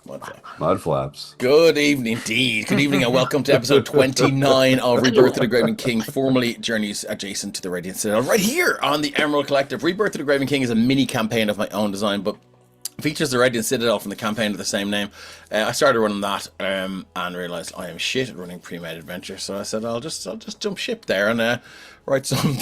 Mud flaps. Good evening, indeed. Good evening, and welcome to episode 29 of Rebirth of the Graven King, formerly Journeys Adjacent to the Radiant Citadel, right here on the Emerald Collective. Rebirth of the Graven King is a mini campaign of my own design, but features the Radiant Citadel from the campaign of the same name. I started running that and realised I am shit at running pre-made adventures, so I said I'll just jump ship there and write some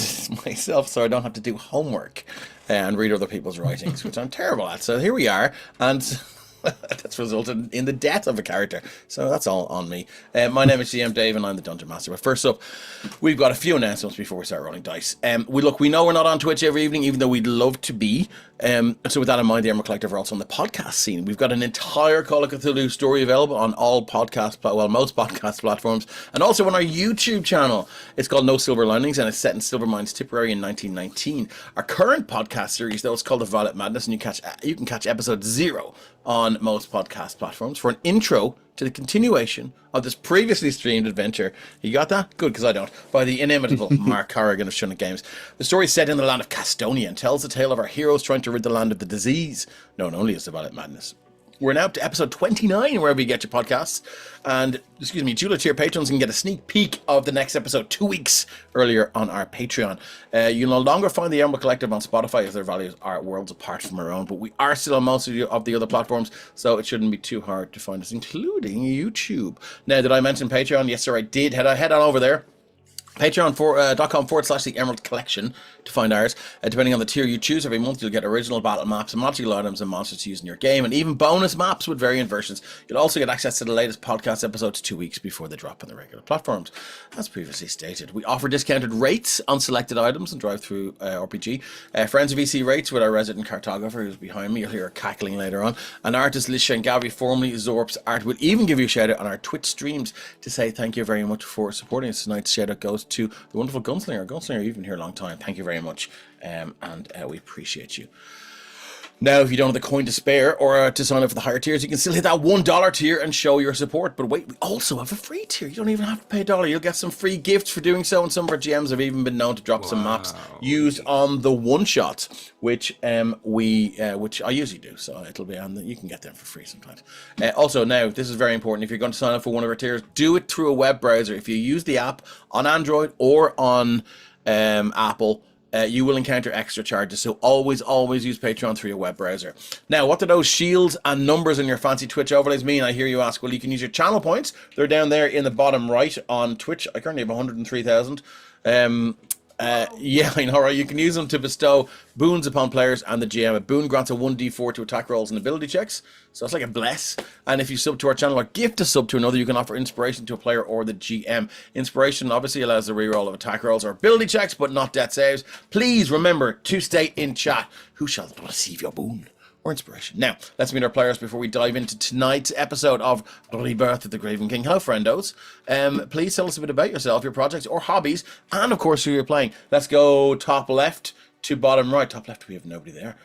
myself, so I don't have to do homework and read other people's writings, which I'm terrible at. So here we are, and that's resulted in the death of a character, so that's all on me. My name is GM Dave and I'm the Dungeon Master. But first up, we've got a few announcements before we start rolling dice. We know we're not on Twitch every evening, even though we'd love to be. So with that in mind, the Emerald Collective are also on the podcast scene. We've got an entire Call of Cthulhu story available on all most podcast platforms, and also on our YouTube channel. It's called No Silver Linings, and it's set in Silvermine's Tipperary in 1919. Our current podcast series, though, is called The Violet Madness, and you can catch episode 0 on most podcast platforms for an intro to the continuation of this previously streamed adventure. You got that? Good, because I don't. By the inimitable Mark Corrigan of Shunnet Games. The story is set in the land of Castonia and tells the tale of our heroes trying to rid the land of the disease known only as the Violet Madness. We're now up to episode 29, wherever you get your podcasts. And, Jula Tier patrons can get a sneak peek of the next episode 2 weeks earlier on our Patreon. You'll no longer find the Emerald Collective on Spotify, as their values are worlds apart from our own. But we are still on most of the other platforms, so it shouldn't be too hard to find us, including YouTube. Now, did I mention Patreon? Yes, sir, I did. Head on over there. Patreon.com/the Emerald Collection to find ours. Depending on the tier you choose, every month you'll get original battle maps and magical items and monsters to use in your game, and even bonus maps with variant versions. You'll also get access to the latest podcast episodes 2 weeks before they drop on the regular platforms. As previously stated, we offer discounted rates on selected items and drive-through RPG. Friends of EC Rates with our resident cartographer who's behind me. You'll hear her cackling later on. And artist Liz Shengavi, formerly Zorp's Art, will even give you a shout out on our Twitch streams to say thank you very much for supporting us. Tonight's shout out goes to the wonderful Gunslinger. Gunslinger, you've been here a long time. Thank you very much. And we appreciate you. Now, if you don't have the coin to spare or to sign up for the higher tiers, you can still hit that $1 tier and show your support. But wait, we also have a free tier. You don't even have to pay $1. You'll get some free gifts for doing so. And some of our GMs have even been known to drop some maps used on the one-shots, which I usually do. So it'll be on you can get them for free sometimes. Also, now, this is very important. If you're going to sign up for one of our tiers, do it through a web browser. If you use the app on Android or on Apple, you will encounter extra charges, so always use Patreon through your web browser. Now, what do those shields and numbers in your fancy Twitch overlays mean? I hear you ask. Well, you can use your channel points. They're down there in the bottom right on Twitch. I currently have 103,000. Yeah, I know, right? You can use them to bestow boons upon players and the GM. A boon grants a 1d4 to attack rolls and ability checks, so it's like a bless. And if you sub to our channel or gift a sub to another, you can offer inspiration to a player or the GM. Inspiration obviously allows the reroll of attack rolls or ability checks, but not death saves. Please remember to state in chat who shall receive your boon or inspiration. Now, let's meet our players before we dive into tonight's episode of Rebirth of the Graven King. Hello, friendos. Please tell us a bit about yourself, your projects or hobbies, and of course who you're playing. Let's go top left to bottom right. Top left, we have nobody there.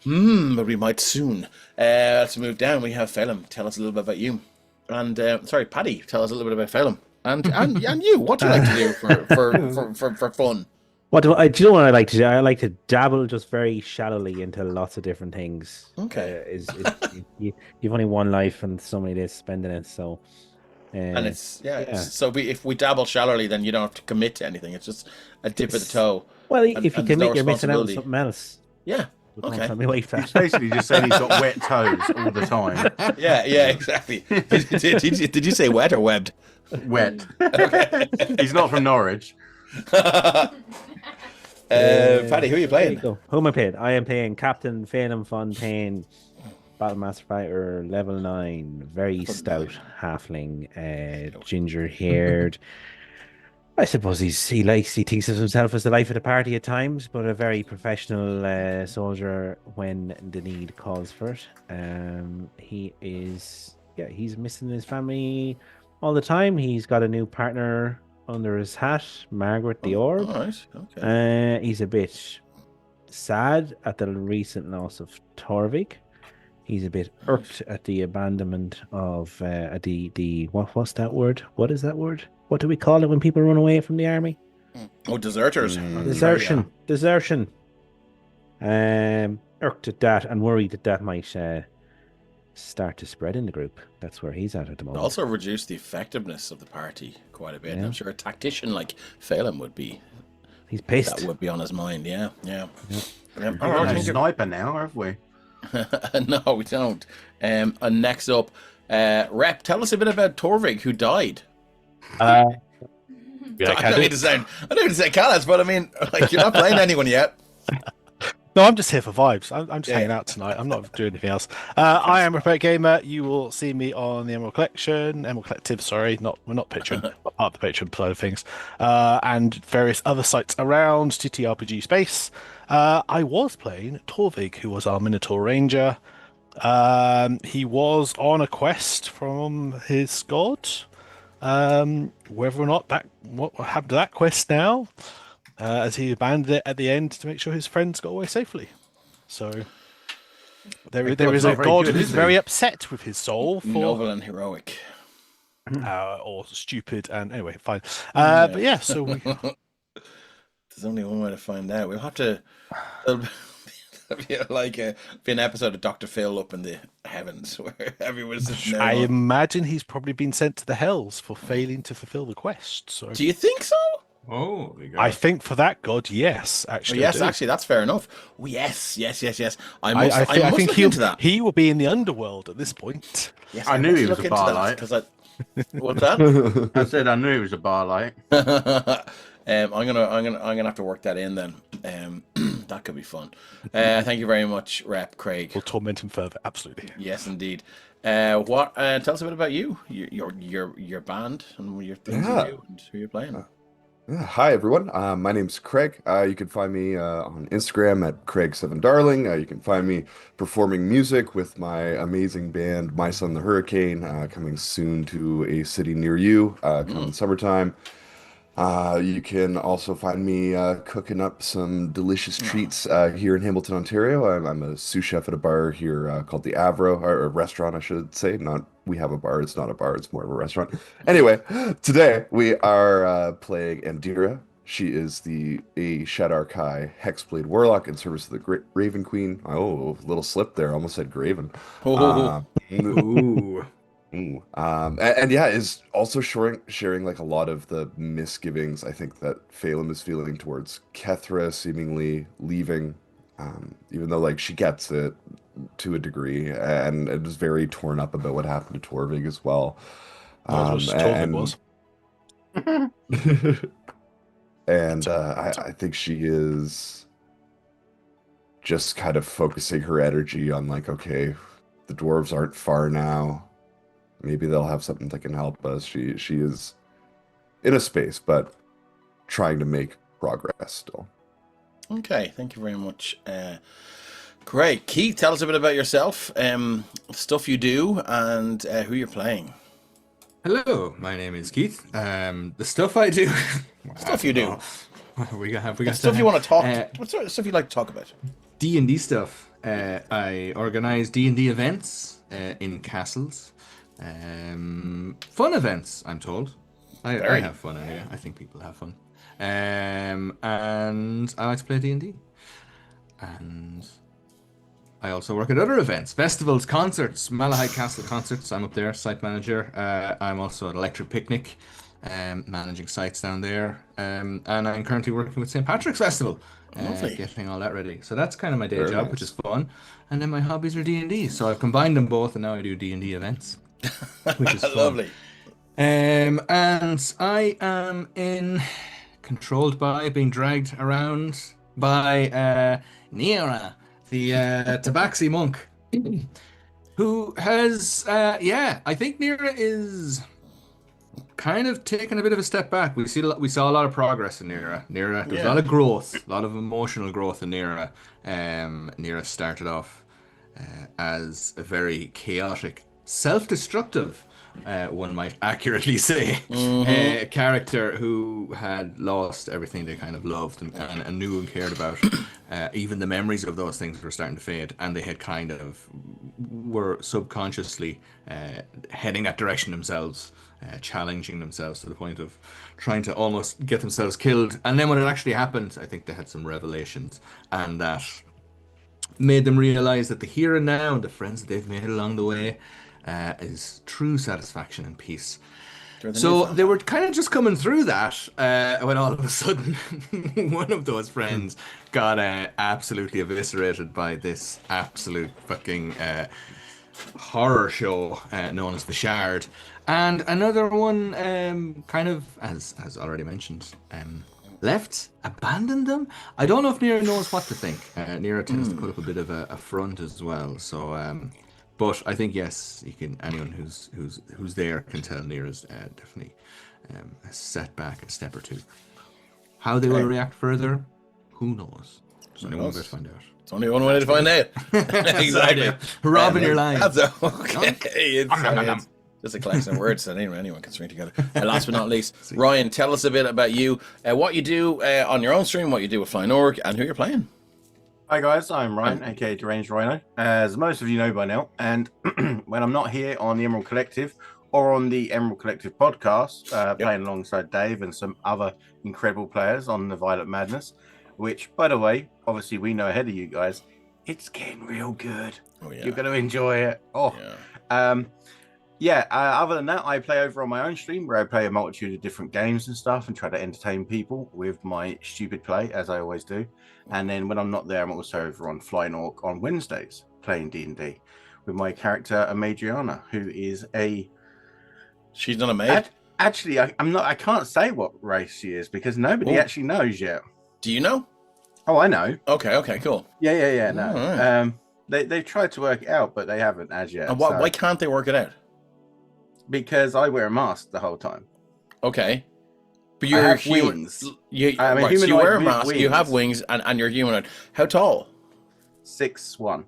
But we might soon. Let's move down. We have Phelim. Tell us a little bit about you. And Paddy, tell us a little bit about Phelim. And you. What do you like to do for fun? Do you know what I like to do? I like to dabble just very shallowly into lots of different things. Okay. You've only one life and so many days spending it, so. And so if we dabble shallowly, then you don't have to commit to anything. It's just a dip of the toe. Well, if you commit, you're missing out on something else. Yeah. Okay. He's basically just saying he's got wet toes all the time. Yeah, exactly. Did you say wet or webbed? Wet. Okay. He's not from Norwich. Paddy, who are you playing? Who am I playing? I am playing Captain Phelim Fontaine, Battlemaster Fighter, level 9, very stout halfling, ginger-haired. I suppose he thinks of himself as the life of the party at times, but a very professional soldier when the need calls for it. He's missing his family all the time. He's got a new partner under his hat, Margaret the Orb. All right. Okay. He's a bit sad at the recent loss of Torvik. He's a bit irked at the abandonment of what's that word? What is that word? What do we call it when people run away from the army? Oh, deserters. Desertion. Irked at that and worried that might start to spread in the group. That's where he's at the moment. Also reduce the effectiveness of the party quite a bit. Yeah. I'm sure a tactician like Phelan would be. He's pissed. That would be on his mind. Yeah. Oh, we've got a sniper now, have we? No, we don't. And next up, Rep, tell us a bit about Torvig, who died. Yeah, I don't need to say Callas, but I mean, like, you're not playing anyone yet. No, I'm just here for vibes. I'm just hanging out tonight. I'm not doing anything else. I am Rebirth Gamer. You will see me on the Emerald Collective. Sorry, we're not Patreon, but part of the Patreon side of things, and various other sites around TTRPG space. I was playing Torvig, who was our Minotaur Ranger. He was on a quest from his god. Whether or not what happened to that quest now? As he abandoned it at the end to make sure his friends got away safely. So there is a god who's very upset with his soul for noble and heroic, or stupid. And anyway, fine. But yeah, so there's only one way to find out. We'll have to. Be an episode of Dr. Phil up in the heavens where everyone's just. I imagine he's probably been sent to the hells for failing to fulfill the quest. So do you think so? Oh, I think for that god, yes. Actually, yes, actually, that's fair enough. Oh, yes. I think he will be in the underworld at this point. Yes, I knew he was a barlight. What's that? I said I knew he was a barlight. I'm gonna have to work that in then. That could be fun. Thank you very much, Rep Craig. We'll torment him further. Absolutely. Yes, indeed. Tell us a bit about you, your band, and your things you do, and who you're playing. Hi everyone, my name's Craig. You can find me on Instagram at Craig7Darling. You can find me performing music with my amazing band, My Son the Hurricane, coming soon to a city near you, come summertime. You can also find me cooking up some delicious treats here in Hamilton, Ontario. I'm a sous chef at a bar here called the Avro, or a restaurant, I should say. We have a bar. It's not a bar. It's more of a restaurant. Anyway, today we are playing Andira. She is a Shadarkai Hexblade Warlock in service of the Raven Queen. Oh, little slip there. Almost said Graven. Ooh. And yeah, is also sharing like a lot of the misgivings I think that Phelan is feeling towards Kethra seemingly leaving, even though like she gets it to a degree, and is very torn up about what happened to Torvig as well. Torvig was. And I think she is just kind of focusing her energy on like, okay, the dwarves aren't far now. Maybe they'll have something that can help us. She is in a space, but trying to make progress still. Okay, thank you very much. Great. Keith, tell us a bit about yourself, stuff you do, and who you're playing. Hello, my name is Keith. The stuff I do. Stuff you do. we got stuff you want to talk. What sort of stuff you like to talk about? D&D stuff. I organize D&D events in castles. Fun events, I'm told. I have fun anyway. I think people have fun. And I like to play D&D. And I also work at other events, festivals, concerts, Malahide Castle concerts. I'm up there, site manager. I'm also at Electric Picnic, managing sites down there. And I'm currently working with St. Patrick's Festival, getting all that ready. So that's kind of my day job, which is fun. And then my hobbies are D&D. So I've combined them both, and now I do D&D events, which is fun. Lovely. And I am controlled by, being dragged around by Nira, the Tabaxi monk, who has, I think Nira is kind of taken a bit of a step back. We saw a lot of progress in Nira. There's a lot of growth, a lot of emotional growth in Nira. Nira started off as a very chaotic, self-destructive, one might accurately say, a character who had lost everything they kind of loved and knew and cared about. Even the memories of those things were starting to fade, and they had kind of were subconsciously heading that direction themselves, challenging themselves to the point of trying to almost get themselves killed. And then when it actually happened, I think they had some revelations, and that made them realize that the here and now and the friends that they've made along the way is true satisfaction and peace. So they were kind of just coming through that when all of a sudden one of those friends got absolutely eviscerated by this absolute fucking horror show known as the Shard. And another one kind of, as already mentioned, left, abandoned them. I don't know if Nira knows what to think. Nira tends to put up a bit of a front as well. So, but I think yes, you can. Anyone who's there can tell Nira's definitely a setback, a step or two. How they will react further, who knows? There's only one way to find out. It's only one way to find out. Exactly. Robbing your line. That's okay. It's just a collection of words that anyone can string together. And last but not least, Ryan, tell us a bit about you, what you do on your own stream, what you do with Flying Orc, and who you're playing. Hi guys, I'm Ryan, aka Deranged Rhino, as most of you know by now. And when I'm not here on the Emerald Collective or on the Emerald Collective podcast, playing alongside Dave and some other incredible players on the Violet Madness, which, by the way, obviously we know ahead of you guys, it's getting real good. Oh, yeah. You're going to enjoy it. Other than that, I play over on my own stream where I play a multitude of different games and stuff and try to entertain people with my stupid play, as I always do. And then when I'm not there, I'm also over on Flying Orc on Wednesdays playing D&D with my character Amadriana, who is she's not a maid? Actually, I can't say what race she is because nobody actually knows yet. Do you know? Oh, I know. Okay, cool. Yeah, no. Right. They've tried to work it out, but they haven't as yet. And why can't they work it out? Because I wear a mask the whole time. Okay. But you're wings. You wear a mask, you have wings, and you're humanoid. How tall? 6'1".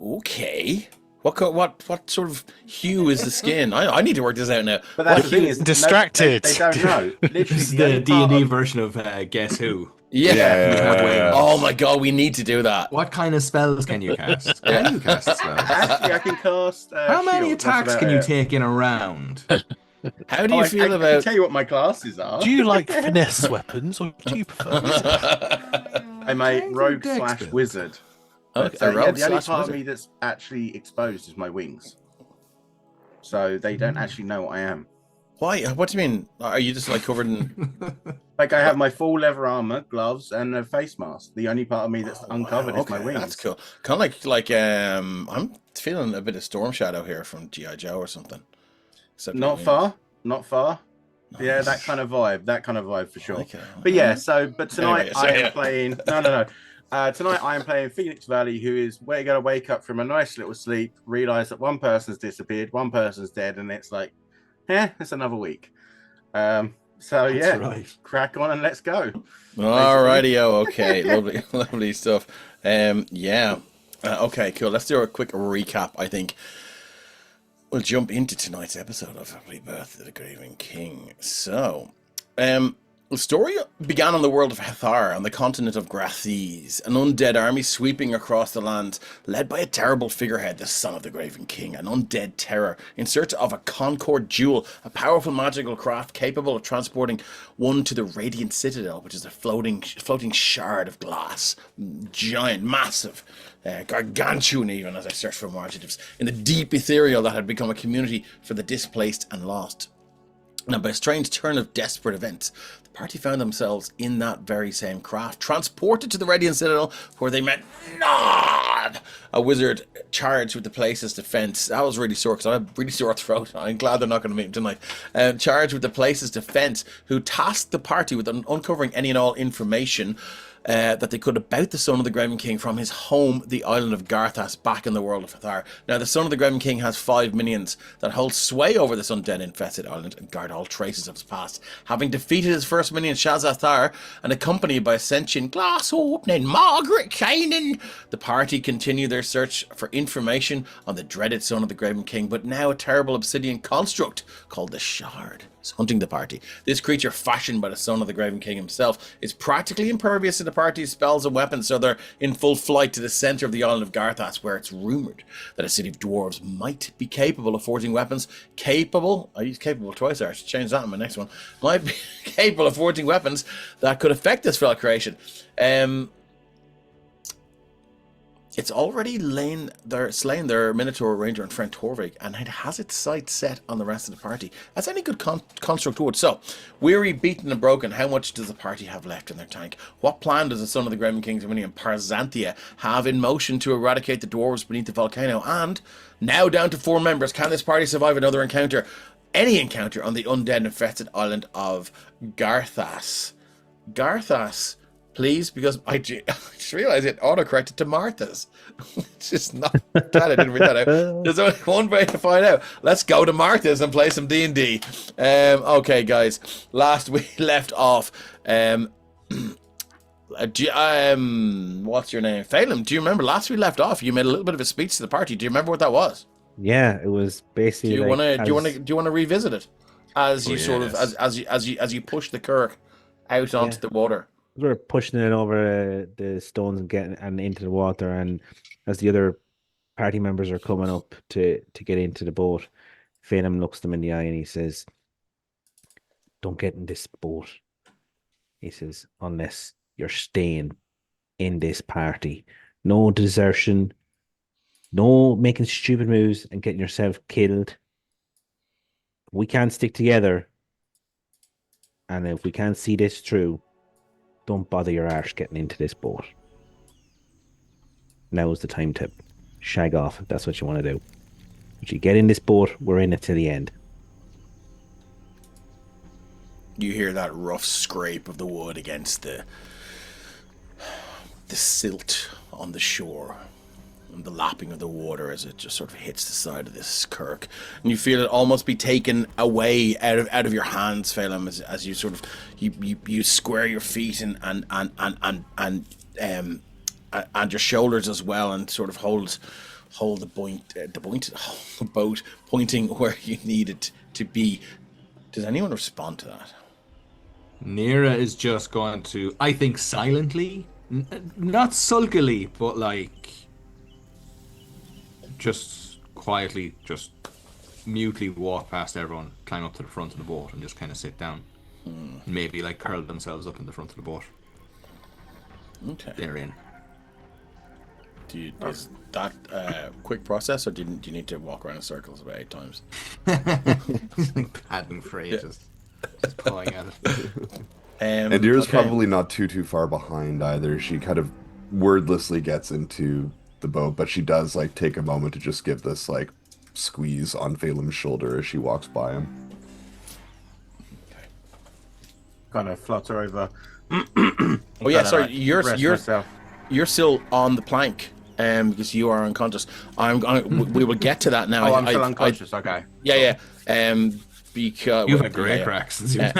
Okay. What sort of hue is the skin? I need to work this out now. But that's the thing is, distracted. They don't know. Literally, it's the D&D version of Guess Who. Yeah. Oh my god, we need to do that. What kind of spells can you cast? Can you cast spells? Actually, I can cast. How many attacks can you take in a round? How do you feel about? I can tell you what my classes are. Do you like finesse weapons, or do you prefer? I'm a rogue / wizard. Okay, so, the only part of me that's actually exposed is my wings. So they don't actually know what I am. Why? What do you mean? Are you just like covered in? Like I have my full leather armor, gloves, and a face mask. The only part of me that's uncovered is my wings. That's cool. Kind of like I'm feeling a bit of Storm Shadow here from G.I. Joe or something. Except not far. Nice. Yeah, that kind of vibe for sure. Okay. But yeah, but tonight I am playing. No. Tonight I am playing Phoenix Valley, who is we're going to wake up from a nice little sleep, realize that one person's disappeared, one person's dead, and it's like, it's another week. Crack on and let's go. Alrighty, okay, lovely stuff. Okay, cool. Let's do a quick recap. I think we'll jump into tonight's episode of Rebirth of the Graven King. So, the story began on the world of Hathar, on the continent of Grathas, an undead army sweeping across the land, led by a terrible figurehead, the son of the Graven King, an undead terror, in search of a Concord jewel, a powerful magical craft capable of transporting one to the Radiant Citadel, which is a floating shard of glass, giant, massive, gargantuan even, as I searched for more adjectives, in the deep ethereal that had become a community for the displaced and lost. Now, by a strange turn of desperate events, the party found themselves in that very same craft, transported to the Radiant Citadel, where they met Nod, a wizard charged with the place's defense. That was really sore, because I have a really sore throat. I'm glad they're not going to meet him tonight. Charged with the place's defense, who tasked the party with uncovering any and all information that they could about the son of the Graven King from his home, the island of Garthas, back in the world of Hathar. Now, the son of the Graven King has 5 minions that hold sway over this undead-infested island and guard all traces of his past. Having defeated his first minion, Shazathar, and accompanied by a sentient glass-opening Margaretkainen, the party continue their search for information on the dreaded son of the Graven King, but now a terrible obsidian construct called the Shard is hunting the party. This creature, fashioned by the son of the Graven King himself, is practically impervious to the party's spells and weapons, so they're in full flight to the center of the island of Garthas, where it's rumored that a city of dwarves might be capable of forging weapons. I used capable twice there. I should change that in my next one. Might be capable of forging weapons that could affect this spell creation. It's already slain their Minotaur Ranger and friend Torvik, and it has its sights set on the rest of the party. As any good construct would. So, weary, beaten, and broken, how much does the party have left in their tank? What plan does the son of the Graven Kings of Minion, Parzanthia, have in motion to eradicate the dwarves beneath the volcano? And, now down to 4 members, can this party survive another encounter? Any encounter on the undead and infested island of Garthas? Garthas, please, because I just realized it autocorrected to Martha's. It's just not glad I didn't read that out. There's only one way to find out. Let's go to Martha's and play some D&D. Okay, guys. Last we left off. What's your name? Phelim, do you remember last we left off? You made a little bit of a speech to the party. Do you remember what that was? Yeah, it was basically. Do you want to revisit it as you sort of as you push the Kirk out onto the water? We're pushing it over the stones and getting and into the water, and as the other party members are coming up to get into the boat, Phelim looks them in the eye and he says, "Don't get in this boat." He says, "Unless you're staying in this party. No desertion, no making stupid moves and getting yourself killed. We can't stick together, and if we can't see this through, don't bother your arse getting into this boat. Now is the time to shag off if that's what you want to do. If you get in this boat, we're in it to the end." You hear that rough scrape of the wood against the silt on the shore, and the lapping of the water as it just sort of hits the side of this kirk, and you feel it almost be taken away out of your hands, Phelim, as you sort of you square your feet and your shoulders as well, and sort of hold the boat pointing where you need it to be. Does anyone respond to that? Nira is just going to, I think, silently, not sulkily, but like just quietly, just mutely walk past everyone, climb up to the front of the boat, and just kind of sit down. Maybe like curl themselves up in the front of the boat. Okay. They're in. Is that a quick process, or do you need to walk around in circles about 8 times? Padding for ages. Just pulling at it. And Nira's probably not too far behind either. She kind of wordlessly gets into the boat, but she does like take a moment to just give this like squeeze on Phelim's shoulder as she walks by him. Okay. Kind of flutter over. Oh yeah, sorry, Myself. you're still on the plank, because you are unconscious. We will get to that now. Oh, I'm still unconscious. Okay. Yeah. Because You've had a great crack since you've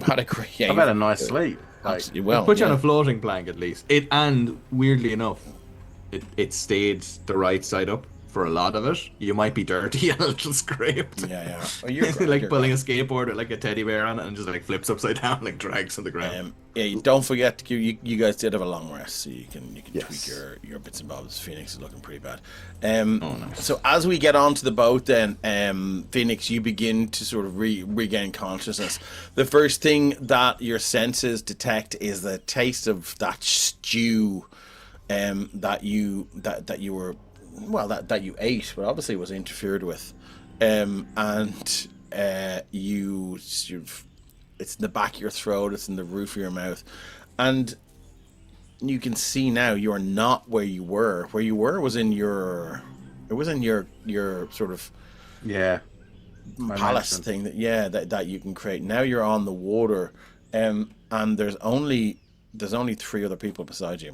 had a great. Yeah, I've had a nice sleep. Absolutely well. Put you on a floating plank at least. And weirdly enough, it stayed the right side up for a lot of it. You might be dirty and a little scraped. Yeah. Oh, Like pulling a skateboard with like a teddy bear on it and just like flips upside down, like drags on the ground. Don't forget, you guys did have a long rest, so you can Yes. tweak your bits and bobs. Phoenix is looking pretty bad. So as we get onto the boat, then Phoenix, you begin to sort of regain consciousness. The first thing that your senses detect is the taste of that stew, that you ate, but obviously was interfered with, and you sort of. It's in the back of your throat, it's in the roof of your mouth. And you can see now you are not where you were. Where you were was in your sort of palace thing that you can create. Now you're on the water, and there's only 3 other people beside you.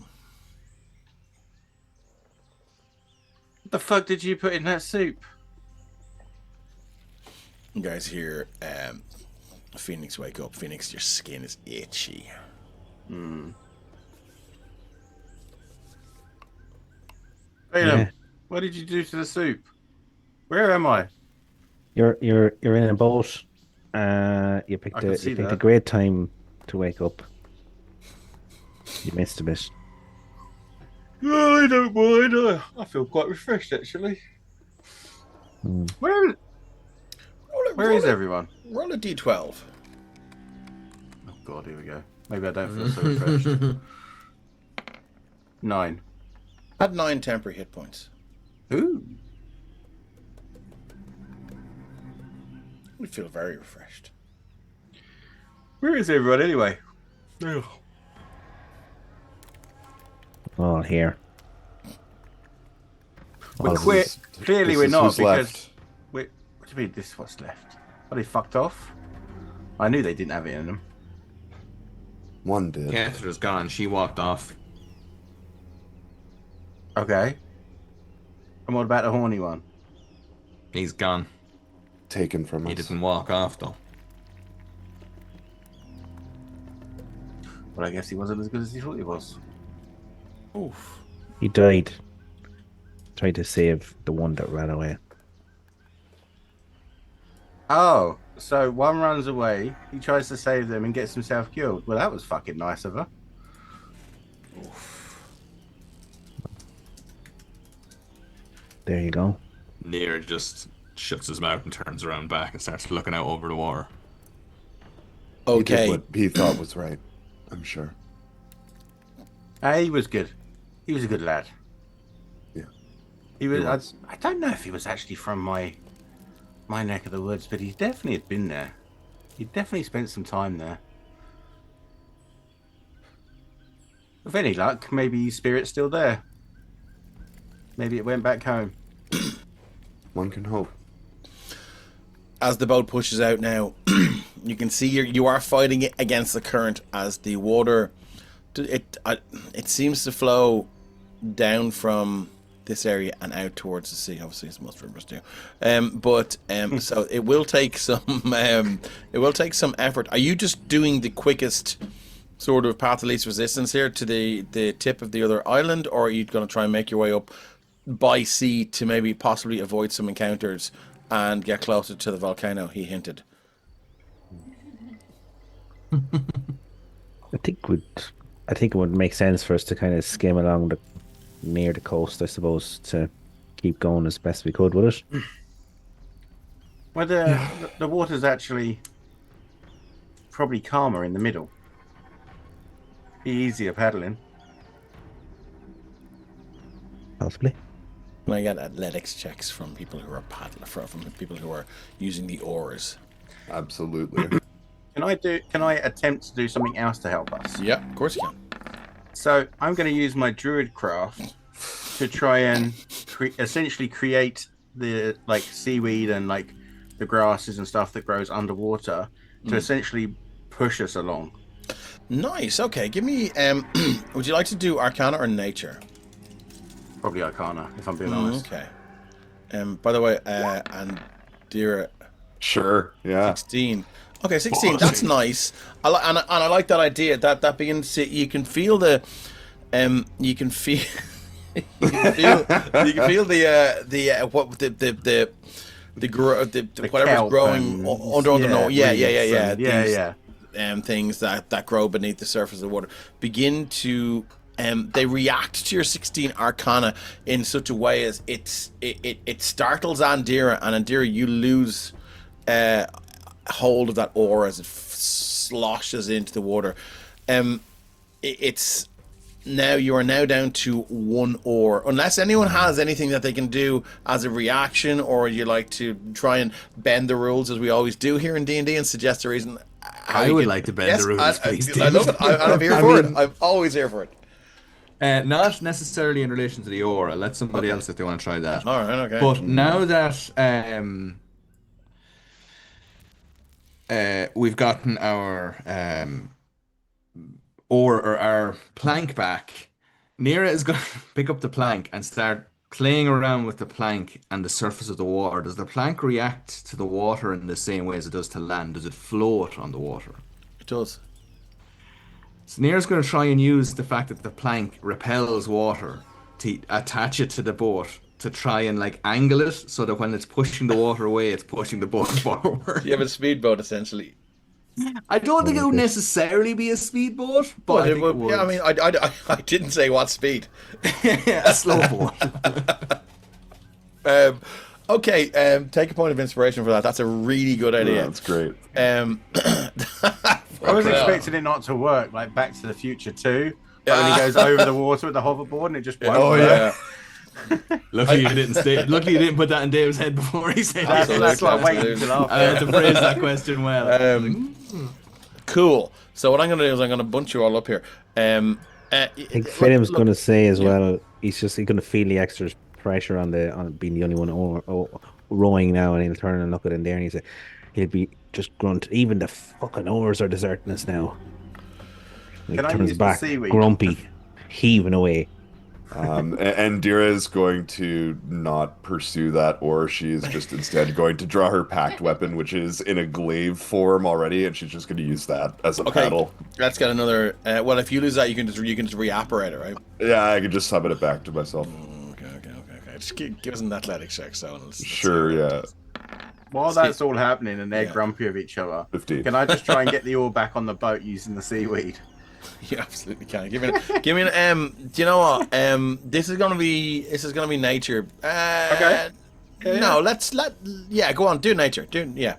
What the fuck did you put in that soup? You guys hear Phoenix wake up. Phoenix, your skin is itchy. Phelim, what did you do to the soup? Where am I? You're in a boat. You picked a great time to wake up. You missed a bit. Oh, I don't mind. I feel quite refreshed actually. Where is everyone? Roll a d12. Oh god, here we go. Maybe I don't feel so refreshed. 9. Had 9 temporary hit points. Ooh. We feel very refreshed. Where is everyone anyway? All here. We're This quit. is- Clearly, this we're is not who's because left. what do you mean? This is what's left? Are they fucked off? I knew they didn't have it in them. One did. Catherine's gone. She walked off. Okay. And what about the horny one? He's gone. Taken from He us. didn't walk off though. Well, I guess he wasn't as good as he thought he was. Oof. He died. Tried to save the one that ran away. Oh, so one runs away, he tries to save them and gets himself killed. Well, that was fucking nice of her. There you go. Near just shuts his mouth and turns around back and starts looking out over the water. He did Okay. what he thought was right, I'm sure. He was good. He was a good lad. Yeah. He was. He was. I don't know if he was actually from my neck of the woods, but he definitely had been there. He definitely spent some time there. With any luck, maybe his spirit's still there. Maybe it went back home. One can hope. As the boat pushes out now, you can see you are fighting it against the current as the water. It seems to flow down from this area and out towards the sea. Obviously, as most rivers do. So it will take some. It will take some effort. Are you just doing the quickest sort of path of least resistance here to the tip of the other island, or are you going to try and make your way up by sea to maybe possibly avoid some encounters and get closer to the volcano? He hinted. I think it would make sense for us to kind of skim along near the coast, I suppose, to keep going as best we could with it. Well, the water's actually probably calmer in the middle. Be easier paddling. Possibly. Can I get athletics checks from people who are from people who are using the oars? Absolutely. Can I attempt to do something else to help us? Yeah, of course you can. So I'm going to use my druid craft to try and essentially create the seaweed and the grasses and stuff that grows underwater to essentially push us along. Nice. Okay, give me. Would you like to do Arcana or Nature? Probably Arcana, if I'm being honest. Okay. By the way, and dear Sure. Yeah. 16. Okay, 16. That's nice. I like that idea. That begins to, you can feel the you can feel you can feel the whatever's growing under things that grow beneath the surface of the water begin to they react to your 16 Arcana in such a way as it startles Andira, and Andira, you lose hold of that oar as it sloshes into the water. It's now, you are now down to one oar, unless anyone has anything that they can do as a reaction, or you like to try and bend the rules as we always do here in D&D and suggest a reason. I would like to bend the rules, please. I love it. I'm here for it. I'm always here for it. Not necessarily in relation to the oar. I'll let somebody else if they want to try that. All right, okay. But now that we've gotten our oar or our plank back, Nira is going to pick up the plank and start playing around with the plank and the surface of the water. Does the plank react to the water in the same way as it does to land? Does it float on the water? It does. So Nira's going to try and use the fact that the plank repels water to attach it to the boat, to try and angle it so that when it's pushing the water away, it's pushing the boat forward. You have a speedboat, essentially. I don't think it would necessarily be a speedboat, but I think it would. Yeah, I mean, I didn't say what speed. A slow boat. Okay, take a point of inspiration for that. That's a really good idea. Yeah, that's great. I was expecting it not to work, like Back to the Future 2, But when he goes over the water with the hoverboard and it just won't Oh, work. yeah. Lucky you didn't say. Lucky you didn't put that in Dave's head before he said that. That's what I'm waiting till after. I had to phrase that question well. Cool. So what I'm going to do is I'm going to bunch you all up here. I think Finham's going to say as well. He's going to feel the extra pressure on being the only one rowing now, and he'll turn and look at him there, and he'll be just grunt. Even the fucking oars are deserting us now. He Can I turns use the back, seaweed? grumpy, heaving away. And Dira is going to not pursue that, or she's just instead going to draw her packed weapon, which is in a glaive form already, and she's just going to use that as a paddle. Let's get another. Well, if you lose that, you can just reoperate it, right? Yeah, I can just summon it back to myself. Okay. Just give us an athletics check, so Sure, yeah. While that's all happening and they're grumpy with each other, 15. can I just try and get the oar back on the boat using the seaweed? You absolutely can. Give me an. Do you know what? This is gonna be nature. Okay. No, go on. Do nature. Yeah.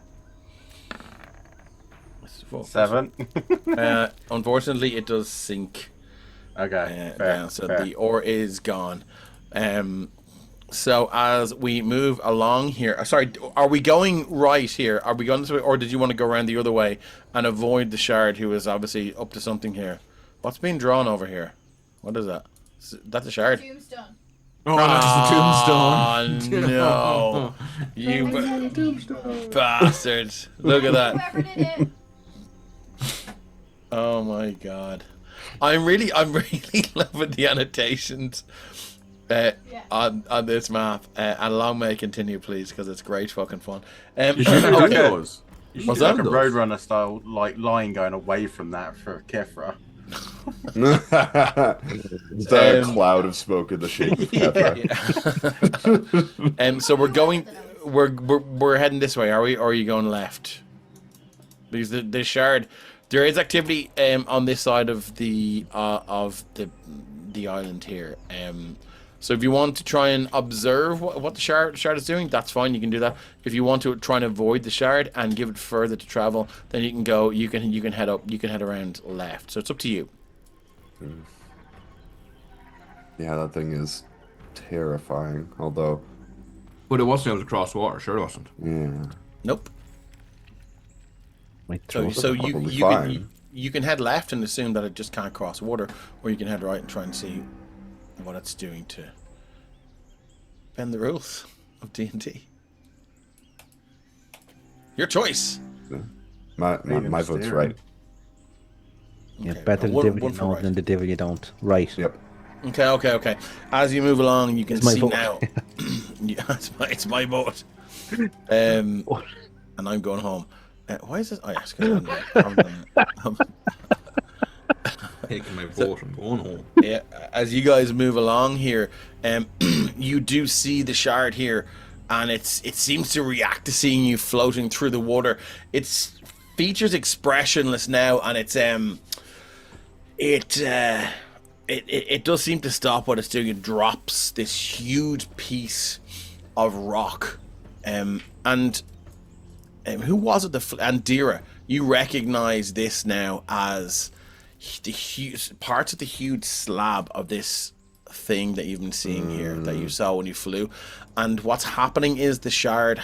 7. Unfortunately, it does sink. Okay. Down, so the ore is gone. So as we move along here, sorry, are we going right here? Are we going this way, or did you want to go around the other way and avoid the shard, who is obviously up to something here? What's being drawn over here? What is that? That's a shard. Tombstone. Oh, that's the tombstone. No, you bastards! Look at that. Whoever did it. Oh my god, I'm really loving the annotations. On this map, and long may it continue, please, because it's great fucking fun. You should do yours. You should What's do like that? a Roadrunner style line going away from that for Kefra. Is that a cloud of smoke in the shape of Kefra? So we're heading this way, are we, or are you going left? Because the shard, there is activity on this side of the island here. So if you want to try and observe what the shard is doing, that's fine. You can do that. If you want to try and avoid the shard and give it further to travel, then you can go. You can head up. You can head around left. So it's up to you. Yeah, that thing is terrifying. Although, But it wasn't able to cross water. Sure, it wasn't. yeah. Nope. Might So throw you can head left and assume that it just can't cross water, or you can head right and try and see what it's doing to bend the rules of D&D. Your choice. My vote's right. Yeah, Okay, better the one devil you for know right. than the devil you don't. Right. Yep. Okay. As you move along, you can It's my see vote. now. Yeah, it's my boat. And I'm going home. Why is this? Oh, yes, because I'm Taking my boat and going home. yeah. As you guys move along here, you do see the shard here, and it seems to react to seeing you floating through the water. Its features expressionless now, and it does seem to stop what it's doing. It drops this huge piece of rock, and who was it? Andira, you recognize this now as the huge parts of the huge slab of this thing that you've been seeing here, that you saw when you flew. And what's happening is the shard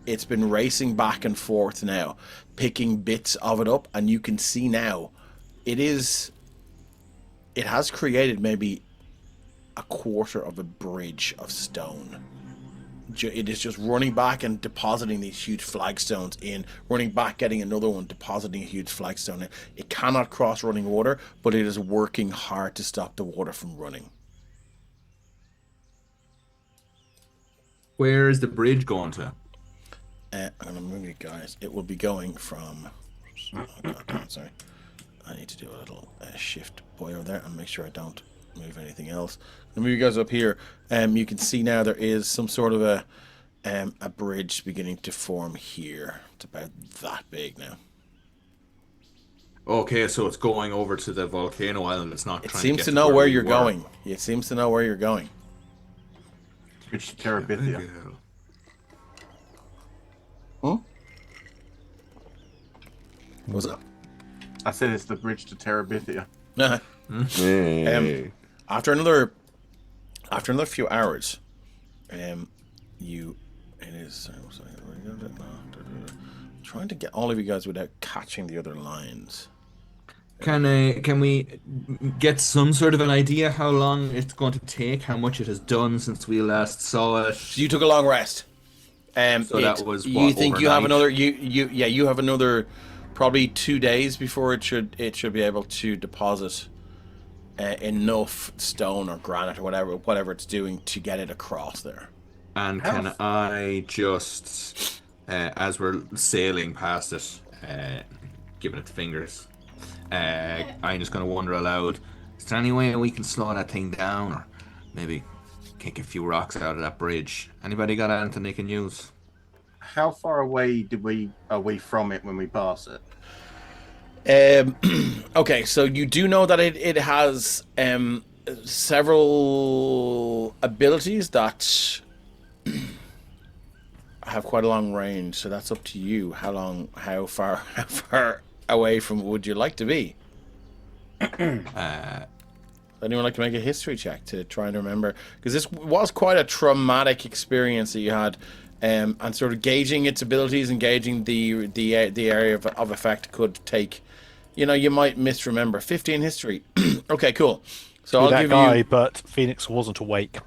it's been racing back and forth now, picking bits of it up, and you can see now it has created maybe a quarter of a bridge of stone. It is just running back and depositing these huge flagstones in, running back, getting another one, depositing a huge flagstone in. It cannot cross running water, but it is working hard to stop the water from running. Where is the bridge going to? And I'm moving it, guys. It will be going from... Oh, God, sorry. I need to do a little shift boy over there and make sure I don't move anything else. I'll move you guys up here. You can see now there is some sort of a bridge beginning to form here. It's about that big now. Okay, so it's going over to the volcano island. It's not. It trying seems to to get know where we you're were. going. It seems to know where you're going. Which Terabithia. What was that? I said it's the bridge to Terabithia. Hey. After another few hours, trying to get all of you guys without catching the other lines. Can we get some sort of an idea how long it's going to take, how much it has done since we last saw it? So you took a long rest. So that was you what, think you have overnight? you have another probably 2 days before it should be able to deposit enough stone or granite or whatever it's doing to get it across there. And can I just, as we're sailing past it, giving it the fingers, I'm just going to wonder aloud, is there any way we can slow that thing down, or maybe kick a few rocks out of that bridge? Anybody got anything they can use? How far away are we from it when we pass it? Okay, so you do know that it has several abilities that have quite a long range, so that's up to you. How far away from would you like to be? Anyone like to make a history check to try and remember? Because this was quite a traumatic experience that you had, and sort of gauging its abilities and gauging the area of effect could take. You know, you might misremember. 15 history. Okay, cool. So I'll give you. But Phoenix wasn't awake.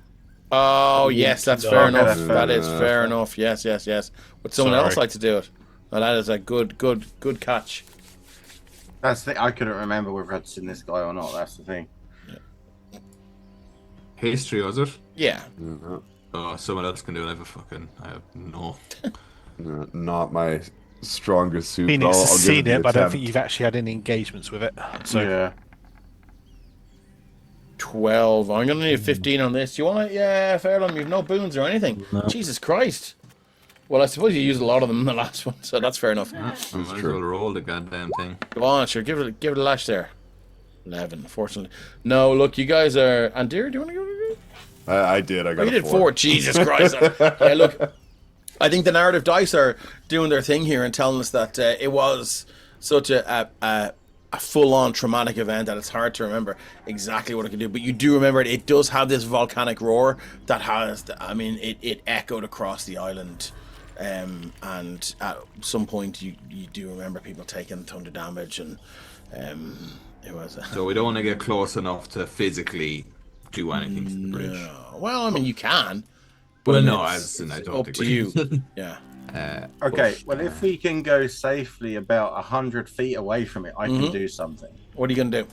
Oh yes, that's fair enough. that's fair That is enough. fair enough. Yes. Would someone else like to do it? Well, that is a good catch. That's the thing. I couldn't remember whether I'd seen this guy or not. That's the thing. History, was it? Yeah. Oh, someone else can do it. I have no. Not my strongest suit. Phoenix I'll has give seen the it, but I don't attempt. think you've actually had any engagements with it. So Yeah. 12. I'm gonna need 15 on this. Do you want to? Yeah, fair enough. You've no boons or anything. No. Jesus Christ. Well, I suppose you used a lot of them in the last one, so that's fair enough. I might as true. well roll the goddamn thing. Go on, sure. Give it a lash there. 11. Fortunately, no. Look, you guys are. And dear, do you want to go? I did. I got Oh, you a did 4. Jesus Christ. Yeah, look. I think the narrative dice are doing their thing here and telling us that it was such a full-on traumatic event that it's hard to remember exactly what it could do. But you do remember it. It does have this volcanic roar that has. I mean, it echoed across the island. And at some point, you do remember people taking a ton of damage, and it was. So we don't want to get close enough to physically do anything to the bridge. No. Well, I mean, you can. Well, But no, it's I don't up think to we you. Yeah. Okay. Well, if we can go safely about 100 feet away from it, I can do something. What are you gonna do?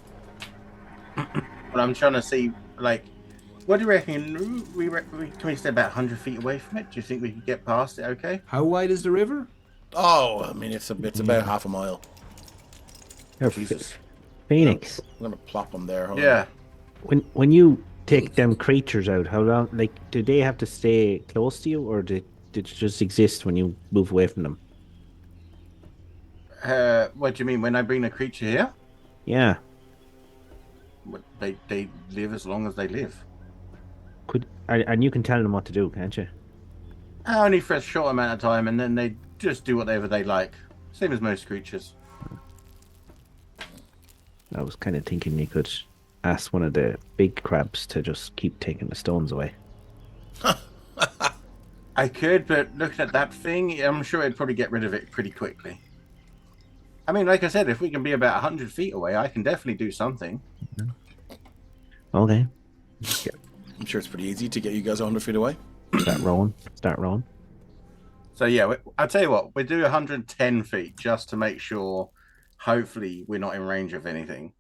But I'm trying to see, like, what do you reckon? Can we stay about 100 feet away from it? Do you think we could get past it? Okay. How wide is the river? Oh, I mean, it's about half a mile. Here, Jesus. Phoenix, I'm gonna plop them there. Hold Yeah. when you take them creatures out, how long? Like, do they have to stay close to you, or did it just exist when you move away from them? What do you mean? When I bring the creature here, Yeah. they live as long as they live. And you can tell them what to do, can't you? Only for a short amount of time, and then they just do whatever they like. Same as most creatures. I was kind of thinking you could ask one of the big crabs to just keep taking the stones away. I could, but looking at that thing, I'm sure it'd probably get rid of it pretty quickly. I mean, like I said, if we can be about 100 feet away, I can definitely do something. Okay. I'm sure it's pretty easy to get you guys 100 feet away. Start rolling. So yeah, I'll tell you what, we'll do 110 feet just to make sure, hopefully, we're not in range of anything.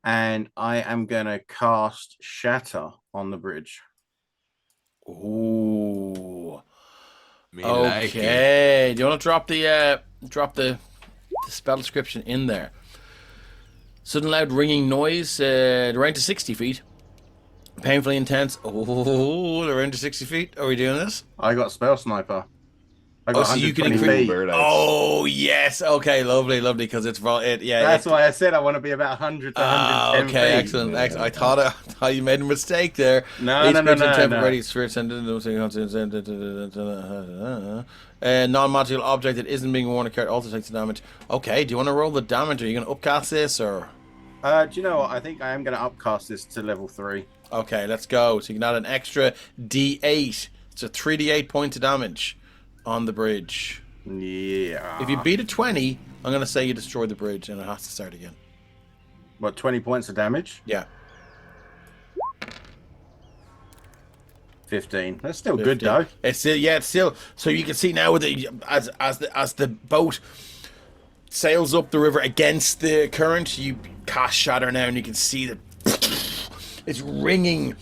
And I am going to cast Shatter on the bridge. Ooh. Me like it. Okay. Do you want to drop the spell description in there? Sudden loud ringing noise, around to 60 feet. Painfully intense. Oh, around to 60 feet. Are we doing this? I got Spell Sniper. I Oh, got so you can 120 increase. feet. Bird eyes. Oh yes. Okay. Lovely. Because it's yeah. That's why I said I want to be about 100 to 110 Okay, feet. excellent. I thought you made a mistake there. No. Temporary spirits and non-magical object that isn't being worn or carried also takes the damage. Okay, do you want to roll the damage? Are you going to upcast this or? Do you know what? I think I am going to upcast this to level 3. Okay, let's go. So you can add an extra D8. It's a 3d8 points of damage on the bridge. Yeah. If you beat a 20, I'm going to say you destroy the bridge and it has to start again. What, 20 points of damage? Yeah. 15. That's still 15. good, though. It's still, yeah, it's still. So you can see now with the as the boat sails up the river against the current, you cast Shatter now, and you can see that it's ringing,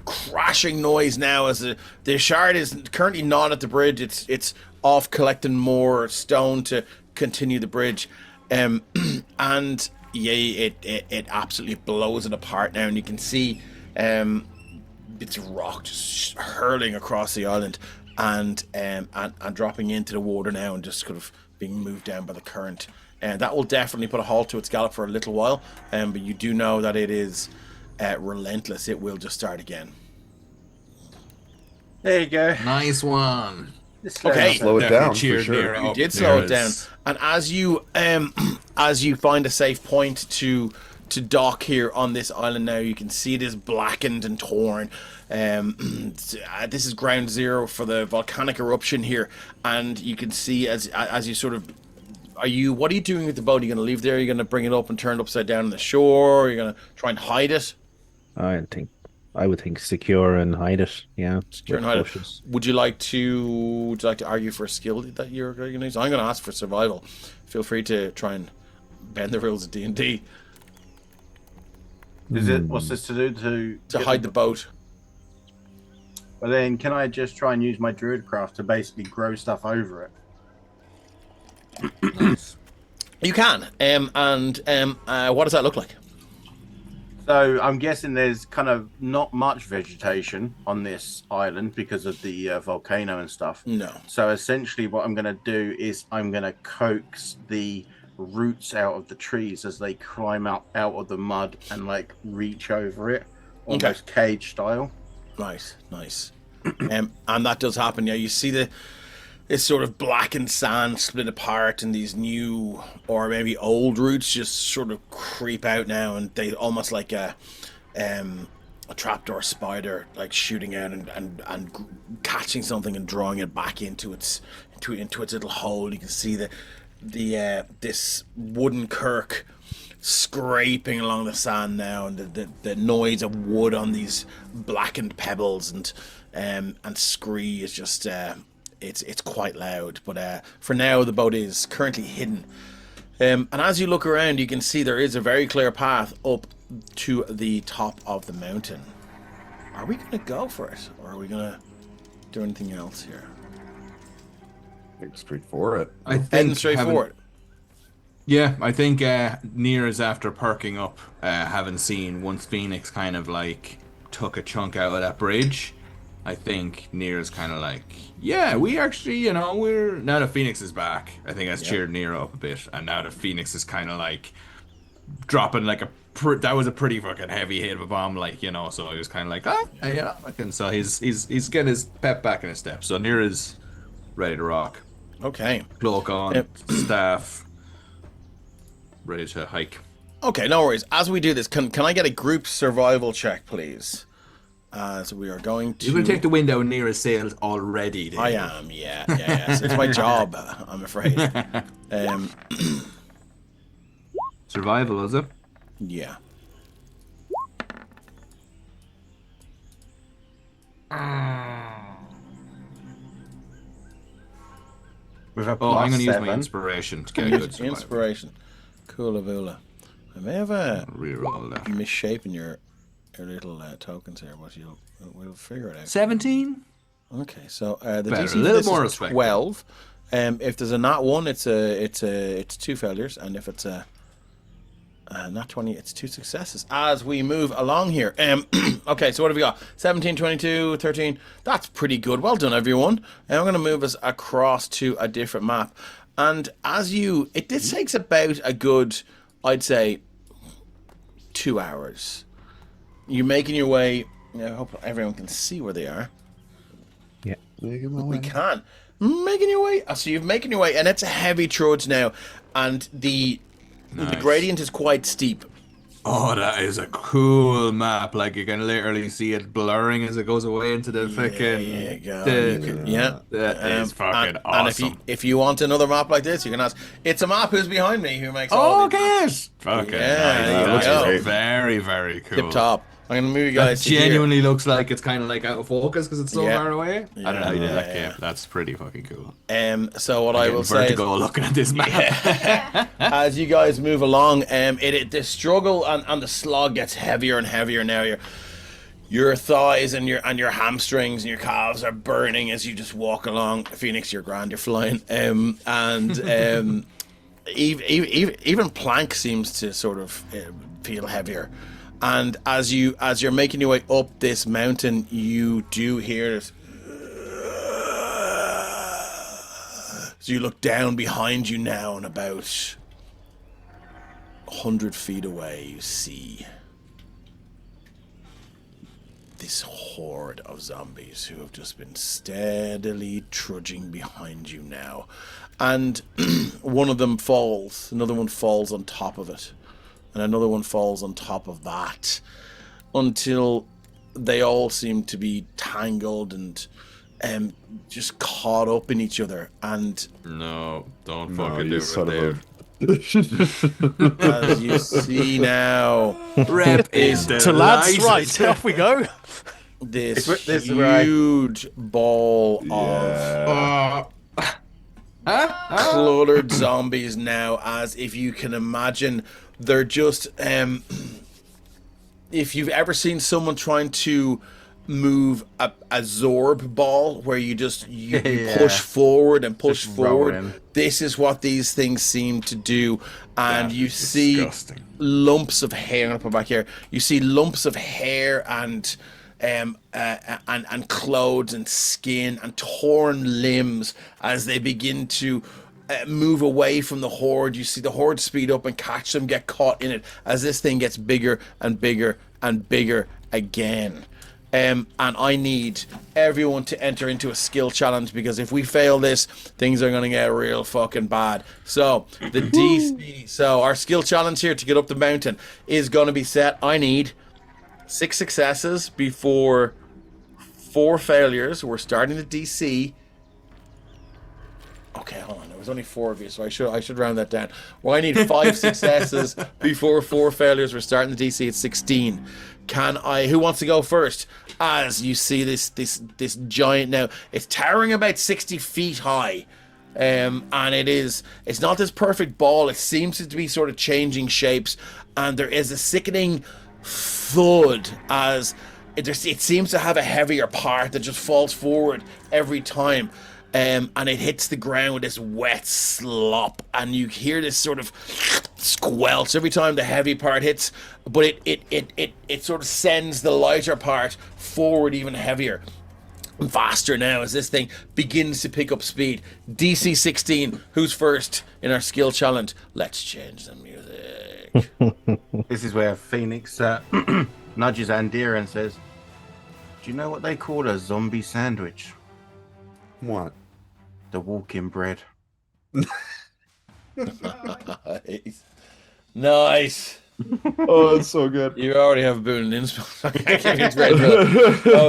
crashing noise now as the shard is currently not at the bridge. It's off collecting more stone to continue the bridge, and yeah, it absolutely blows it apart now, and you can see bits of rock just hurling across the island and dropping into the water now and just kind of being moved down by the current. And that will definitely put a halt to its gallop for a little while. But you do know that it is relentless. It will just start again. There you go. Nice one. Okay. Slow it down for Cheered sure. Nero You up. did slow it There down, is- and as you find a safe point to dock here on this island now, you can see it is blackened and torn. This is ground zero for the volcanic eruption here, and you can see as you sort of what are you doing with the boat? Are you going to leave there? Are you going to bring it up and turn it upside down on the shore? Are you going to try and hide it? I would think secure and hide it. Yeah, Secure and with hide it. bushes. Would you like to argue for a skill that you're going to use? I'm going to ask for survival. Feel free to try and bend the rules of D&D Is it? What's this to do? to hide the boat. But then, can I just try and use my druidcraft to basically grow stuff over it? Nice. You can. What does that look like? So I'm guessing there's kind of not much vegetation on this island because of the volcano and stuff. No. So essentially what I'm going to do is I'm going to coax the roots out of the trees as they climb up out of the mud and like reach over it, almost cage style. Nice. And that does happen. Yeah, you see this sort of blackened sand split apart, and these new or maybe old roots just sort of creep out now, and they almost like a trapdoor spider, like shooting out and catching something and drawing it back into its little hole. You can see this wooden kirk scraping along the sand now, and the noise of wood on these blackened pebbles and scree is just it's quite loud. But for now the boat is currently hidden, and as you look around you can see there is a very clear path up to the top of the mountain. Are we gonna go for it, or are we gonna do anything else here? I think straight for it. I think Heading straight having- forward. Yeah, I think Nier is after perking up, having seen once Phoenix kind of like took a chunk out of that bridge. I think Nier is kind of like, yeah, we actually, we're now that Phoenix is back. I think that's cheered Nier up a bit, and now that Phoenix is kind of like dropping like that was a pretty fucking heavy hit of a bomb, like So he was kind of like, so he's getting his pep back in his step. So Nier is ready to rock. Okay. Cloak on, Yep. staff, ready to hike. Okay, no worries. As we do this, can I get a group survival check, please? So we are going to. You're going to take the window near his sails already. Dave. I am, yeah. It's my job, I'm afraid. Survival, is it? Yeah. With a Oh, I'm going to use my +7. inspiration to get a good survival. Inspiration. Coolavoola. I may have Reroll that. misshapen your little tokens here, but we'll figure it out. 17? Okay, so the Better, DC a little for more this is respect. 12. If there's a nat 1, it's 2 failures, and if it's a nat 20, it's 2 successes. As we move along here, okay, so what have we got? 17, 22, 13. That's pretty good. Well done, everyone. And I'm going to move us across to a different map, and this takes about a good, I'd say, 2 hours. You're making your way. I hope everyone can see where they are. Yeah. We can. Making your way. So you're making your way, and it's a heavy trudge now, and the Nice. gradient is quite steep. Oh, that is a cool map. Like you can literally see it blurring as it goes away into the fucking. That is fucking awesome. And if you want another map like this, you can ask. It's a map. Who's behind me? Who makes Oh, all these maps? fucking Yeah, nice. there you That go. is very, very cool. Tip top. I'm gonna move you That guys to here. genuinely looks like it's kind of like out of focus because it's so Yeah. far away. I don't know how you did that, Yeah. Kate. That's pretty fucking cool. So what I will say is, vertigo looking at this map. as you guys move along, the struggle and the slog gets heavier and heavier now. Your thighs and your hamstrings and your calves are burning as you just walk along. Phoenix, you're grand, you're flying. Even plank seems to sort of feel heavier. And as you're making your way up this mountain, you do hear this. So you look down behind you now, and about 100 feet away, you see this horde of zombies who have just been steadily trudging behind you now. And one of them falls, another one falls on top of it, and another one falls on top of that, until they all seem to be tangled and just caught up in each other. And No, don't No, fucking you do son it of there. a. as you see now, Rep is To lads, right, off we go. this This is where I- huge ball of cluttered zombies now, as if you can imagine, they're just if you've ever seen someone trying to move a zorb ball where you Yeah. push forward and push Just forward, rolling. this is what these things seem to do. And you see disgusting. lumps of hair. I'm gonna put back here. You see lumps of hair and clothes and skin and torn limbs as they begin to move away from the horde. You see the horde speed up and catch them, get caught in it as this thing gets bigger and bigger and bigger again. And I need everyone to enter into a skill challenge, because if we fail this, things are going to get real fucking bad. So the DC, so our skill challenge here to get up the mountain is going to be set. I need 6 successes before 4 failures. We're starting the DC. Okay, hold on. There was only 4 of you, so I should round that down. Well, I need 5 successes before 4 failures. We're starting the DC at 16. Who wants to go first? As you see this giant now, it's towering about 60 feet high. And it's not this perfect ball. It seems to be sort of changing shapes, and there is a sickening thud as it seems to have a heavier part that just falls forward every time. And it hits the ground with this wet slop, and you hear this sort of squelch every time the heavy part hits, but it sort of sends the lighter part forward even heavier and faster now as this thing begins to pick up speed. DC 16, who's first in our skill challenge? Let's change the music. This is where Phoenix nudges Andira and says, "Do you know what they call a zombie sandwich? What? The walking bread." Nice. Oh, it's so good. You already have a boon and inspo.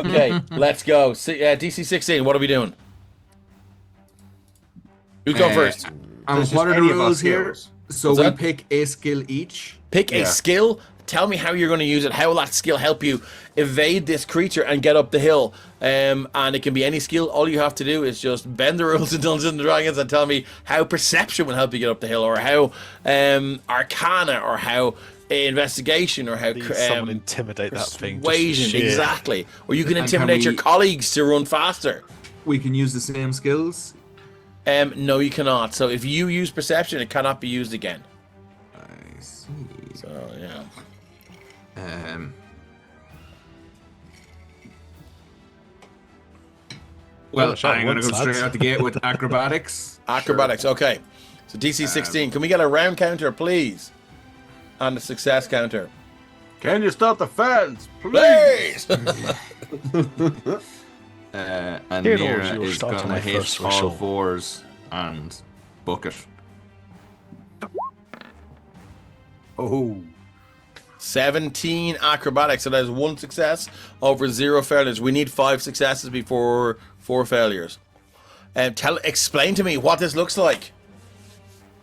Okay, let's go. DC 16, what are we doing? Who's going first? And Just what are the any of our rules here? skills. So What's we that? pick a skill each. Pick a Yeah. skill. Tell me how you're going to use it. How will that skill help you evade this creature and get up the hill? And it can be any skill. All you have to do is just bend the rules of Dungeons and Dragons and tell me how perception will help you get up the hill, or how arcana, or how investigation, or how Someone intimidate that thing. just persuasion. sheer. Exactly. Or you can And can intimidate your we- colleagues to run faster. We can use the same skills. No, you cannot. So if you use perception, it cannot be used again. I see. So yeah. Well, shot I'm going to once, go straight lads. out the gate with acrobatics. Acrobatics, okay. So DC 16. Can we get a round counter, please? And a success counter. Can you start the fans, please? Please! And Here Nira goes your is start going to to my hit first all whistle. 4s and book it. Oh, 17 acrobatics. So that is 1 success over 0 failures. We need 5 successes before 4 failures. Explain to me what this looks like.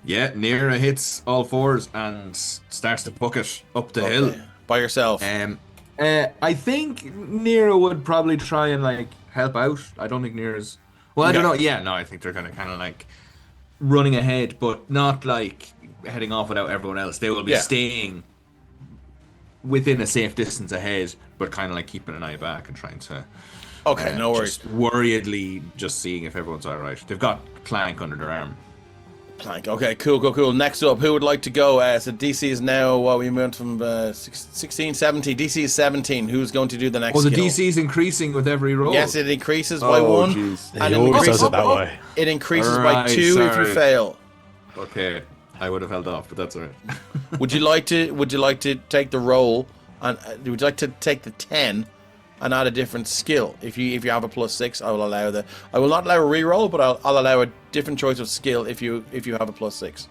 Yeah, Nira hits all 4s and starts to book it up the hill. By yourself. I think Nira would probably try and like help out. I don't think Nira's... Well, I don't know. Yeah, no, I think they're kind of like running ahead, but not like heading off without everyone else. They will be staying within a safe distance ahead, but kind of like keeping an eye back and trying to... Okay, no worries. Just worriedly just seeing if everyone's all right. They've got Clank under their arm. Clank. Okay, cool. Next up, who would like to go? So DC is now, we went from 16, 17. DC is 17. Who's going to do the next the skill? DC is increasing with every roll. Yes, it increases by 1. Geez. And it increases by 2 if you fail. Okay, I would have held off, but that's all right. Would you like to take the roll, and would you like to take the 10 and add a different skill? If you have a +6, I will not allow a reroll, but I'll allow a different choice of skill if you have a +6.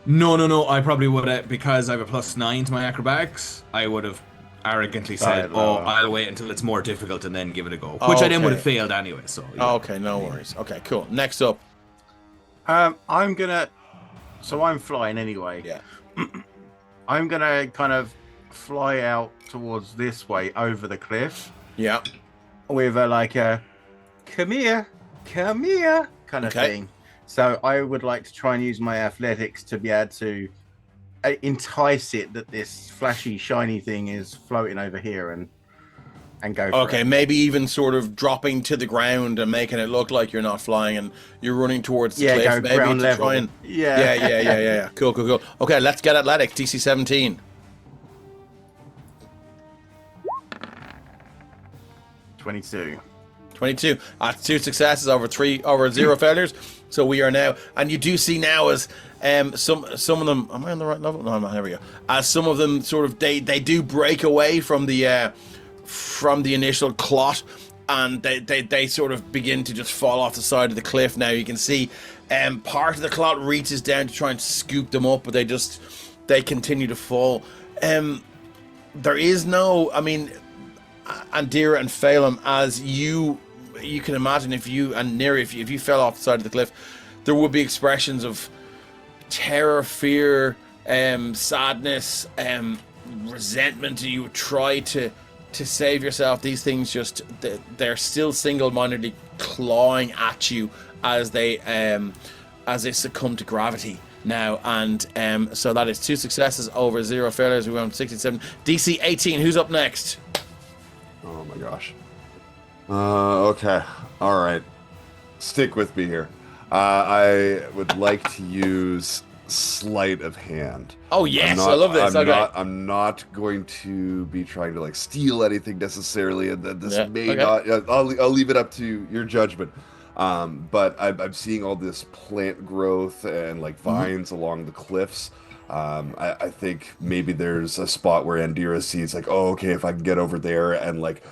No. I probably would because I have a +9 to my acrobatics. I would have arrogantly said, I'll wait until it's more difficult and then give it a go, which I then would have failed anyway. So yeah. Okay, no worries. Okay, cool. Next up, I'm flying anyway. Yeah. I'm gonna kind of fly out towards this way over the cliff. Yeah. With a come here kind of thing. So I would like to try and use my athletics to be able to entice it that this flashy, shiny thing is floating over here and go for Okay, it. maybe even sort of dropping to the ground and making it look like you're not flying and you're running towards the cliff. Go Maybe ground to level. try and... Yeah. Yeah. Cool. Okay, let's get athletics. DC 17. 22. That's 2 successes over 0 failures. So we are now, and you do see now as some of them. Am I on the right level? No, I'm not. There we go. As some of them sort of they do break away from the initial clot, and they sort of begin to just fall off the side of the cliff. Now you can see part of the clot reaches down to try and scoop them up, but they continue to fall. There is no, I mean, Andira and Phelim, as you can imagine, if you and Neri, if you fell off the side of the cliff, there would be expressions of terror, fear, sadness, resentment. You would try to save yourself. These things just they're still single-mindedly clawing at you as they succumb to gravity now, and so that is 2 successes over 0 failures. We went 67. DC 18. Who's up next? Oh my gosh. Okay. All right. Stick with me here. I would like to use sleight of hand. Oh yes, I love this. I'm not going to be trying to like steal anything necessarily, and this may not. I'll leave it up to your judgment. But I'm seeing all this plant growth and like vines along the cliffs. I think maybe there's a spot where Andira sees like, oh, okay, if I can get over there and like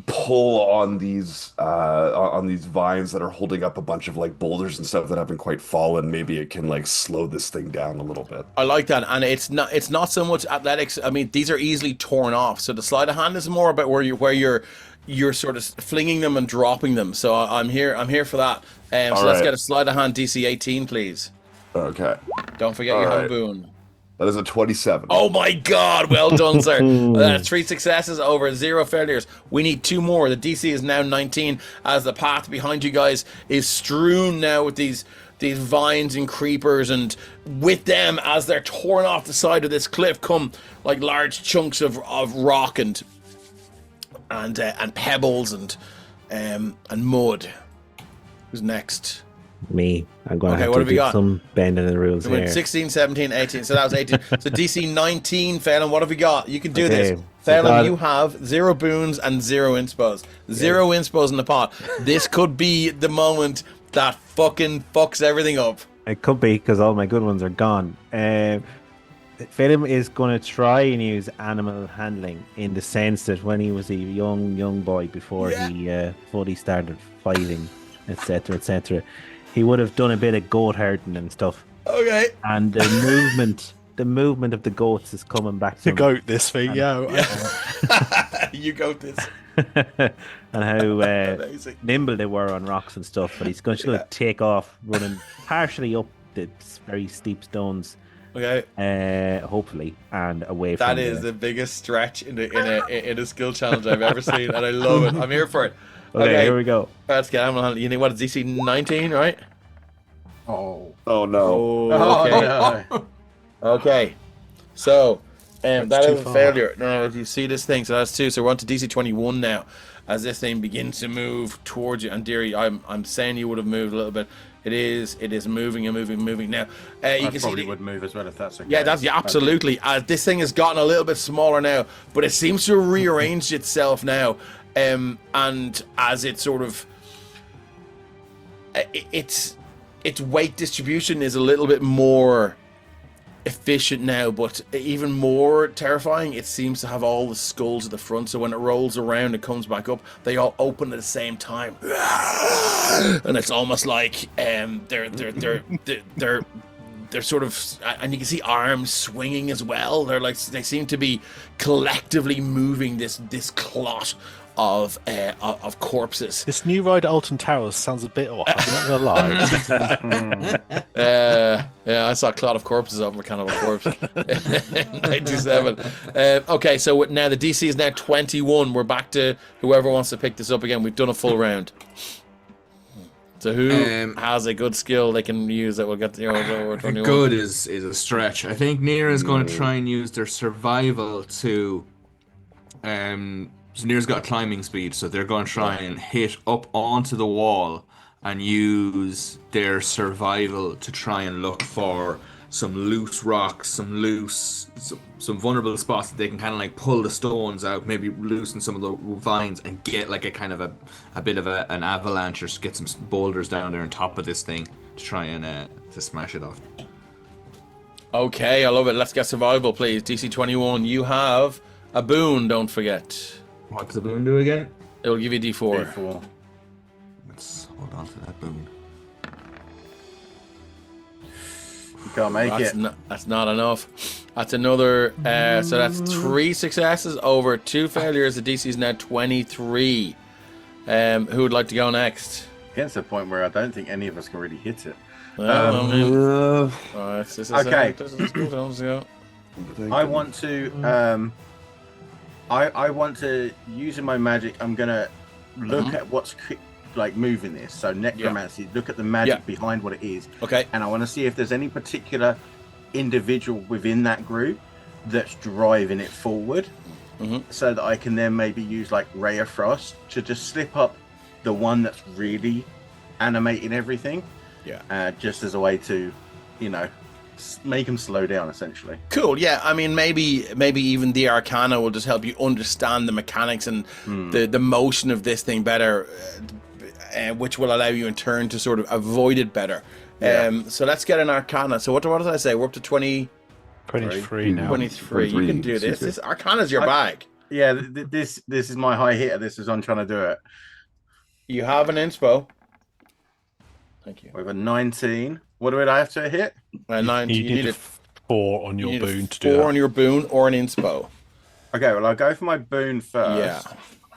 pull on these vines that are holding up a bunch of like boulders and stuff that haven't quite fallen, maybe it can like slow this thing down a little bit. I like that, and it's not so much athletics. I mean, these are easily torn off. So the sleight of hand is more about where you're sort of flinging them and dropping them. So I'm here for that. So let's get a sleight of hand DC 18, please. Okay. Don't forget you have a boon. That is a 27. Oh my god, well done, sir. 3 successes over 0 failures. We need 2 more. The DC is now 19 as the path behind you guys is strewn now with these vines and creepers, and with them, as they're torn off the side of this cliff, come like large chunks of rock and pebbles and mud. Who's next? Me. I'm going to have to do some bending of the rules we went here. 16, 17, 18. So that was 18. So DC 19, Phelim, what have we got? You can do this. Phelim, you have 0 boons and 0 inspos. 0 inspos in the pot. This could be the moment that fucking fucks everything up. It could be, because all my good ones are gone. Phelim is going to try and use animal handling in the sense that when he was a young boy before he fully started fighting, etc., he would have done a bit of goat herding and stuff. Okay. And the the movement of the goats is coming back to To him. goat this thing, yeah. You go this. And how Amazing. nimble they were on rocks and stuff, but he's just going to take off running partially up the very steep stones, Okay. hopefully, and away from That is the biggest stretch in a skill challenge I've ever seen, and I love it. I'm here for it. Okay, here we go. Let's get animal handling. You need what is DC 19, right? Oh. Oh no. Okay. no. Okay. So, that too is a far. failure. No, if you see this thing, so that's 2. So we're on to DC 21 now. As this thing begins to move towards you, and Deary, I'm saying you would have moved a little bit. It is moving and moving now. You I can probably see would move as well if that's okay. Yeah, absolutely. As this thing has gotten a little bit smaller now, but it seems to have rearranged itself now. And as it sort of, its weight distribution is a little bit more efficient now, but even more terrifying, it seems to have all the skulls at the front, so when it rolls around and comes back up, they all open at the same time, and it's almost like they're sort of, and you can see arms swinging as well. They seem to be collectively moving this clot of corpses. This new ride at Alton Towers sounds a bit off. I'm not gonna lie. Yeah, I saw a clot of corpses over Cannibal Corpse. 97. Okay, so now the DC is now 21. We're back to whoever wants to pick this up again. We've done a full round. So who has a good skill they can use that will get the over 21? Good is a stretch. I think Nira is going to try and use their survival to. So Nira's got climbing speed, so they're going to try and hit up onto the wall and use their survival to try and look for some loose rocks, some vulnerable spots that they can kind of like pull the stones out, maybe loosen some of the vines and get like a kind of a bit of an avalanche, or get some boulders down there on top of this thing to try and to smash it off. Okay, I love it. Let's get survival, please. DC 21. You have a boon, don't forget. What does the boon do again? It'll give you D4. D4. Let's hold on to that boon. You can't make it. That's not enough. That's another. So that's 3 successes over 2 failures. The DC is now 23. Who would like to go next? Gets to the point where I don't think any of us can really hit it. Alright, Okay. Let's go. I want to. I want to, using my magic, I'm gonna look at what's like moving this. So necromancy, look at the magic behind what it is. Okay. And I want to see if there's any particular individual within that group that's driving it forward, so that I can then maybe use like Ray of Frost to just slip up the one that's really animating everything. Yeah. Just as a way to, make them slow down, essentially. Cool. Yeah. I mean, maybe even the Arcana will just help you understand the mechanics and the motion of this thing better, which will allow you in turn to sort of avoid it better. Yeah. So let's get an Arcana. So what did I say? We're up to 23 now. 23. You can do this. This Arcana's your bag. Yeah. This is my high hitter. This is I'm trying to do it. You have an inspo. Thank you. With a 19. What do I have to hit? 19. You need a 4 on your boon to do 4 that. on your boon or an inspo. Okay, well, I'll go for my boon first. Yeah.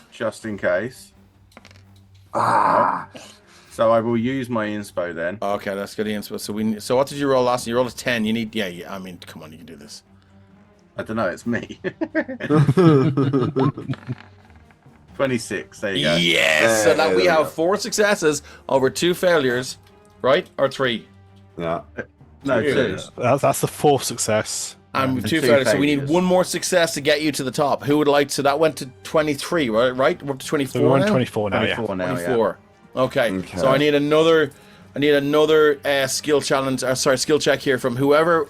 Just in case. So I will use my inspo then. Okay, let's get the inspo. So what did you roll last? You rolled a 10. You need. Yeah. I mean, come on, you can do this. I don't know, it's me. 26, there you go. Yes! So that we have 4 successes over 2 failures, right? Or 3? Yeah. No, 2. That's the 4th success. And And 2 2 failures. So we need failures. 1 more success to get you to the top. Who would like to? That went to 23, right? We're up to 24 So we're on now? 24 now, yeah. 24 now, 24. Okay. Okay. So I need another skill challenge. Skill check here from whoever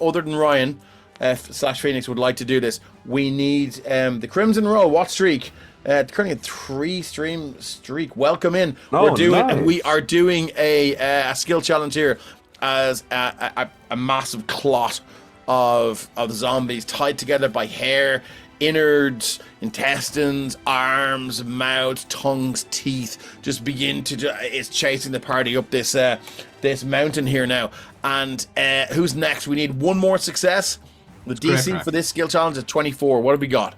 other than Ryan / Phoenix would like to do this. We need the Crimson Roll. What streak? Currently a 3-stream streak. Welcome in. Oh, nice. We are doing a skill challenge here as a massive clot of zombies tied together by hair, innards, intestines, arms, mouths, tongues, teeth. Just begin to is chasing the party up this this mountain here now. And who's next? We need one more success. The DC for this skill challenge is 24. What have we got?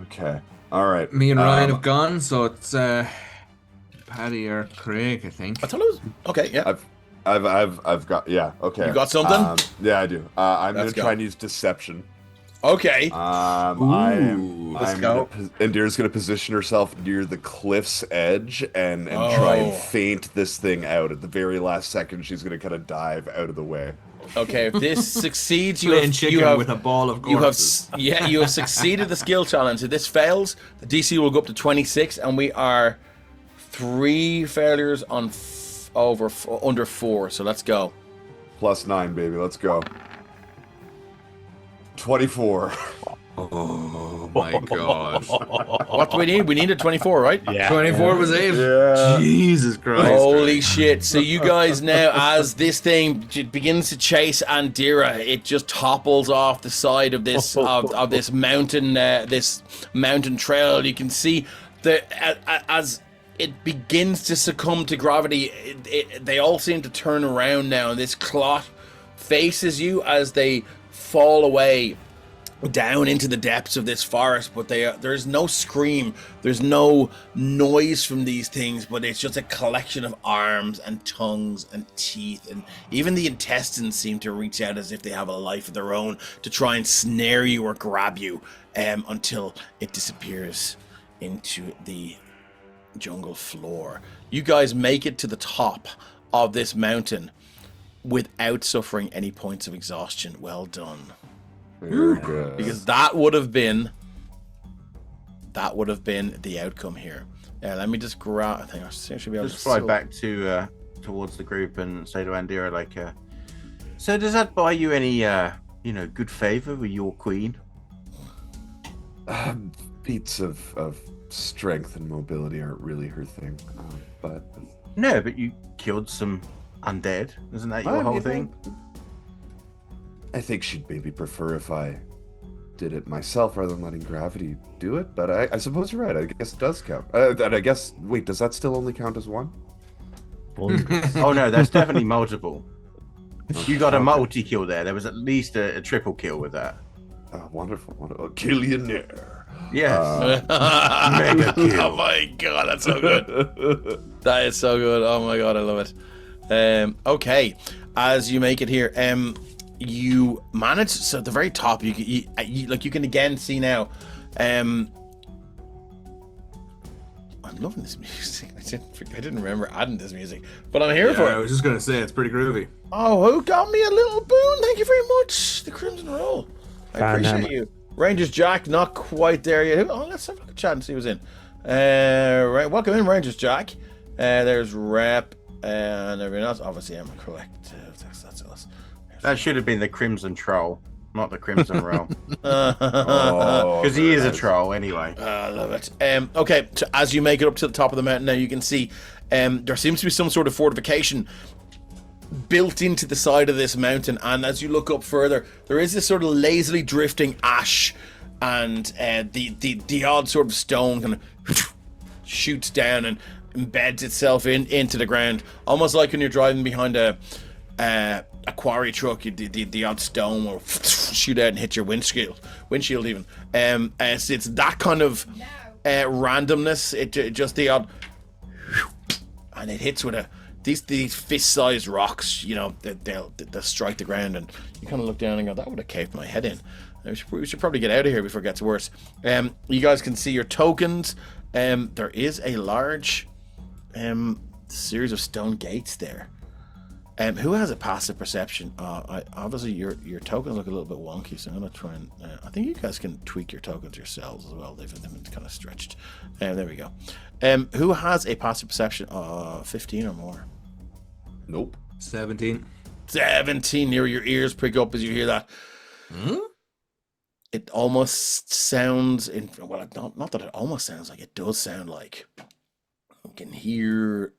Okay. All right. Me and Ryan have gone, so it's Paddy or Craig, I think. I thought it was okay. Yeah, I've got. Yeah. Okay. You got something? Yeah, I do. I'm Let's gonna try and use deception. okay. Let's go. Indira's gonna position herself near the cliff's edge and try and feint this thing out. At the very last second, she's gonna kind of dive out of the way. Okay, if this succeeds, you Playing have, chicken you have with a ball of you have corpses. you have succeeded the skill challenge. If this fails, the DC will go up to 26, and we are 3 failures on under 4. So let's go. +9, baby. Let's go. 24. Oh my god. What do we need? We need a 24, right? Yeah. 24 was it? Yeah. Jesus Christ. Holy shit. So you guys now, as this thing begins to chase Andira, it just topples off the side of this of this mountain trail. You can see as it begins to succumb to gravity, they all seem to turn around now, and this clot faces you as they fall away down into the depths of this forest. But there's no scream, there's no noise from these things, but it's just a collection of arms and tongues and teeth, and even the intestines seem to reach out as if they have a life of their own to try and snare you or grab you until it disappears into the jungle floor. You guys make it to the top of this mountain without suffering any points of exhaustion. Well done. Very good. Because that would have been the outcome here. Let me just grab. I think I should be able Just to fly back to towards the group and say to Andira, like, so does that buy you any good favor with your queen? Feats of strength and mobility aren't really her thing, but No, but you killed some undead. Isn't that your whole thing? I think she'd maybe prefer if I did it myself rather than letting gravity do it. But I suppose you're right. I guess it does count. And I guess, wait, does that still only count as one? Oh no, that's definitely multiple. You got a multi-kill there. There was at least a triple kill with that. Wonderful. Killionaire. Yes. Mega kill. Oh my god, that's so good. That is so good. Oh my god, I love it. Okay, as you make it here, you manage. So at the very top, you can again see now. I'm loving this music. I didn't remember adding this music, but I'm here for it. I was just gonna say it's pretty groovy. Oh, who got me a little boon? Thank you very much. The Crimson Roll. I appreciate you. Rangers Jack, not quite there yet. Oh, let's have a chat and see who's in. Right, welcome in, Rangers Jack. There's Rep and everyone else. Obviously, I'm correct. That's us. That should have been the Crimson Troll, not the Crimson Realm. Oh, Because he is a troll anyway. I love it. Okay, so as you make it up to the top of the mountain now, you can see there seems to be some sort of fortification built into the side of this mountain, and as you look up further, there is this sort of lazily drifting ash, and the odd sort of stone kind of shoots down and embeds itself into the ground, almost like when you're driving behind a quarry truck. The odd stone will shoot out and hit your windshield even. It's that kind of randomness. It just the odd, and it hits with these fist-sized rocks. They'll strike the ground, and you kind of look down and go, that would have caved my head in. We should probably get out of here before it gets worse. You guys can see your tokens. There is a large series of stone gates there. Who has a passive perception? Obviously, your tokens look a little bit wonky, so I'm gonna try and. I think you guys can tweak your tokens yourselves as well. They've been kind of stretched. There we go. Who has a passive perception? 15 or more. Nope. 17. 17. Near your ears prick up as you hear that. It almost sounds. Not that it almost sounds like. It does sound like. You can hear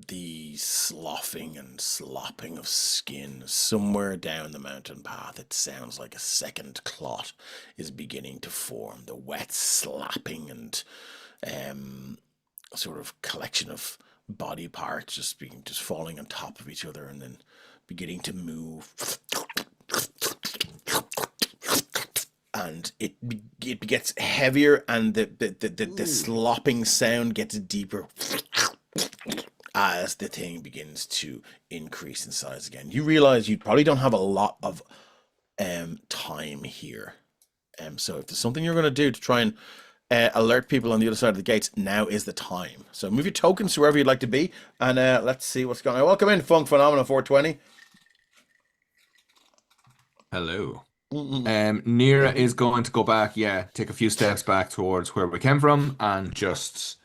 the sloughing and slopping of skin somewhere down the mountain path. It sounds like a second clot is beginning to form. The wet slapping and sort of collection of body parts just falling on top of each other and then beginning to move. And it gets heavier, and the slopping sound gets deeper as the thing begins to increase in size again. You realize you probably don't have a lot of time here. So if there's something you're going to do to try and alert people on the other side of the gates, now is the time. So move your tokens to wherever you'd like to be, and let's see what's going on. Welcome in, Funk Phenomena 420. Hello. Nira is going to go back, take a few steps back towards where we came from, and just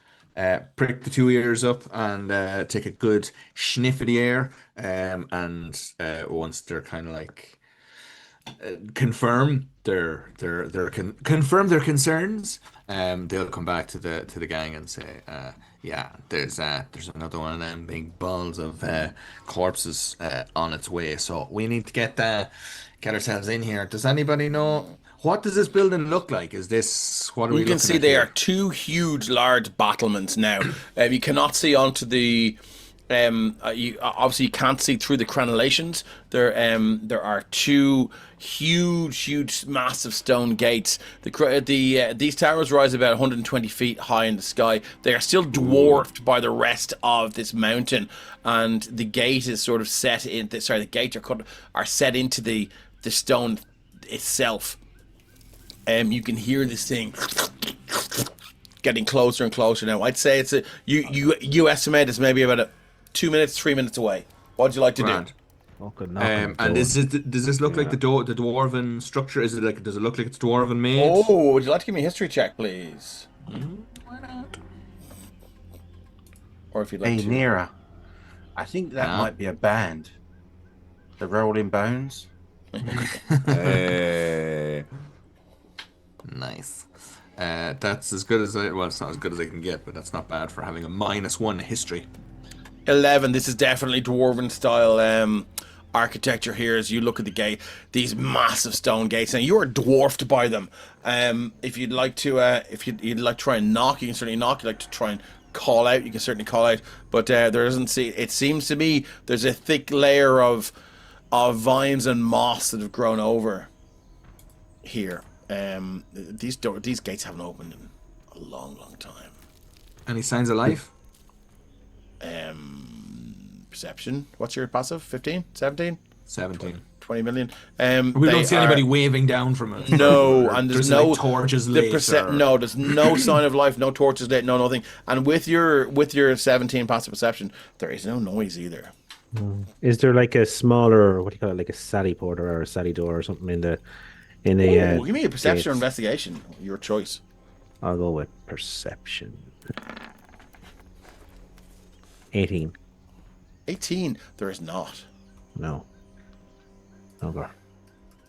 prick the two ears up and take a good sniff of the air. And once they're kind of like confirm confirm their concerns, they'll come back to the gang and say, there's another one of them big balls of corpses on its way, so we need to get ourselves in here. Does anybody know, what does this building look like? Is this, what are we looking at? You can see they are two huge, large battlements now. You cannot see onto the you obviously can't see through the crenellations. There are two huge, massive stone gates. These towers rise about 120 feet high in the sky. They are still dwarfed by the rest of this mountain, and the gate is sort of set in. The gates are set into the stone itself. You can hear this thing getting closer and closer now. I'd say it's you estimate it's maybe about 2 minutes, 3 minutes away. What would you like to do? Oh, good And does this look like the dwarven structure? Does it look like it's dwarven made? Oh, would you like to give me a history check, please? Why not? Or if you'd like to. Nira, I think that might be a band. The Rolling Bones. Hey. Nice. That's as good as it's not as good as I can get, but that's not bad for having a -1 history. 11. This is definitely dwarven style architecture here. As you look at the gate, these massive stone gates, and you are dwarfed by them. If you'd like to, if you'd like to try and knock, you can certainly knock. You'd like to try and call out, you can certainly call out. But there doesn't it seems to me there's a thick layer of vines and moss that have grown over here. These gates haven't opened in a long time. Any signs of life? Perception. What's your passive? 15? 17? 17. 20 million. We don't see anybody waving down from it. No, and there's no like torches lit. No, there's no sign of life, no torches lit, no nothing. And with your 17 passive perception, there is no noise either. Is there like a smaller, what do you call it, like a sally porter or a sally door or something in the give me a perception gates? or investigation, your choice. I'll go with perception. 18. 18. There is not. No. Okay.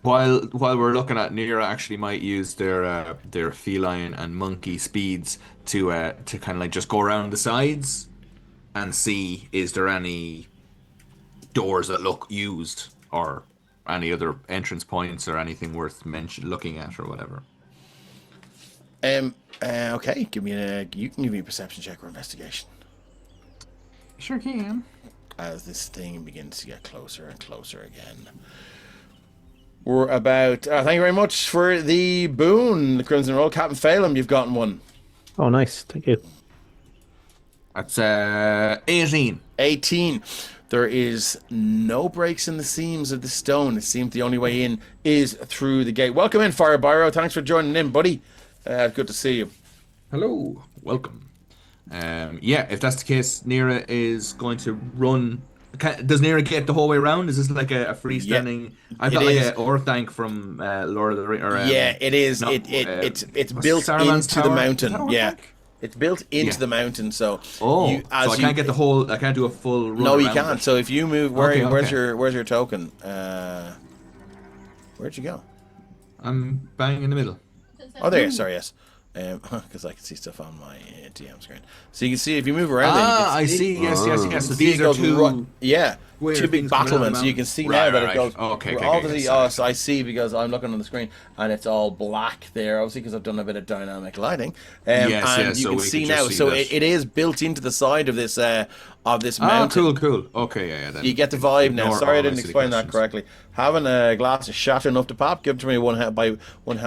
While we're looking at, Nira actually might use their feline and monkey speeds to kind of like just go around the sides and see, is there any doors that look used or any other entrance points or anything worth looking at or whatever. Okay, you can give me a perception check or investigation. Sure can. As this thing begins to get closer and closer again. We're about... thank you very much for the boon, the Crimson Roll. Captain Phelan, you've gotten one. Oh, nice. Thank you. That's 18. 18. There is no breaks in the seams of the stone. It seems the only way in is through the gate. Welcome in, Fire Byro. Thanks for joining in, buddy. Good to see you. Hello. Welcome. If that's the case, Nira is going to run. Does Nira get the whole way around? Is this like a freestanding? Yeah, I've got like an Orthanc from Lord of the Rings. It is. It's built Saruman's into tower? the mountain. Yeah. It's built into the mountain, so so I can't get the whole. I can't do a full run. No, you around can't. it. So if you move, where's Okay. your token? Where'd you go? I'm bang in the middle. Oh, there. Sorry, yes. Because I can see stuff on my DM screen. So you can see if you move around. I see. Yes. So these are two. weird two big things coming out of the battlements. You can see now that it goes. Okay, Obviously, I see because I'm looking on the screen and it's all black there. Obviously, because I've done a bit of dynamic lighting. And you so can we see can now. just see So that. it is built into the side of this mountain. Cool. Okay, yeah. Then You get the vibe now. ignore Sorry, I all my didn't silly explain that questions. correctly. Having a glass of shot enough to pop. Give it to me one hell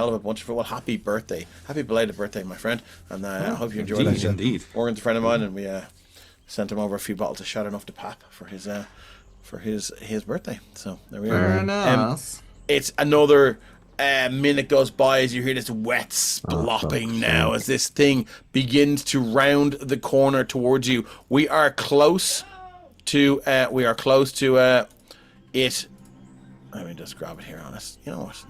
of a bunch of. Well, happy birthday, happy belated birthday, my friend, and I hope you enjoyed it. Indeed. Morgan's a friend of mine, and we sent him over a few bottles of shot enough to pop for his birthday. So there we are. Very nice. It's another minute goes by as you hear this wet splopping now as this thing begins to round the corner towards you. We are close to it. Let me just grab it here on us. You know what?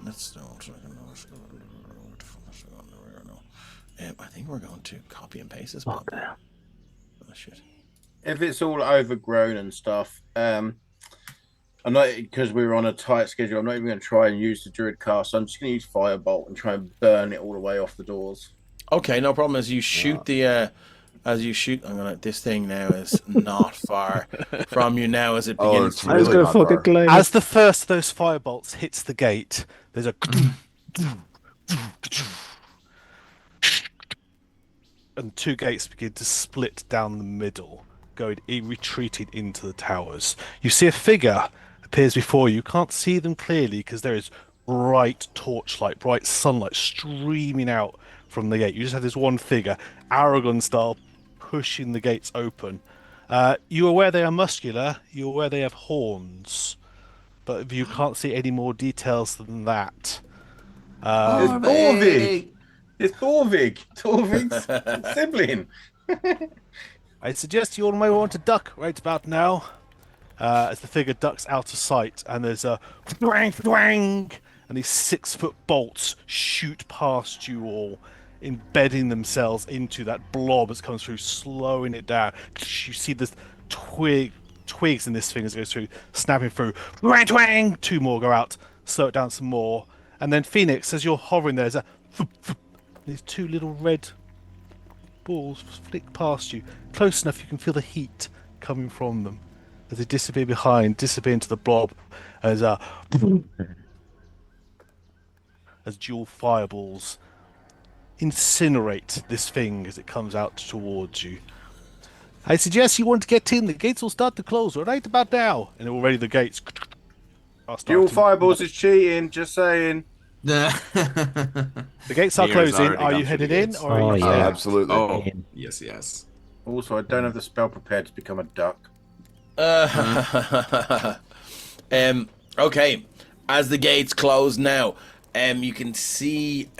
I think we're going to copy and paste this. Oh shit. If it's all overgrown and stuff, I'm not, because we were on a tight schedule, I'm not even going to try and use the Druid cast. I'm just going to use Firebolt and try and burn it all the way off the doors. Okay, no problem. As you shoot this thing now is not far from you now as it begins it's to... I was really going to not fucking far. claim. As the first of those firebolts hits the gate, there's a and two gates begin to split down the middle, retreating into the towers. You see a figure appears before you. You can't see them clearly because there is bright torchlight, bright sunlight streaming out from the gate. You just have this one figure, Aragon style, pushing the gates open. You're aware they are muscular. You're aware they have horns, but you can't see any more details than that. It's Borvig! It's Borvig! Torvig's sibling! I suggest you all might want to duck right about now. As the figure ducks out of sight, and there's a thwang, thwang, and these 6-foot bolts shoot past you all, embedding themselves into that blob as it comes through, slowing it down. You see this twigs in this thing as it goes through, snapping through. Thwang, thwang! 2 more go out, slow it down some more. And then Phoenix, as you're hovering there, there's a these 2 little red balls flick past you. Close enough you can feel the heat coming from them as they disappear into the blob as dual fireballs incinerate this thing as it comes out towards you. I suggest you want to get in. The gates will start to close right about now. And already the gates are starting. Dual Fireballs is cheating, just saying. The gates are Near's closing. already Are gone you through the headed in? gates. Or are you staying? Absolutely. Oh, yes. Also, I don't have the spell prepared to become a duck. Okay, as the gates close now, you can see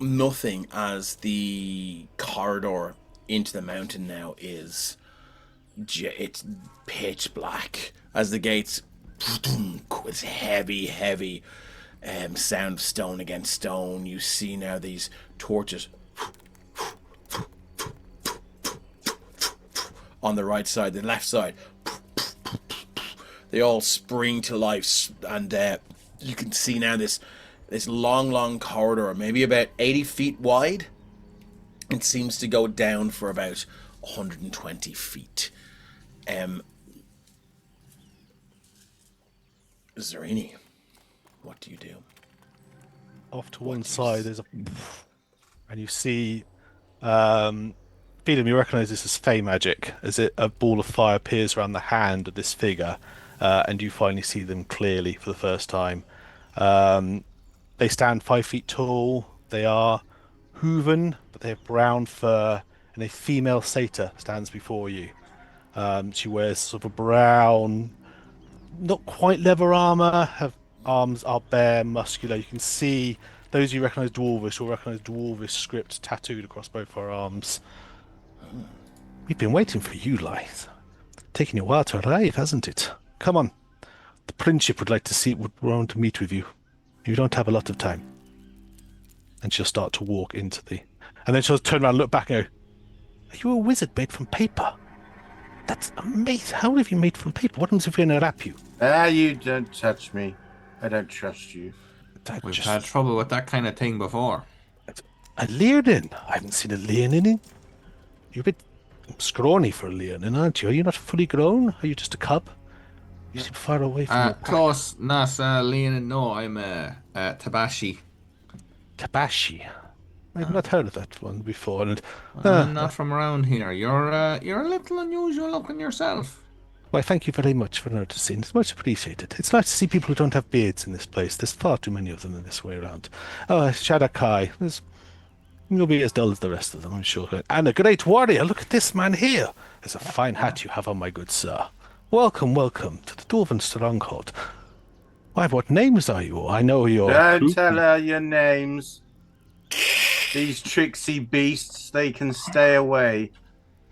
nothing as the corridor into the mountain now is it's pitch black as the gates it's heavy sound of stone against stone. You see now these torches on the right side, the left side, they all spring to life, and you can see now this long corridor, maybe about 80 feet wide. It seems to go down for about 120 feet. Zarini, what do you do? Off to one side, there's a... And you see... Phelan, you recognise this as Fey magic, as a ball of fire appears around the hand of this figure, and you finally see them clearly for the first time. They stand 5 feet tall. They are hooven, but they have brown fur, and a female satyr stands before you. She wears sort of a brown, not quite leather armor. Her arms are bare, muscular. You can see those you recognise Dwarvish will recognise Dwarvish script tattooed across both her arms. We've been waiting for you, Lythe. Taking you a while to arrive, hasn't it? Come on. The Princip would want to meet with you. You don't have a lot of time. And she'll start to walk into the... And then she'll turn around and look back and go, are you a wizard made from paper? That's amazing. How have you made from paper? What happens if we're going to wrap you? You don't touch me. I don't trust you. We've had trouble with that kind of thing before. A Leonin? I haven't seen a Leonin. You're a bit scrawny for a Leonin, aren't you? Are you not fully grown? Are you just a cub? You seem far away from your pack. Close, not Leon. No, I'm Tabashi. Tabashi. I've not heard of that one before. And I'm not from around here. You're a little unusual looking yourself. why, thank you very much for noticing. It's much appreciated. It's nice to see people who don't have beards in this place. There's far too many of them in this way around. Oh, Shadakai. You'll be as dull as the rest of them, I'm sure. And a great warrior. Look at this man here. There's a fine hat you have on, my good sir. Welcome, welcome to the Dwarven stronghold. Why, what names are you? I know you're... Don't tell her your names. These tricksy beasts, they can stay away.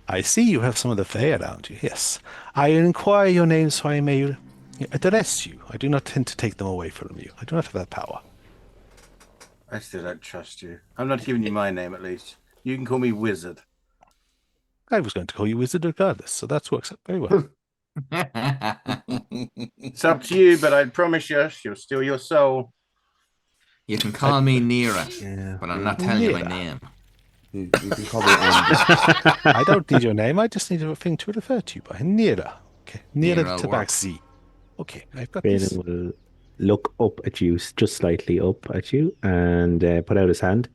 I see you have some of the Fae around you, yes. I inquire your name so I may address you. I do not tend to take them away from you. I do not have that power. I still don't trust you. I'm not giving you my name, at least. You can call me Wizard. I was going to call you Wizard regardless, so that works out very well. It's up to you, but I promise you, she'll steal your soul. You can call me Nira, Yeah. but I'm not telling you my Nira. name. You can call me Andy. I don't need your name. I just need a thing to refer to you by. Nira. Okay. Nira Nira Tabaxi. Okay, I've got this. Graven will look up at you, just slightly up at you, and put out his hand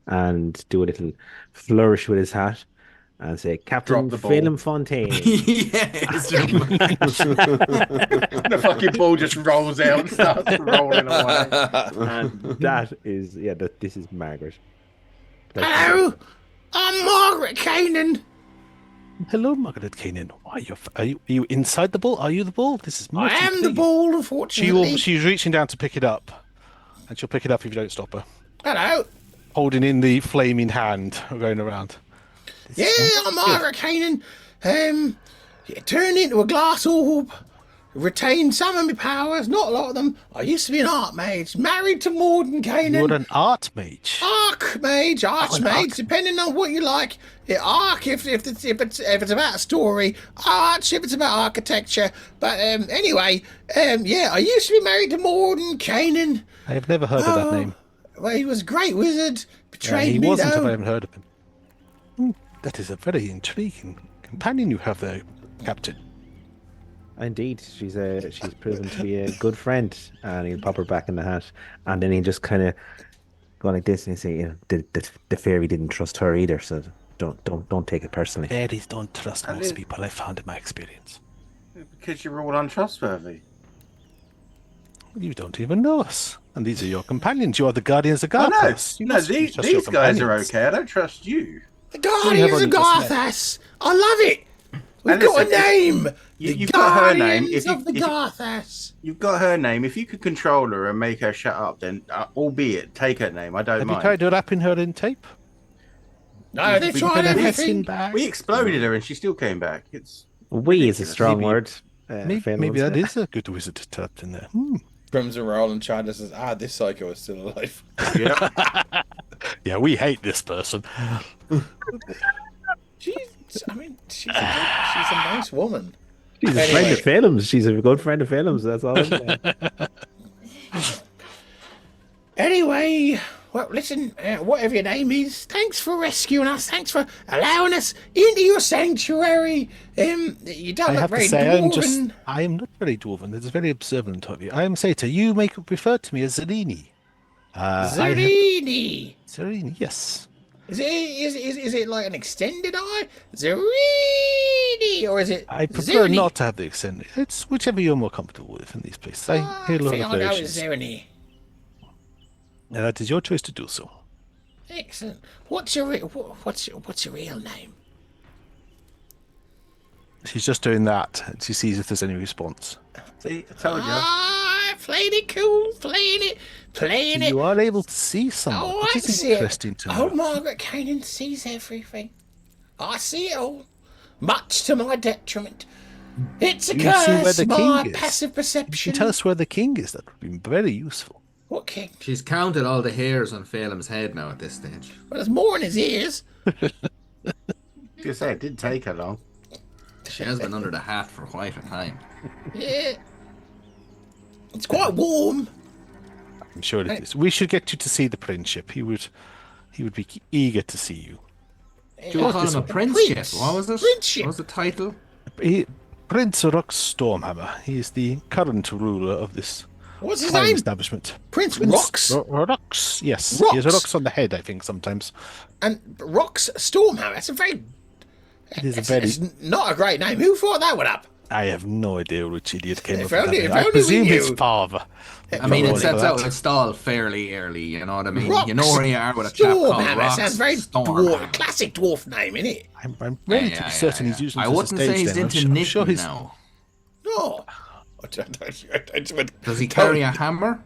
and do a little flourish with his hat and say, Captain Drop the ball. Phelim Fontaine. Yes. The fucking ball just rolls out and starts rolling away. And that is, this is Margaret. Hello, I'm Margaretkainen. Hello, Margaretkainen. Why, are you inside the ball? Are you the ball? This is I am the multi-play. ball, unfortunately. She's reaching down to pick it up. And she'll pick it up if you don't stop her. Hello. Holding in the flaming hand going around. Yeah, I'm Margaretkainen. Turned into a glass orb. Retained some of my powers, not a lot of them. I used to be an archmage, married to Mordenkainen. You're an art mage. Archmage, archmage, depending on what you like. Arch if it's about a story, arch if it's about architecture. But anyway, I used to be married to Mordenkainen. I have never heard of that name. Well, he was a great wizard. Betrayed he me wasn't if I though. haven't heard of him. That is a very intriguing companion you have there, Captain. Indeed, she's proven to be a good friend, and he'll pop her back in the hat, and then he'll just kind of go like this and say, the fairy didn't trust her either, so don't take it personally. Fairies don't trust most people, I've found in my experience. Because you're all untrustworthy. You don't even know us, and these are your companions. You are the guardians of Oh, no, Garthas. You no, must these trust your guys are companions. okay. I don't trust you. The Guardians of only just Garthas. I love it. We've And got a listen, name. You've got her name. Guardians of the Garthas. You've got her name. If you could control her and make her shut up, then albeit take her name. I don't Have you mind. tried wrapping her in tape? No, they've We- tried we- everything. We exploded her and she still came back. It's We is a ridiculous. strong Maybe- word. Maybe that is a good wizard to tap in there. Crimson Roll and Chad says, this psycho is still alive. yeah. Yeah, we hate this person. She's a nice woman. She's a friend of Phelim's. She's a good friend of Phelim's. That's all. Anyway, well, listen, whatever your name is, thanks for rescuing us. Thanks for allowing us into your sanctuary. You don't I look have to very say, dwarven. I am not very dwarven. It's very observant of you. I am Sata. You may refer to me as Zerini. Zerini. Zerini, yes. Is it like an extended eye? Zerini, or is it? I prefer Zerini? not to have the extended. It's whichever you're more comfortable with in these places. I hear a lot think of I'll go with variations. Zerini. And that is your choice to do so. Excellent. What's your real name? She's just doing that. And she sees if there's any response. See, I told you. Playing it cool, playing it. You are able to see someone, Oh, which I is see it. interesting to Oh, know. Margaretkainen sees everything. I see it all, much to my detriment. It's a You see where curse, the my king is. passive Can perception. you tell us where the king is? That would be very useful. What king? She's counted all the hairs on Phelim's head now at this stage. Well, there's more in his ears. You say it didn't take her long. She has been under the hat for quite a time. Yeah. It's quite warm. I'm sure it is. We should get you to see the principal. He would be eager to see you. Do you call him a prince? What was it? Princeship. What was the title? Prince Rux Stormhammer. He is the current ruler of this What's his fine name? establishment. Prince Rux? Rux, yes. Rux? He has a Rux on the head, I think, sometimes. And Rux Stormhammer. That's a very... It is a It's not a great name. Who thought that one up? I have no idea which idiot came If up with only- that. if I only we presume his knew. father. I mean, it Probably sets for out that. its stall fairly early, you know what I mean? Rux You know where you are with a chap called Stormhammer. Rox Sounds very Stormhammer. classic dwarf name, innit? I'm relatively certain he's using I this as a wouldn't say stage he's name. into I'm knitting sure he's... No. now. Does he Don't- carry a hammer?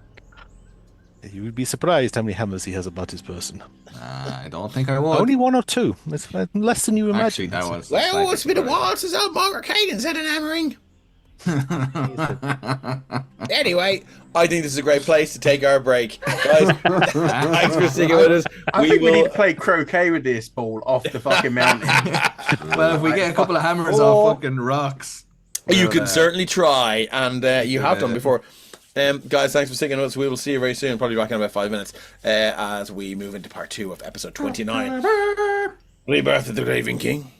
You would be surprised how many hammers he has about his person. I don't think I would. Only one or two. It's less than you Actually, imagine. that was. Well, it's been a while since old Margaretkainen said an hammering. Anyway, I think this is a great place to take our break. Guys, thanks for sticking with us. I think we need to play croquet with this ball off the fucking mountain. Well, if we get a couple of hammers Oh. off fucking rocks. You well, can certainly try, and you have done before. Guys, thanks for sticking with us. We will see you very soon, probably back in about 5 minutes, as we move into part 2 of episode 29. Rebirth of the Graven King.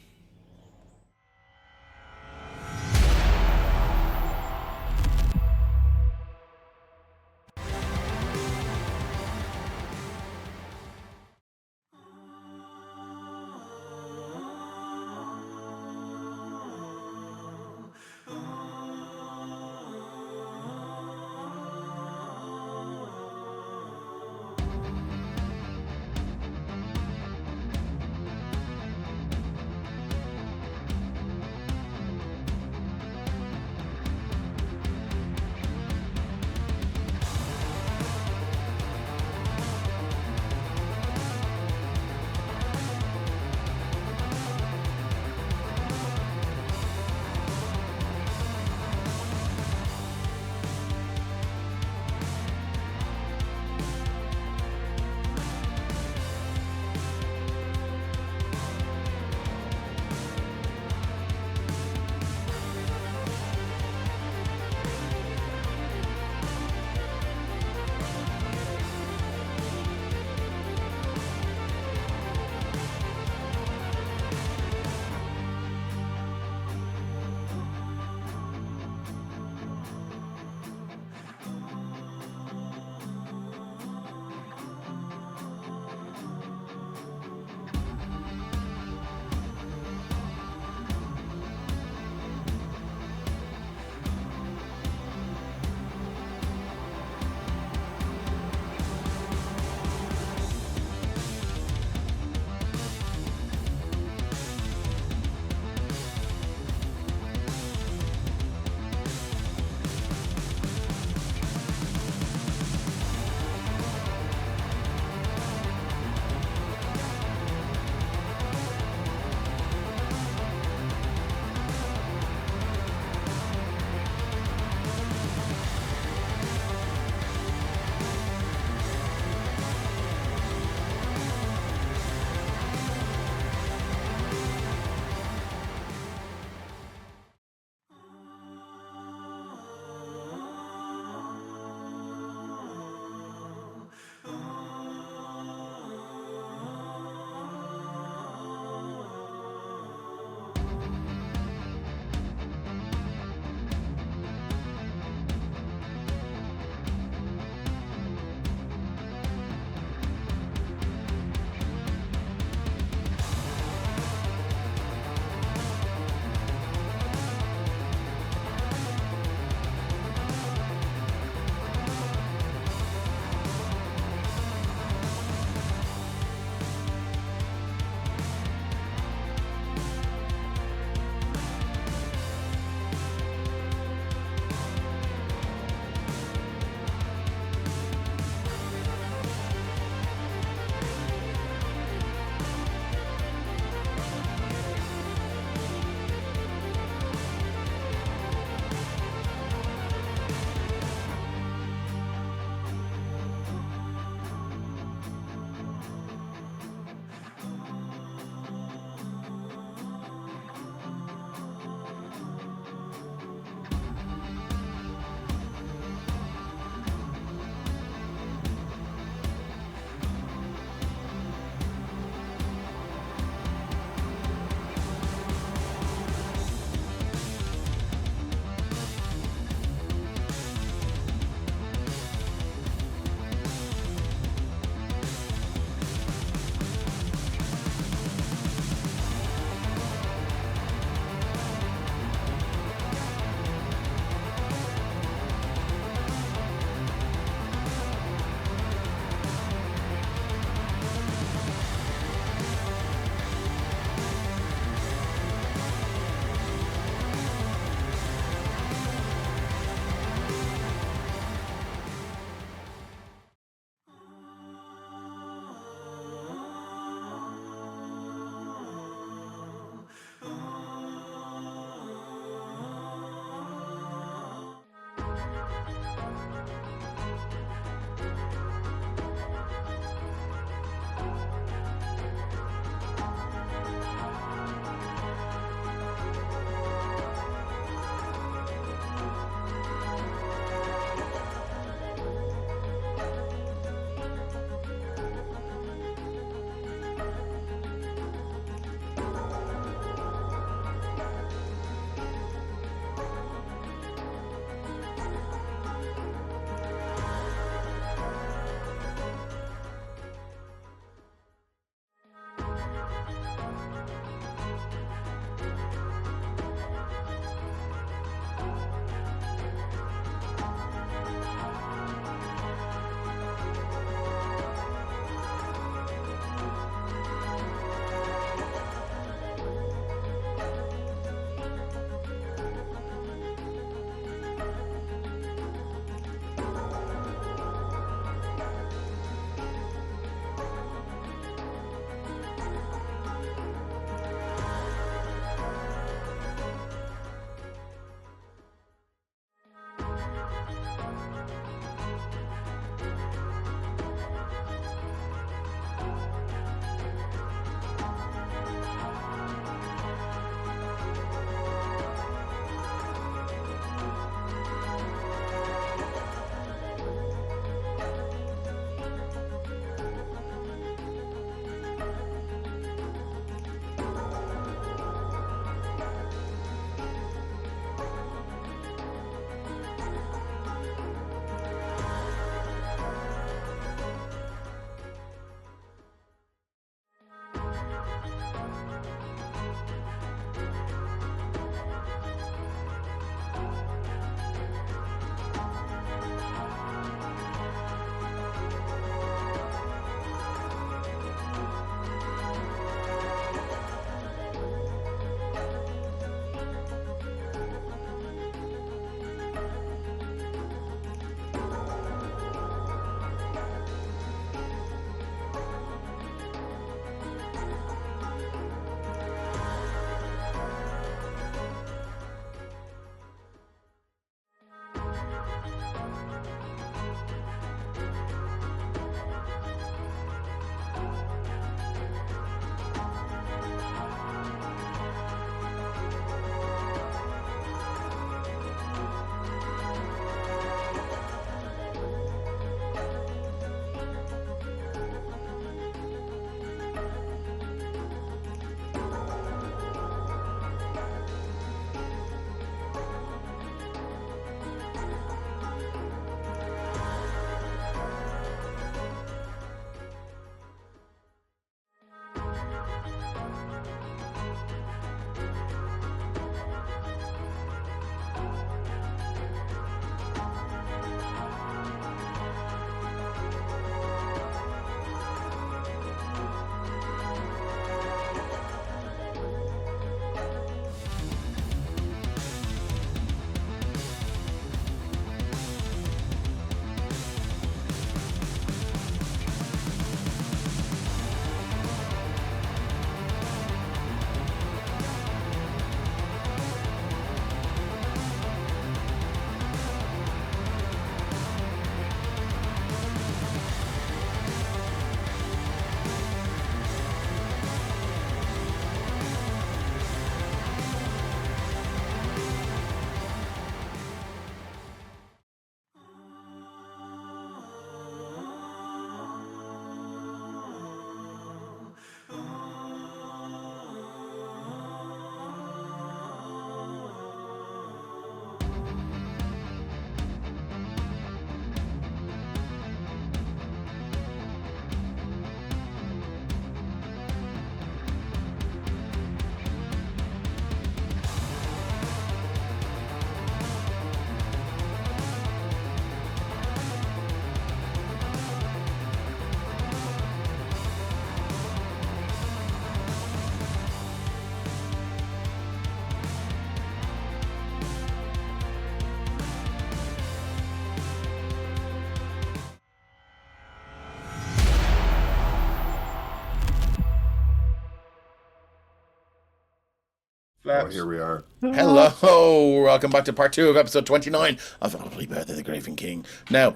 Oh, here we are. Hello, welcome back to part 2 of episode 29 of Rebirth of the Graven King. Now,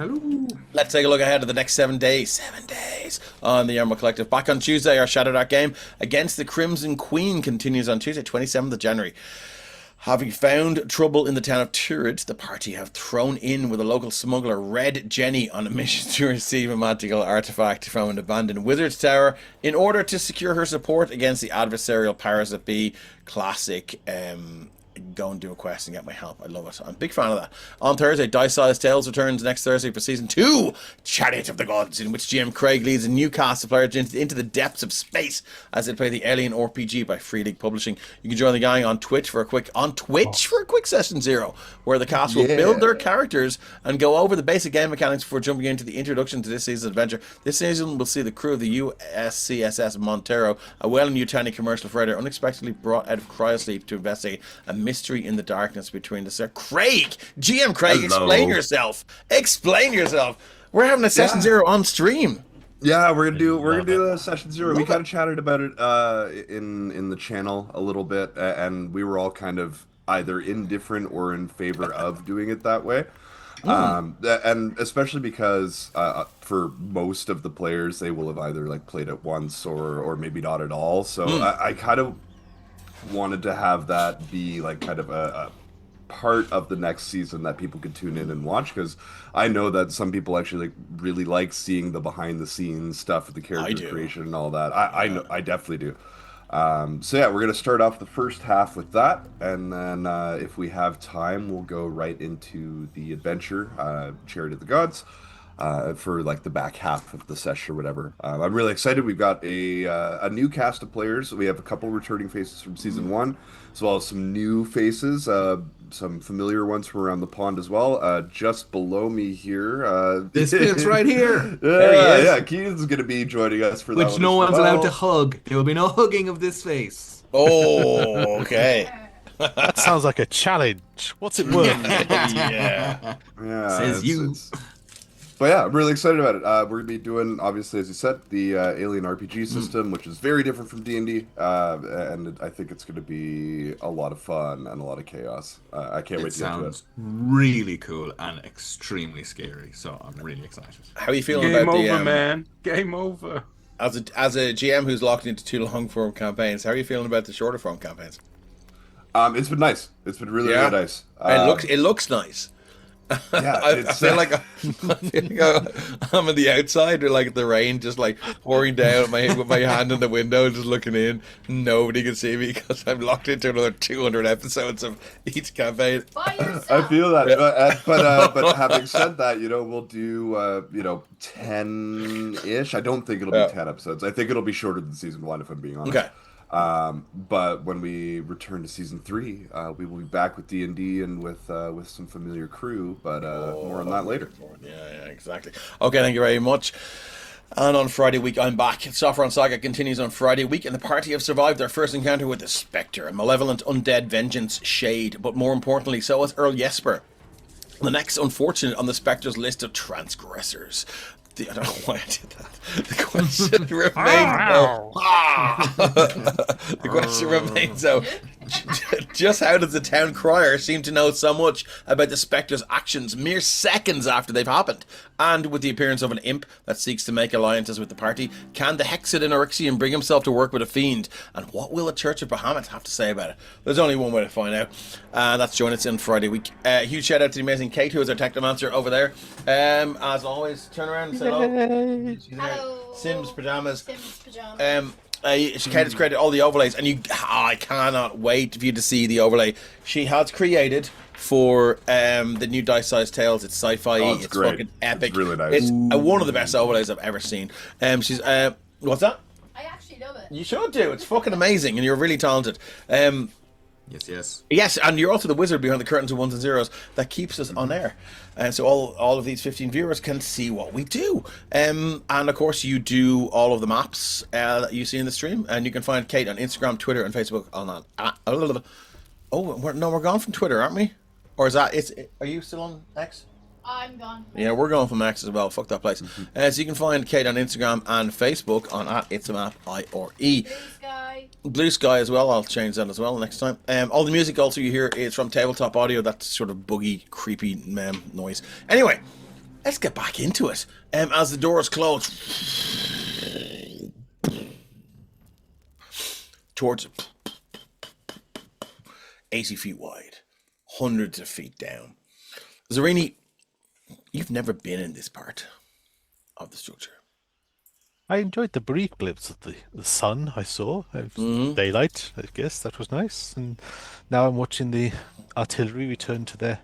let's take a look ahead of the next 7 days. 7 days on the Emerald Collective. Back on Tuesday, our Shadow Dark game against the Crimson Queen continues on Tuesday, 27th of January. Having found trouble in the town of Turid, the party have thrown in with a local smuggler, Red Jenny, on a mission to receive a magical artifact from an abandoned wizard's tower in order to secure her support against the adversarial powers that be. Classic, go and do a quest and get my help. I love it. I'm a big fan of that. On Thursday, Dice-Sized Tales returns next Thursday for Season 2, Chariot of the Gods, in which GM Craig leads a new cast of players into the depths of space as they play the Alien RPG by Free League Publishing. You can join the gang on Twitch for a quick Session Zero, where the cast will build their characters and go over the basic game mechanics before jumping into the introduction to this season's adventure. This season will see the crew of the USCSS Montero, a well-known tiny commercial freighter, unexpectedly brought out of cryosleep to investigate a mystery in the darkness between the Craig, GM Craig, Hello. explain yourself. Explain yourself. We're having a Session Zero on stream. Yeah, we're gonna do a Session Zero. We kind of chatted about it in the channel a little bit, and we were all kind of either indifferent or in favor of doing it that way. And especially because for most of the players, they will have either like played it once or maybe not at all. So I kind of wanted to have that be like kind of a part of the next season that people could tune in and watch, because I know that some people actually really like seeing the behind the scenes stuff with the character creation and all that. I know I definitely do. So yeah, we're gonna start off the first half with that, and then if we have time, we'll go right into the adventure, Chariot of the Gods, for like the back half of the session or whatever. I'm really excited. We've got a new cast of players. We have a couple returning faces from season 1, as well as some new faces, some familiar ones from around the pond as well. Just below me here, This bit's right here. Yeah, Keaton's gonna be joining us for that Which one no as one's well. allowed to hug. There will be no hugging of this face. Oh, okay. That sounds like a challenge. What's it worth? Yeah. Yeah, Says you. But yeah, I'm really excited about it. We're gonna be doing, obviously, as you said, the Alien RPG system, which is very different from D&D, and I think it's gonna be a lot of fun and a lot of chaos. I can't wait to get to it. Sounds really cool and extremely scary, so I'm really excited. How are you feeling Game about over, the man. Game over. as a GM who's locked into 2 long form campaigns? How are you feeling about the shorter form campaigns? It's been nice. It's been really nice. It looks nice. Yeah, I feel like I'm on the outside with like the rain just like pouring down with my hand in the window, just looking in. Nobody can see me because I'm locked into another 200 episodes of each campaign. I feel that, but having said that, we'll do 10-ish. I don't think it'll be 10 episodes. I think it'll be shorter than season 1, if I'm being honest. Okay. But when we return to season 3, we will be back with D&D and with some familiar crew, but more on that later. Yeah, exactly. Okay, thank you very much. And on Friday week, I'm back. Saffron Saga continues on Friday week, and the party have survived their first encounter with the Spectre, a malevolent undead vengeance shade, but more importantly, so has Earl Jesper, the next unfortunate on the Spectre's list of transgressors. I don't know why I did that. The question remains the question remains though, just how does the town crier seem to know so much about the Spectre's actions mere seconds after they've happened? And with the appearance of an imp that seeks to make alliances with the party, can the Hexed Onyxian bring himself to work with a fiend? And what will the Church of Bahamut have to say about it? There's only one way to find out, and that's join us in Friday week. Huge shout out to the amazing Kate, who is our technomancer over there. As always, turn around and say hello. She's in her Sims pajamas. Kate has created all the overlays, and I cannot wait for you to see the overlay she has created for the new Dice-Sized Tales. It's sci-fi. It's great. fucking epic. It's really nice. It's one of the best overlays I've ever seen. She's what's that? I actually love it. You should do. It's fucking amazing, and you're really talented. Yes. And you're also the wizard behind the curtains of ones and zeros that keeps us on air, and so all of these 15 viewers can see what we do. And of course, you do all of the maps that you see in the stream, and you can find Kate on Instagram, Twitter, and Facebook. We're gone from Twitter, aren't we? Or is that? Are you still on X? I'm gone. Yeah, we're going for Max as well. Fuck that place. So you can find Kate on Instagram and Facebook on @itsamap_IRE. Blue sky. Blue Sky as well. I'll change that as well next time. All the music also you hear is from Tabletop Audio. That sort of boogy, creepy noise. Anyway, let's get back into it. As the doors close, towards 80 feet wide, hundreds of feet down. Zarini, you've never been in this part of the structure. I enjoyed the brief glimpse of the sun I saw. Daylight, I guess, that was nice. And now I'm watching the artillery return to their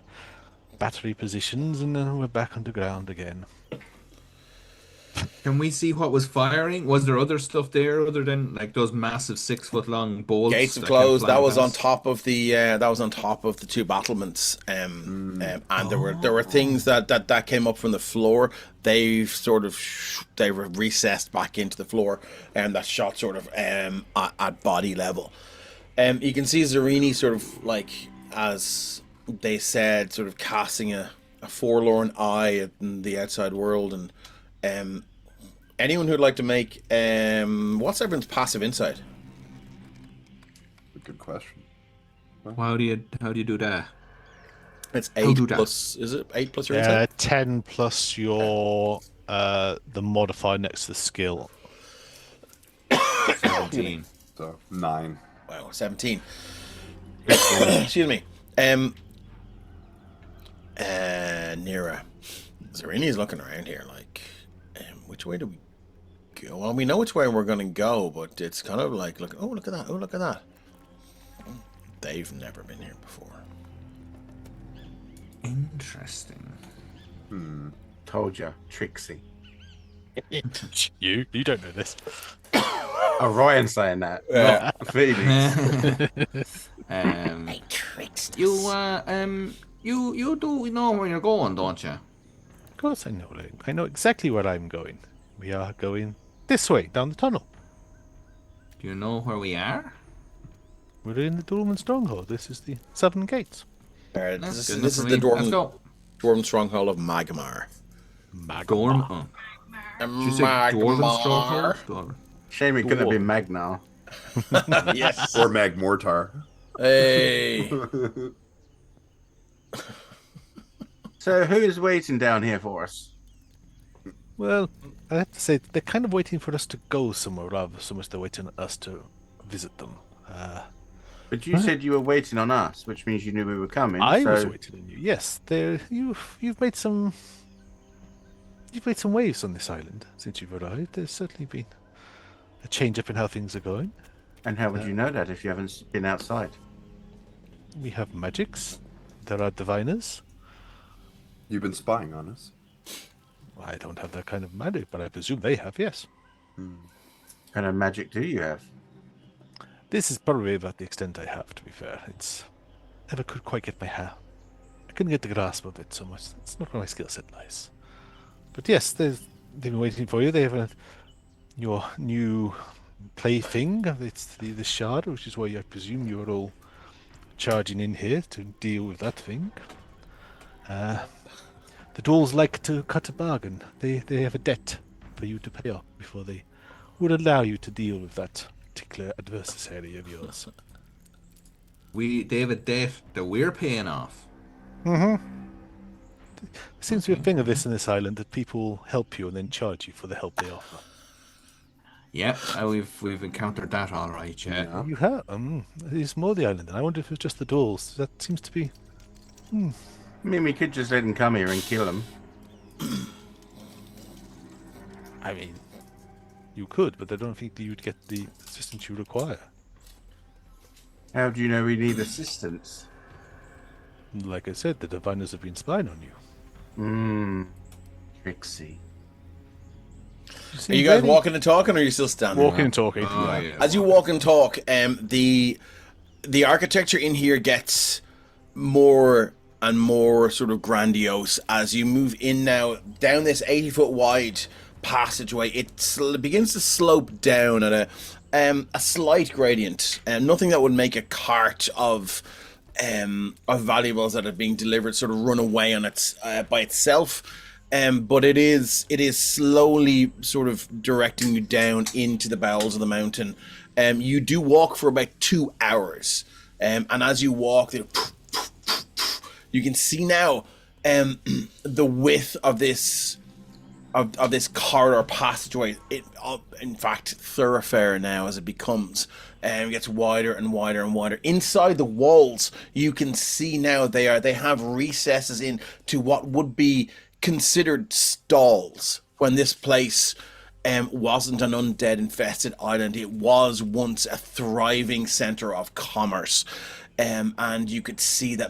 battery positions, and then we're back on the ground again. Can we see what was firing? Was there other stuff there other than like those massive 6-foot-long bolts? Gates have that kept closed. flying That was on past? top of the two battlements. And there were things that came up from the floor. They were recessed back into the floor, and that shot sort of at body level. You can see Zarini sort of like, as they said, sort of casting a forlorn eye at the outside world, and anyone who'd like to make what's everyone's passive insight? Good question. How do you do that? It's I'll 8 do that. plus. Is it 8 plus your insight? 10 plus your the modifier next to the skill. 17. So 9. Wow, 17. Excuse me. Nira. Zarini's looking around here like, which way do we go? Well, we know which way we're going to go, but it's kind of like, look at that. Oh, look at that. They've never been here before. Interesting. Told ya, Trixie. You don't know this. Oh, Ryan saying that. Not Phoenix. You do know where you're going, don't you? Of course I know. I know exactly where I'm going. We are going this way, down the tunnel. Do you know where we are? We're in the Dwarven stronghold. This is the Seven Gates. This That's is good this enough is for the me. Let's go. Dwarven stronghold of Magmar. Dorm. Oh. Did you say Dwarven stronghold? Dwarven. Shame it couldn't have been Magnar. Yes. Or Magmortar. Hey. So who is waiting down here for us? Well, I have to say, they're kind of waiting for us to go somewhere rather so much they're waiting on us to visit them. But you said you were waiting on us, which means you knew we were coming. I was so- waiting on you. Yes, you've made some waves on this island since you've arrived. There's certainly been a change up in how things are going. And how would you know that if you haven't been outside? We have magics. There are diviners. You've been spying on us. I don't have that kind of magic, but I presume they have, yes. What kind of magic do you have? This is probably about the extent I have, to be fair. It's never could quite get my hair. I couldn't get the grasp of it so much. It's not where my skill set lies. But yes, they've been waiting for you. They have your new plaything. It's the shard, which is why I presume you are all charging in here to deal with that thing. The Dwarves like to cut a bargain. They have a debt for you to pay off before they would allow you to deal with that particular adversary of yours. They have a debt that we're paying off. There seems to be a thing of this in this island that people help you and then charge you for the help they offer. Yep, we've encountered that all right, yeah. You have? It's more the island. And I wonder if it's just the Dwarves. That seems to be... I mean, we could just let them come here and kill them. I mean, you could, but I don't think that you'd get the assistance you require. How do you know we need assistance? Like I said, the diviners have been spying on you. Trixie. Are you guys walking and talking, or are you still standing? Walking and talking. Oh, yeah. As you walk and talk, the architecture in here gets more and more sort of grandiose as you move in now down this 80-foot wide passageway. It begins to slope down at a slight gradient, nothing that would make a cart of valuables that are being delivered sort of run away on its by itself. But it is slowly sort of directing you down into the bowels of the mountain. You do walk for about 2 hours, and as you walk, you can see now the width of this corridor passageway. In fact, thoroughfare now as it becomes. It gets wider and wider and wider. Inside the walls, you can see now they have recesses into what would be considered stalls when this place wasn't an undead infested island. It was once a thriving center of commerce, and you could see that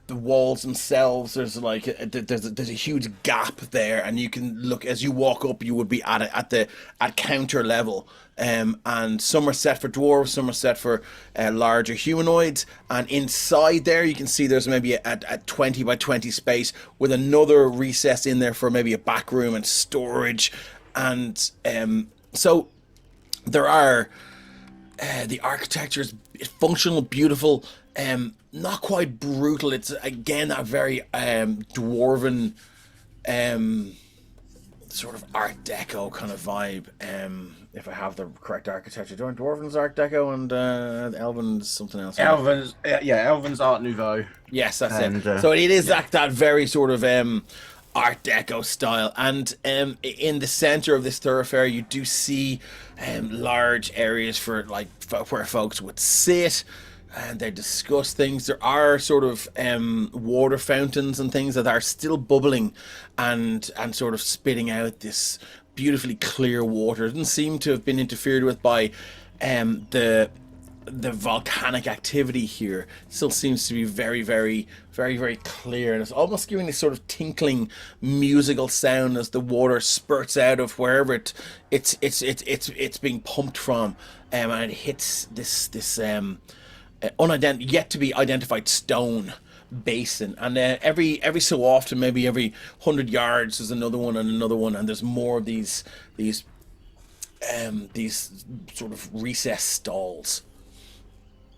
the walls themselves, there's a huge gap there, and you can look as you walk up. You would be at counter level, and some are set for dwarves, some are set for larger humanoids. And inside there, you can see there's maybe a 20 by 20 space with another recess in there for maybe a back room and storage. And so there are the architecture is functional, beautiful. Not quite brutal. It's again a very dwarven sort of Art Deco kind of vibe. If I have the correct architecture, don't Dwarven's Art Deco and Elven's something else. Elven's Art Nouveau. Yes, that's it. So it is that very sort of Art Deco style, and in the center of this thoroughfare, you do see large areas for where folks would sit. And they discuss things. There are sort of water fountains and things that are still bubbling and sort of spitting out this beautifully clear water. It doesn't seem to have been interfered with by the volcanic activity here. It still seems to be very, very, very, very clear, and it's almost giving this sort of tinkling musical sound as the water spurts out of wherever it's being pumped from, and it hits this yet to be identified stone basin. And every so often, maybe every 100 yards, there's another one, and there's more of these sort of recessed stalls.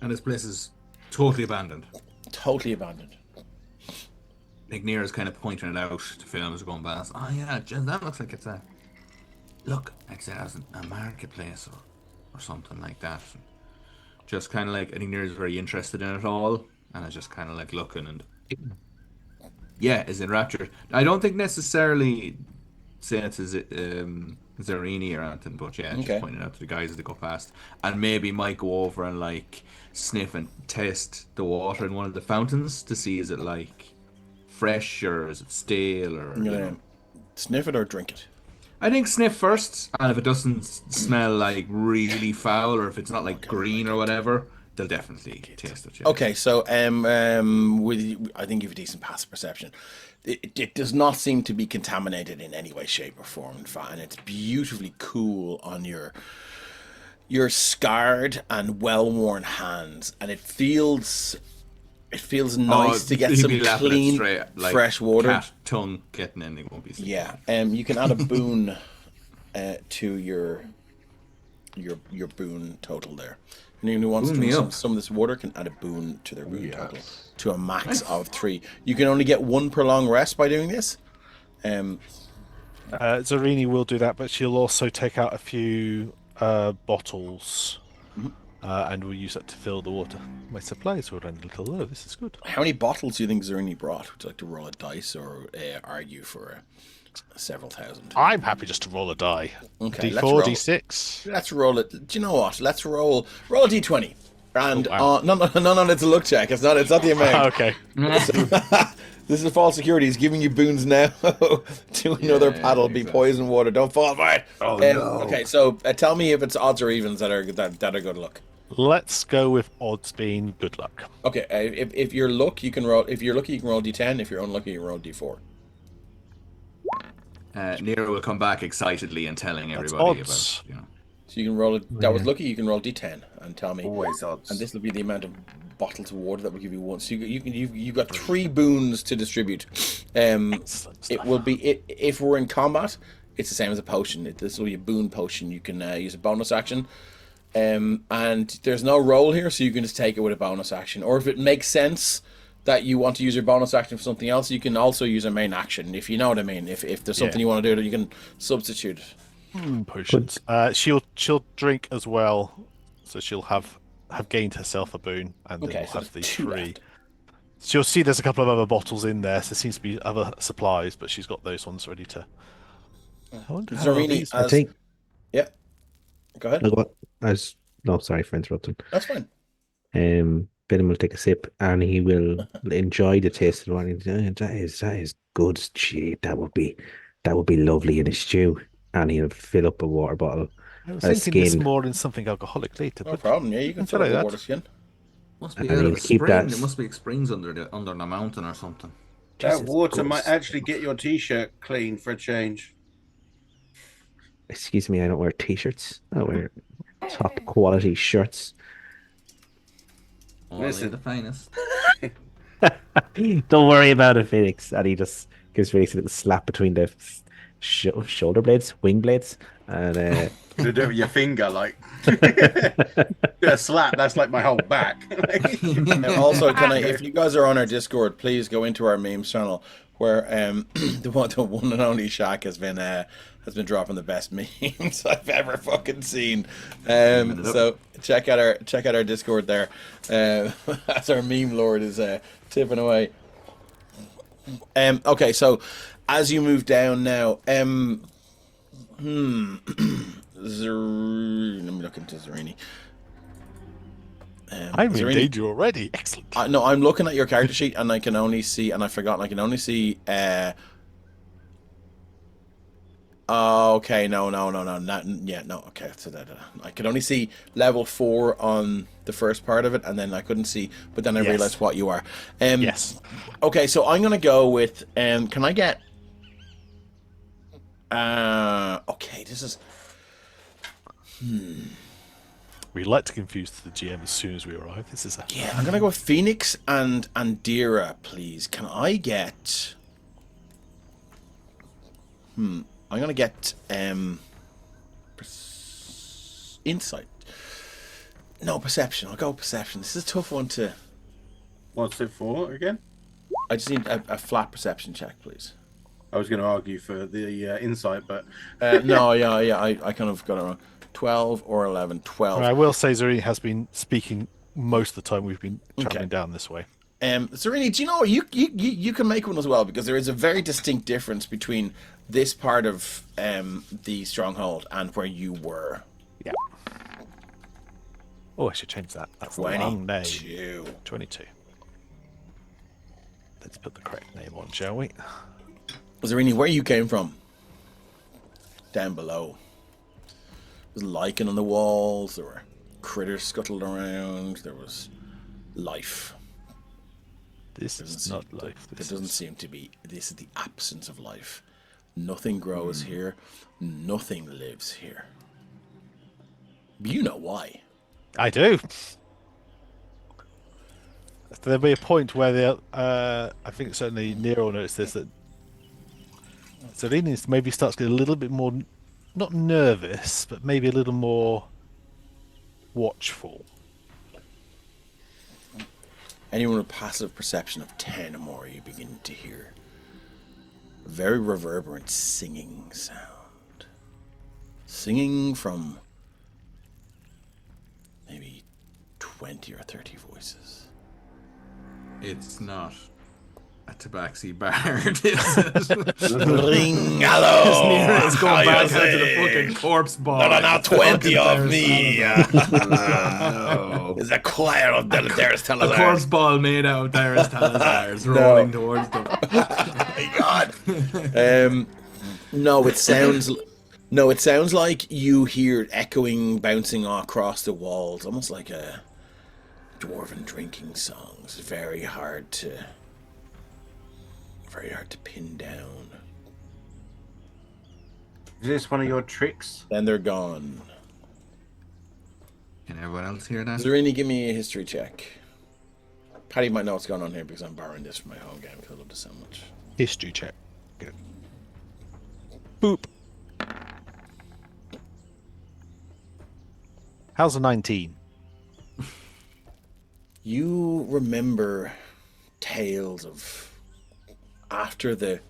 And this place is totally abandoned. Totally abandoned. Ignir is kind of pointing it out to Phil as we're going past. Oh yeah, that looks like it's a marketplace or something like that. Just kind of like, I think Nir is very interested in it all, and is just kind of like looking and is enraptured. I don't think necessarily saying it's Zarini or anything, but just pointing out to the guys as they go past, and maybe might go over and like sniff and taste the water in one of the fountains to see is it like fresh or is it stale or sniff it or drink it. I think sniff first, and if it doesn't smell like really foul, or if it's not like green or whatever, they'll definitely taste it. Yeah. Okay, so I think you have a decent passive perception. It does not seem to be contaminated in any way, shape, or form. In fact, and it's beautifully cool on your scarred and well-worn hands, and it feels nice to get some clean, fresh water. Cat tongue getting in, it won't be. Yeah, you can add a boon to your boon total there. Anyone who wants to drink some of this water can add a boon to their boon total to a max of 3. You can only get 1 per long rest by doing this. Zarini will do that, but she'll also take out a few bottles. And we'll use that to fill the water. My supplies were running a little low. This is good. How many bottles do you think Zarini brought? Would you like to roll a dice or argue for several thousand? I'm happy just to roll a die. Okay, D4, D6. Let's roll it. Do you know what? Let's roll a D20. And no, it's a luck check. It's not the amount. Okay. This is false security. He's giving you boons now to another paddle. Exactly. Be poison water. Don't fall for it. Oh no. Okay, so tell me if it's odds or evens that are good luck. Let's go with odds being good luck. Okay, if you're luck, you can roll. If you're lucky, you can roll D10. If you're unlucky, you can roll D4. Nero will come back excitedly and telling everybody about. So you can roll it. That was lucky. You can roll D10 and tell me. Always odds. And this will be the amount of bottles of water that will give you 1. So you've got 3 boons to distribute. It will be if we're in combat, it's the same as a potion. This will be a boon potion. You can use a bonus action And there's no roll here, so you can just take it with a bonus action. Or if it makes sense that you want to use your bonus action for something else, you can also use a main action, if you know what I mean. If there's something you want to do, that you can substitute. Potions. She'll drink as well, so she'll have gained herself a boon, and then Okay, we'll so have there's these 2 three. left. She'll see there's a couple of other bottles in there, so there seems to be other supplies, but she's got those ones ready to. I wonder how Zarini these- I think. Yeah. Go ahead. Look what I was. No, sorry for interrupting. That's fine. Benham will take a sip and he will enjoy the taste of the wine. That is good. Gee, that would be lovely in a stew. And he'll fill up a water bottle. I was a thinking this skin. more in something alcoholic later. No But problem. Yeah, you can fill try up the that. water skin. Must be And out he'll of a keep spring. that- There must be springs under the mountain or something. That Jesus water might Christ. actually get your t-shirt clean for a change. Excuse me, I don't wear t-shirts. I wear top quality shirts. Only Listen. the finest. Don't worry about it, Felix. And he just gives Felix a little slap between the shoulder blades, wing blades, and To do it with your finger, like do a slap. That's like my whole back. And also, if you guys are on our Discord, please go into our memes channel where the one and only Shaq has been dropping the best memes I've ever fucking seen. So check out our Discord there. As our meme lord is tipping away. Okay, so as you move down now, let me look into Zarini. I'm in danger already. Excellent. No, I'm looking at your character sheet and I can only see, and I've forgotten, I can only see. Okay, no, okay. So I could only see level 4 on the first part of it, and then I couldn't see. But then I Yes. realized what you are. Yes. Okay, so I'm gonna go with. Can I get? Okay, this is. We like to confuse the GM as soon as we arrive. This is a Yeah, I'm gonna go with Phoenix and Dira, please. Can I get? I'm gonna get insight. No, perception. I'll go perception. This is a tough one to. What's it for again? I just need a flat perception check, please. I was going to argue for the insight, but No, yeah, I kind of got it wrong. 12 or 11. 12. I will say Zuri has been speaking most of the time we've been traveling Okay. down this way. Zarini, do you know you can make one as well, because there is a very distinct difference between this part of the stronghold and where you were. Yeah. Oh, I should change that. That's the wrong name. 22. 22. Let's put the correct name on, shall we? Zarini, where you came from? Down below. There was lichen on the walls. There were critters scuttled around. There was life. This is not life. There doesn't seem to be. This is the absence of life. Nothing grows here. Nothing lives here. You know why. I do. There'll be a point where they'll. I think certainly Nero noticed this, that Zarini maybe starts to get a little bit more, not nervous, but maybe a little more watchful. Anyone with passive perception of 10 or more, you begin to hear a very reverberant singing sound. Singing from maybe 20 or 30 voices. It's not a tabaxi bard, is it? Ring, hello! Let's go How back you out to the say? fucking corpse ball. No, 20 of me! No. Is a choir of Delateris A corpse ball made out of Darius Talazars rolling towards them. Oh my god! No, it sounds like you hear echoing, bouncing across the walls, almost like a dwarven drinking song. It's very hard to pin down. is this one of your tricks? Then they're gone. Can everyone else hear that? Zarini, give me a history check. Patty might know what's going on here because I'm borrowing this from my home game because I love this so much. History check. Good. Boop. How's a 19? You remember tales of after the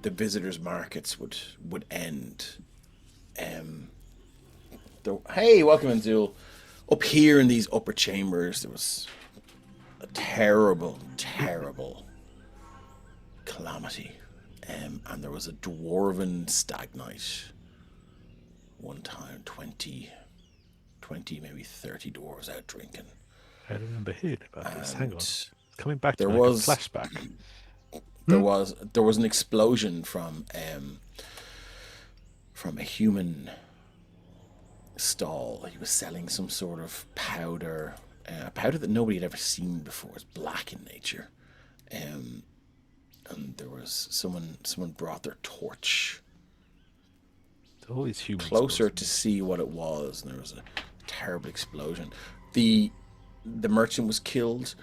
visitors' markets would end. Hey, welcome in, Zul. Up here in these upper chambers, there was a terrible, terrible calamity. And there was a Dwarven stag night one time, 20, maybe 30 dwarves out drinking. I remember hearing about this. Hang on. And Coming back to there my was- flashback. there was an explosion from a human stall. He was selling some sort of powder, powder that nobody had ever seen before. It's black in nature, and there was someone brought their torch All these humans. closer to see what it was, and there was a terrible explosion. The merchant was killed.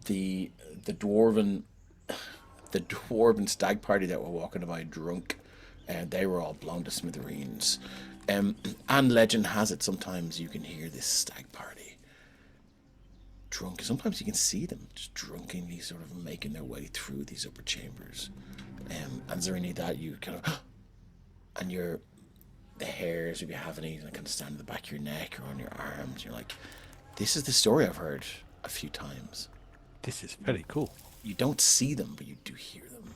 The dwarven stag party that were walking by drunk, and they were all blown to smithereens. And legend has it, sometimes you can hear this stag party drunk. Sometimes you can see them just drunkenly sort of making their way through these upper chambers. And Zarini, that you kind of, and the hairs, if you have any, kind of stand in the back of your neck or on your arms. You're like, this is the story I've heard a few times. This is very cool. You don't see them, but you do hear them.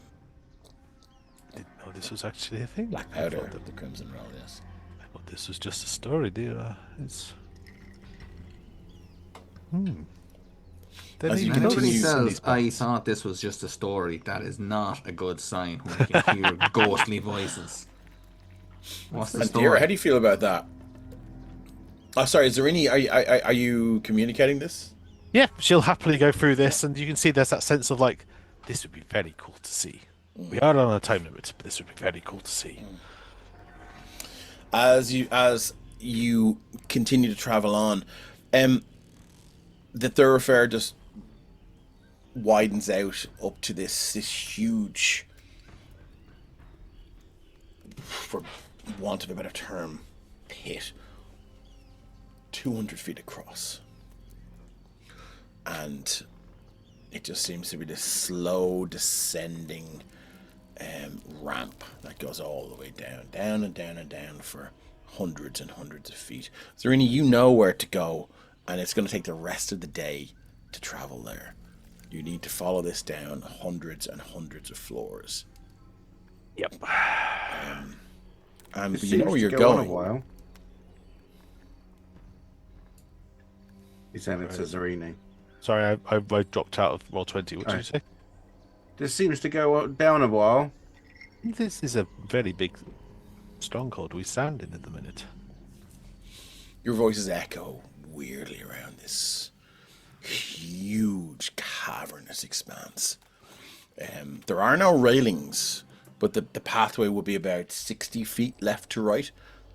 Didn't know this was actually a thing. Black I powder, thought that- the crimson roll, yes. I thought this was just a story, dear. It's. Then As you When continue- anybody in says, these I books. thought this was just a story, that is not a good sign when you can hear ghostly voices. What's the And story? Dira, how do you feel about that? Oh, sorry, Zarini, are you communicating this? Yeah, she'll happily go through this, and you can see there's that sense of like, this would be very cool to see. We are on a time limit, but this would be very cool to see. As you continue to travel on, the thoroughfare just widens out up to this huge, for want of a better term, pit, 200 feet across, and it just seems to be this slow descending ramp that goes all the way down and down for hundreds and hundreds of feet. Zarini, you know where to go, and it's going to take the rest of the day to travel there. You need to follow this down hundreds and hundreds of floors. Yep. And It you know seems where to you're go on a going. while. He's saying it to Zarini. Sorry, I dropped out of Roll20. What did you say? This seems to go down a while. This is a very big stronghold we stand in at the minute. Your voices echo weirdly around this huge cavernous expanse. There are no railings, but the pathway will be about 60 feet left to right,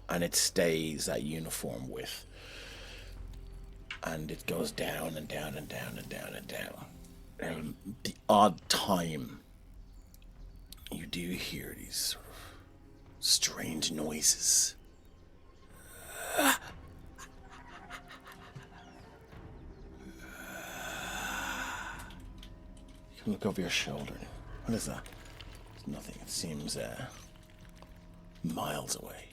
and it stays that uniform width. And it goes down and down and down and down and down. The odd time you do hear these sort of strange noises. You can look over your shoulder. What is that? It's nothing. It seems miles away.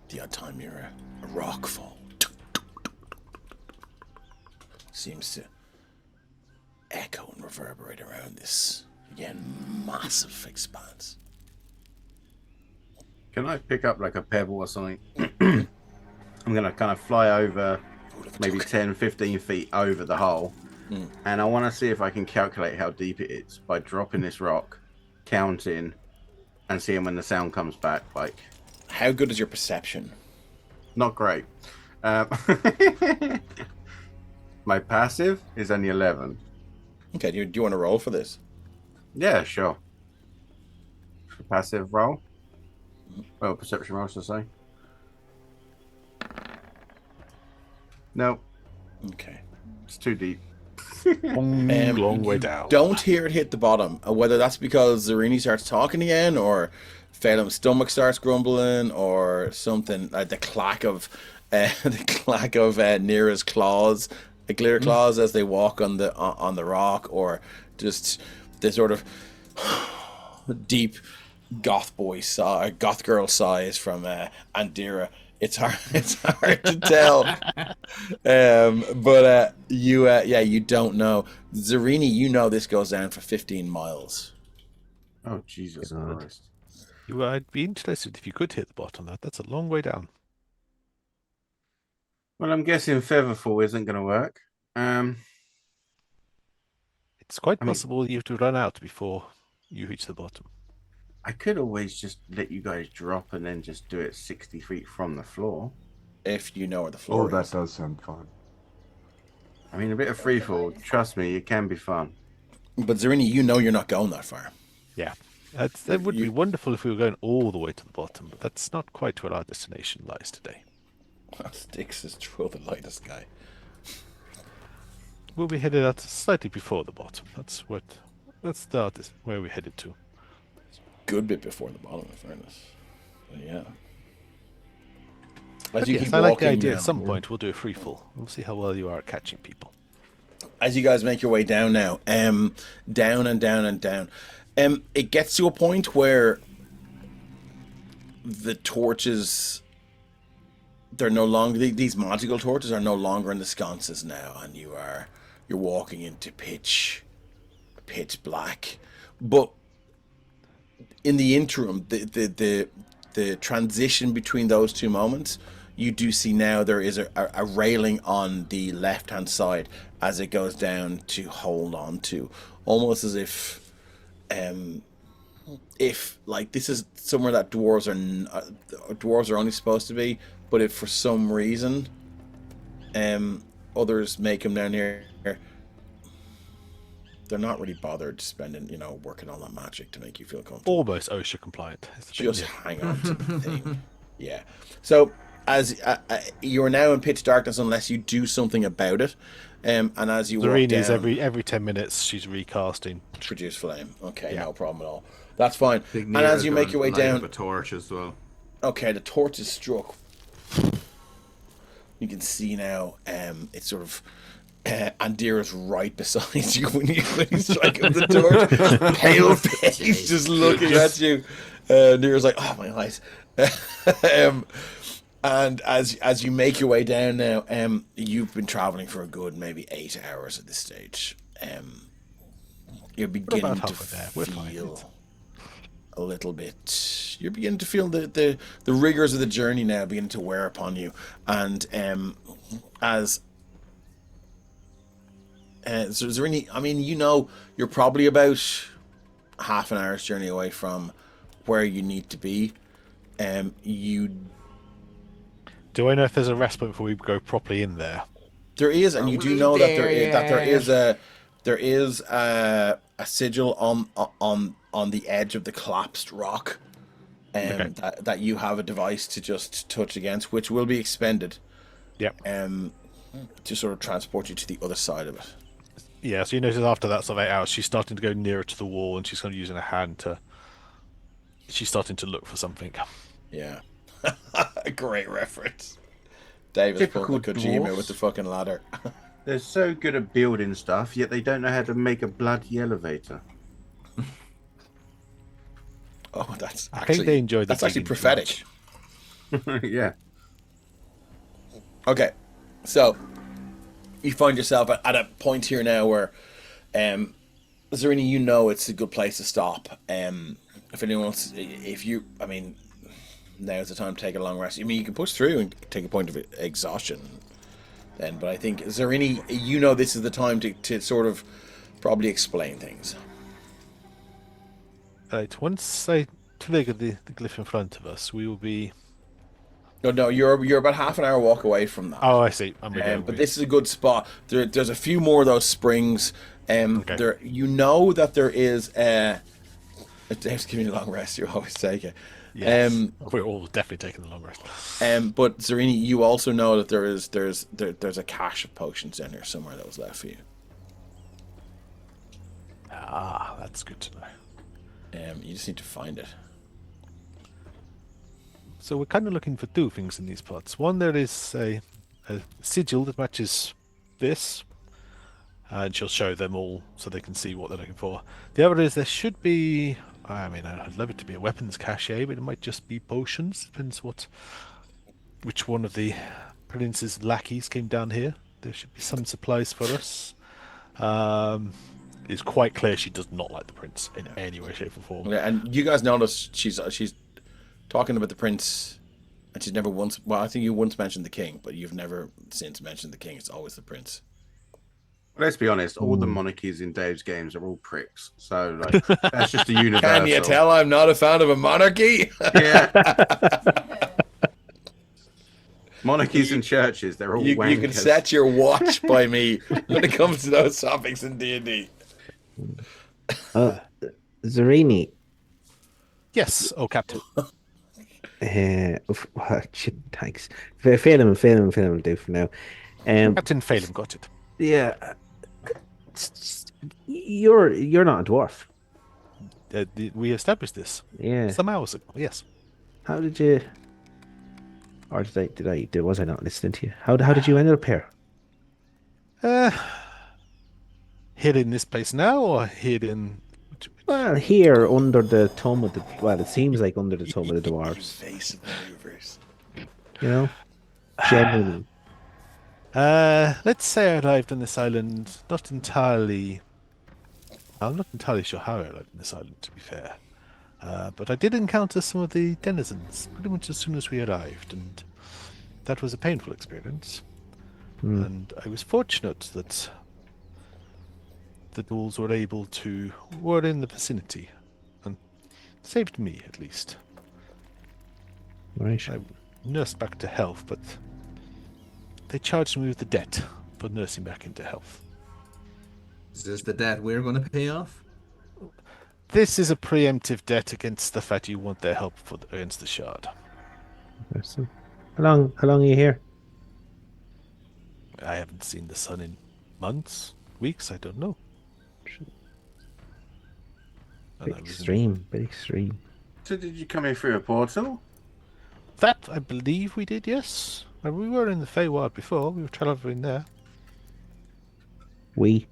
The odd time you hear a rock fall. Seems to echo and reverberate around this, again, massive expanse. Can I pick up like a pebble or something? I'm going to kind of fly over maybe 10, 15 feet over the hole. And I want to see if I can calculate how deep it is by dropping this rock, counting, and seeing when the sound comes back. Like, How good is your perception? not great. My passive is only 11. Okay, do you want to roll for this? Yeah, sure. Passive roll. Well, perception roll, should I say? No, Okay. it's too deep. Long way down. Don't hear it hit the bottom. Whether that's because Zarini starts talking again or Phelan's stomach starts grumbling, or something like the clack of Nira's claws, the glitter claws as they walk on the rock, or just the sort of deep goth girl sighs from Andira. It's hard to tell. But you don't know. Zarini, you know this goes down for 15 miles. Oh, Jesus Christ. I'd be interested if you could hit the bottom. That's a long way down. Well, I'm guessing Featherfall isn't going to work. It's quite I mean- possible you have to run out before you reach the bottom. I could always just let you guys drop and then just do it 60 feet from the floor. If you know where the floor Oh, is. that does sound fun. I mean, a bit of freefall, trust me, it can be fun. But Zarini, you know you're not going that far. Yeah. That would be wonderful if we were going all the way to the bottom, but that's not quite where our destination lies today. Styx is throw the lightest guy. We'll be headed out slightly before the bottom. That's where we're headed to. Good bit before the bottom, in fairness. But yeah. As But you yes, keep I like walking the idea. down, At some point, we'll do a free fall. We'll see how well you are at catching people. as you guys make your way down now, down and down and down, it gets to a point where the torches, they're no longer, these magical torches are no longer in the sconces now, and you're walking into pitch black. But in the interim, the transition between those two moments, you do see now there is a railing on the left hand side as it goes down to hold on to, almost as if like this is somewhere that dwarves are only supposed to be, but if for some reason others make them down here, they're not really bothered spending, working on that magic to make you feel comfortable. Almost OSHA compliant. Just hang on to the thing. Yeah. So as you're now in pitch darkness unless you do something about it, and as you walk Zarini's down, every 10 minutes she's recasting. produce flame. Okay, Yeah. no problem at all. That's fine. Big And as Nira's you make gonna your way light up down, a torch as well. okay, the torch is struck. You can see now, it's sort of Andira's right beside you when you strike him with the torch. Pale face, just looking at you. Andira's like, oh, my eyes. And as you make your way down now, you've been traveling for a good maybe 8 hours at this stage. You're beginning about to halfway there. We're fine. feel a little bit. You're beginning to feel the rigors of the journey now beginning to wear upon you, and as so is there any? I mean, you're probably about half an hour's journey away from where you need to be. Do I know if there's a rest point before we go properly in there? There is, and you do know that there is a sigil on the edge of the collapsed rock, Okay. that you have a device to just touch against, which will be expended. Yep. To sort of transport you to the other side of it. Yeah, so you notice after that sort of 8 hours, she's starting to go nearer to the wall, and she's kind of using her hand to. She's starting to look for something. Yeah. Great reference. David's Typical pulling Kojima dwarfs. with the fucking ladder. They're so good at building stuff, yet they don't know how to make a bloody elevator. Oh, that's I actually, think they enjoyed the that's actually digging too prophetic. much. Yeah. Okay, so you find yourself at a point here now where, Zarini, it's a good place to stop. If anyone else, now's the time to take a long rest. I mean, you can push through and take a point of exhaustion then, but I think, Zarini, this is the time to sort of probably explain things. Right, once I trigger the glyph in front of us, we will be. No, you're about half an hour walk away from that. Oh, I see. I'm with you. But this is a good spot. There's a few more of those springs. Okay. That there is. Dave's giving you a long rest. You always take it. Yes. We're all definitely taking the long rest. But Zarini, you also know that there's a cache of potions down here somewhere that was left for you. Ah, that's good to know. You just need to find it. So we're kind of looking for two things in these plots. One, there is a sigil that matches this, and she'll show them all so they can see what they're looking for. The other is there should be, I mean, I'd love it to be a weapons cache, but it might just be potions. Depends which one of the prince's lackeys came down here. There should be some supplies for us. It's quite clear she does not like the prince in any way, shape, or form. Yeah, and you guys notice she's talking about the prince, and she's never once. Well, I think you once mentioned the king, but you've never since mentioned the king. It's always the prince. Let's be honest, all the monarchies in Dave's games are all pricks. So like, that's just a universal. Can you tell I'm not a fan of a monarchy? Yeah. Monarchies and churches, they're all You wankers. can set your watch by me when it comes to those topics in D&D. Zarini. Yes, oh, Captain. Shit, thanks. Fail him, do for now. Captain Phelan got it. Yeah. You're not a dwarf. We established this Yeah. some hours ago. Yes. How did you? Or was I not listening to you? How did you end up here? Hid in this place now, or hid in? Well, here under the tomb of the. Well, it seems like under the tomb of the dwarves. Face of maneuvers. You know, generally. Let's say I arrived on this island. I'm not entirely sure how I arrived on this island, to be fair. But I did encounter some of the denizens pretty much as soon as we arrived, and that was a painful experience. And I was fortunate that the ghouls were in the vicinity and saved me, at least. Right. I nursed back to health, but they charged me with the debt for nursing back into health. Is this the debt we're going to pay off? This is a preemptive debt against the fact you want their help against the shard. So, how long are you here? I haven't seen the sun in months, weeks, I don't know. And I was in- Bit extreme. So did you come in through a portal? That, I believe we did, yes. We were in the Feywild before, we were traveling there. We.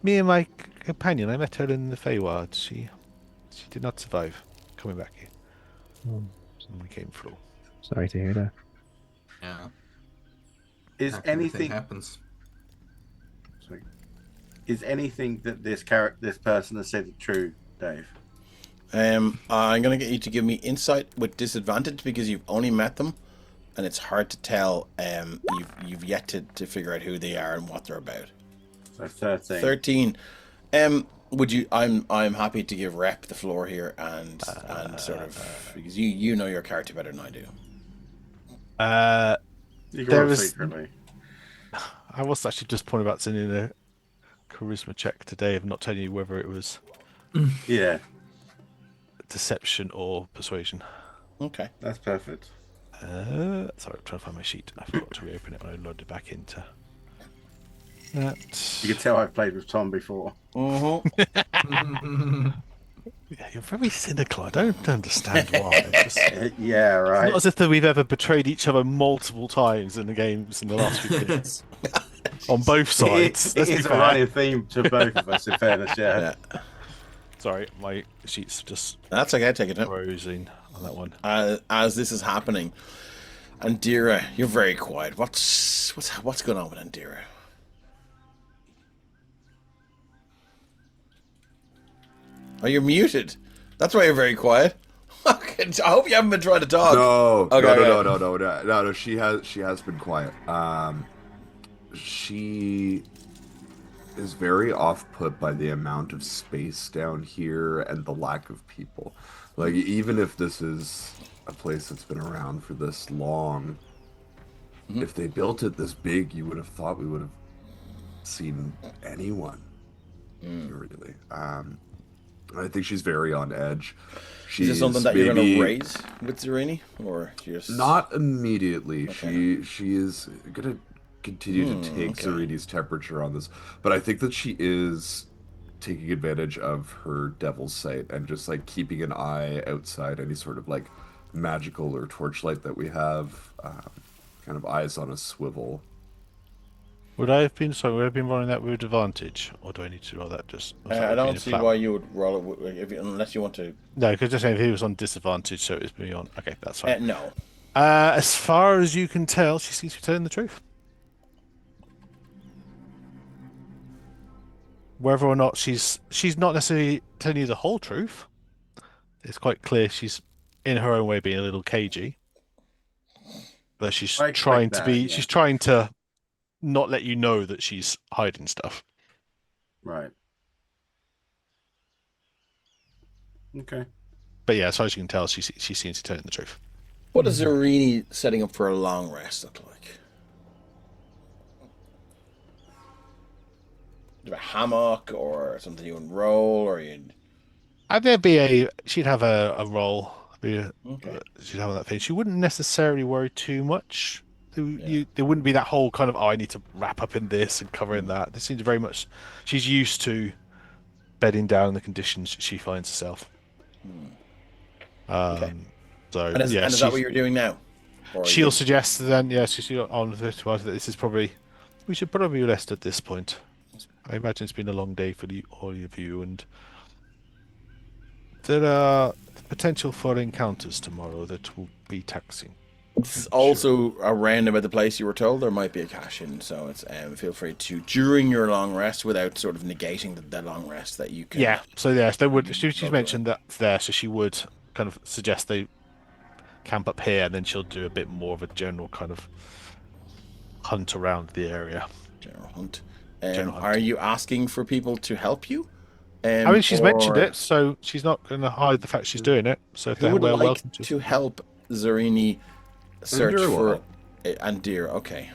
Me and my companion, I met her in the Feywild. She did not survive coming back here. And we came through. Sorry to hear that. Yeah. Is That kind of thing anything happens? sorry, is anything that this person has said true, Dave? I'm going to get you to give me insight with disadvantage because you've only met them, and it's hard to tell. You've yet to figure out who they are and what they're about. So 13. 13. Would you? I'm happy to give Rep the floor here and sort of because you know your character better than I do. You can There roll was- secretly. I was actually just pointing about sending a charisma check today of not telling you whether it was Yeah, deception or persuasion. Okay. that's perfect. Sorry, I'm trying to find my sheet. I forgot to reopen it when I loaded it back into that. You can tell I've played with Tom before. Yeah, you're very cynical. I don't understand why. It's just- Yeah, right. not as if that we've ever betrayed each other multiple times in the games in the last few years. On both sides. It Let's be is a fair. running theme to both of us, in fairness, yeah. Yeah. Sorry, my sheet's just That's okay. Take it. frozen on that one. As this is happening, Andira, you're very quiet. What's going on with Andira? Oh, you're muted. That's why you're very quiet. I hope you haven't been trying to talk. No, Okay, no. She has been quiet. She is very off-put by the amount of space down here and the lack of people. Like, even if this is a place that's been around for this long, if they built it this big, you would have thought we would have seen anyone. Really. I think she's very on edge. Is this something that you're going to raise with Zarini, or just Not immediately. Okay. She is gonna continue to take Zarini's temperature on this, but I think that she is taking advantage of her devil's sight and just like keeping an eye outside any sort of like magical or torchlight that we have, kind of eyes on a swivel. Would I have been rolling that with advantage, or do I need to roll that just? I don't see why you would roll it unless you want to. No, because just saying if he was on disadvantage, so it's me on. Okay, that's fine. No. As far as you can tell, she seems to be telling the truth. Whether or not she's not necessarily telling you the whole truth, it's quite clear she's in her own way being a little cagey. But she's trying to not let you know that she's hiding stuff. Right. Okay. But yeah, as far as you can tell, she seems to be telling the truth. What does Zarini setting up for a long rest look like? Do you have a hammock or something you would roll, or you'd? She'd have a roll. Okay. She'd have that thing. She wouldn't necessarily worry too much. There wouldn't be that whole kind of, I need to wrap up in this and cover in that. This seems very much, she's used to bedding down in the conditions she finds herself. Okay. So and is that what you're doing now? She'll suggest then, she's on the that this is probably, we should probably rest at this point. I imagine it's been a long day for all of you, and there are potential for encounters tomorrow that will be taxing. It's also around about the place you were told there might be a cache in, so it's feel free to during your long rest without sort of negating the long rest that you can. Yeah, so yes, they would. She's mentioned that there, so she would kind of suggest they camp up here, and then she'll do a bit more of a general kind of hunt around the area. General hunt. Are you asking for people to help you? I mean, she's mentioned it, so she's not going to hide the fact she's doing it. So if who would like welcome to help Zarini search for Andira? Okay.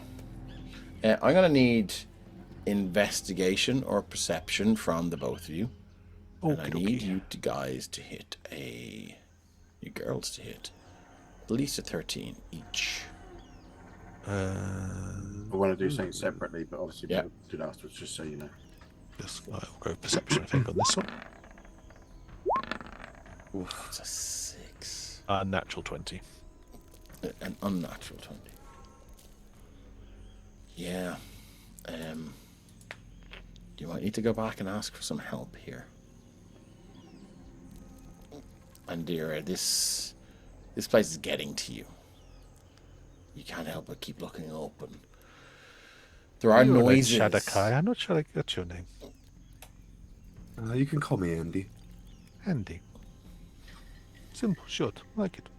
I'm going to need investigation or perception from the both of you. And I need you guys to hit you girls to hit at least a 13 each. I want to do something separately, but obviously we'll do that afterwards, just so you know. I'll go perception, I think, on this one. Oof, it's a 6. Natural 20. An unnatural 20. Yeah. You might need to go back and ask for some help here. Andira, this place is getting to you. You can't help but keep looking up, and there are noises. Shadakai. I'm not sure I got your name. You can call me Andy. Andy. Simple, short. I like it.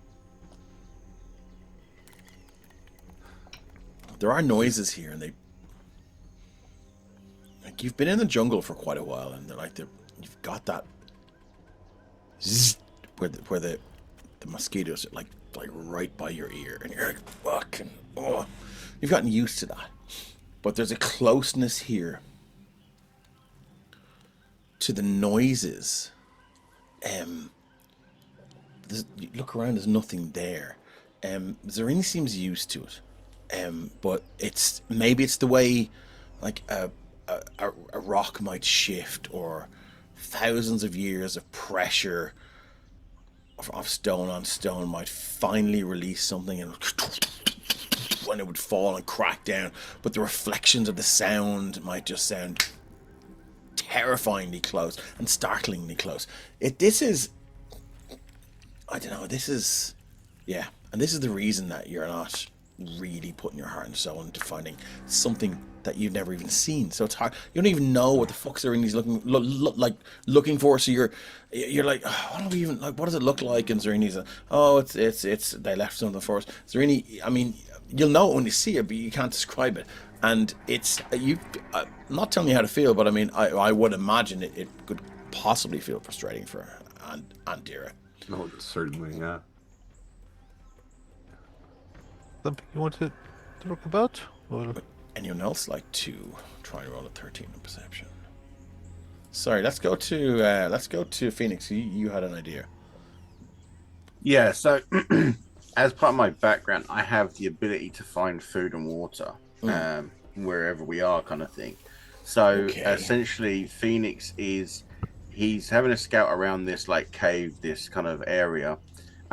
There are noises here, and you've been in the jungle for quite a while, and you've got that zzz, where the mosquitoes are like right by your ear, and you're like, fucking, you've gotten used to that. But there's a closeness here to the noises. You look around, there's nothing there. Zarini seems used to it. But it's the way like a rock might shift, or thousands of years of pressure of stone on stone might finally release something, and when it would fall and crack down, but the reflections of the sound might just sound terrifyingly close and startlingly close. This is and this is the reason that you're not really putting your heart and soul into finding something that you've never even seen. So it's hard. You don't even know what the fuck Zarini's looking for. So you're like, what does it look like? And Zarini's it's they left something for us. Zarini, I mean, you'll know it when you see it, but you can't describe it. And it's I'm not telling you how to feel, but I mean, I would imagine it could possibly feel frustrating for Andira. Oh, certainly, yeah. Something you want to talk about? Or... Would anyone else like to try and roll a 13 in perception? Sorry, let's go to Phoenix. You had an idea. Yeah, so as part of my background, I have the ability to find food and water wherever we are, kind of thing. So essentially, Phoenix he's having a scout around this like cave, this kind of area,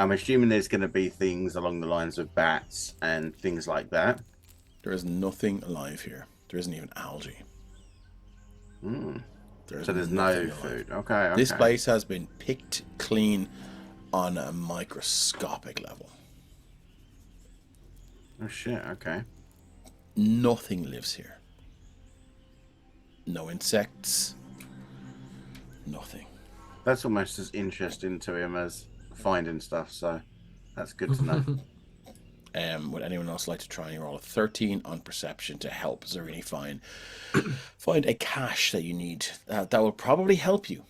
I'm assuming there's going to be things along the lines of bats and things like that. There is nothing alive here. There isn't even algae. So there's no food. Okay. This place has been picked clean on a microscopic level. Oh shit. Okay. Nothing lives here. No insects. Nothing. That's almost as interesting to him as finding stuff. So that's good to know. Would anyone else like to try and roll a 13 on perception to help Zarini find a cache that you need? That will probably help you.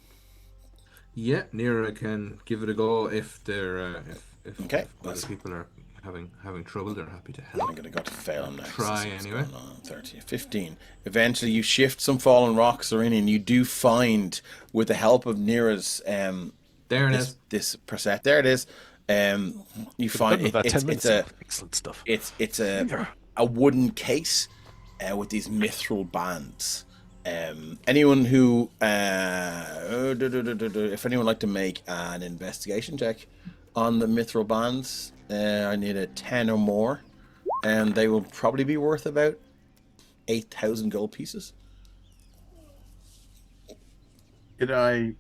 Yeah, Nira can give it a go if they're if Okay. other people are having trouble. They're happy to help. I'm going to go to fail next. Try anyway. 13, 15. Eventually, you shift some fallen rocks, Zarini, and you do find, with the help of Nira's There it is. this percent. There it is. You find it's a excellent stuff. It's a wooden case with these mithril bands. Anyone who if anyone would like to make an investigation check on the mithril bands, I need a 10 or more, and they will probably be worth about 8,000 gold pieces. Could I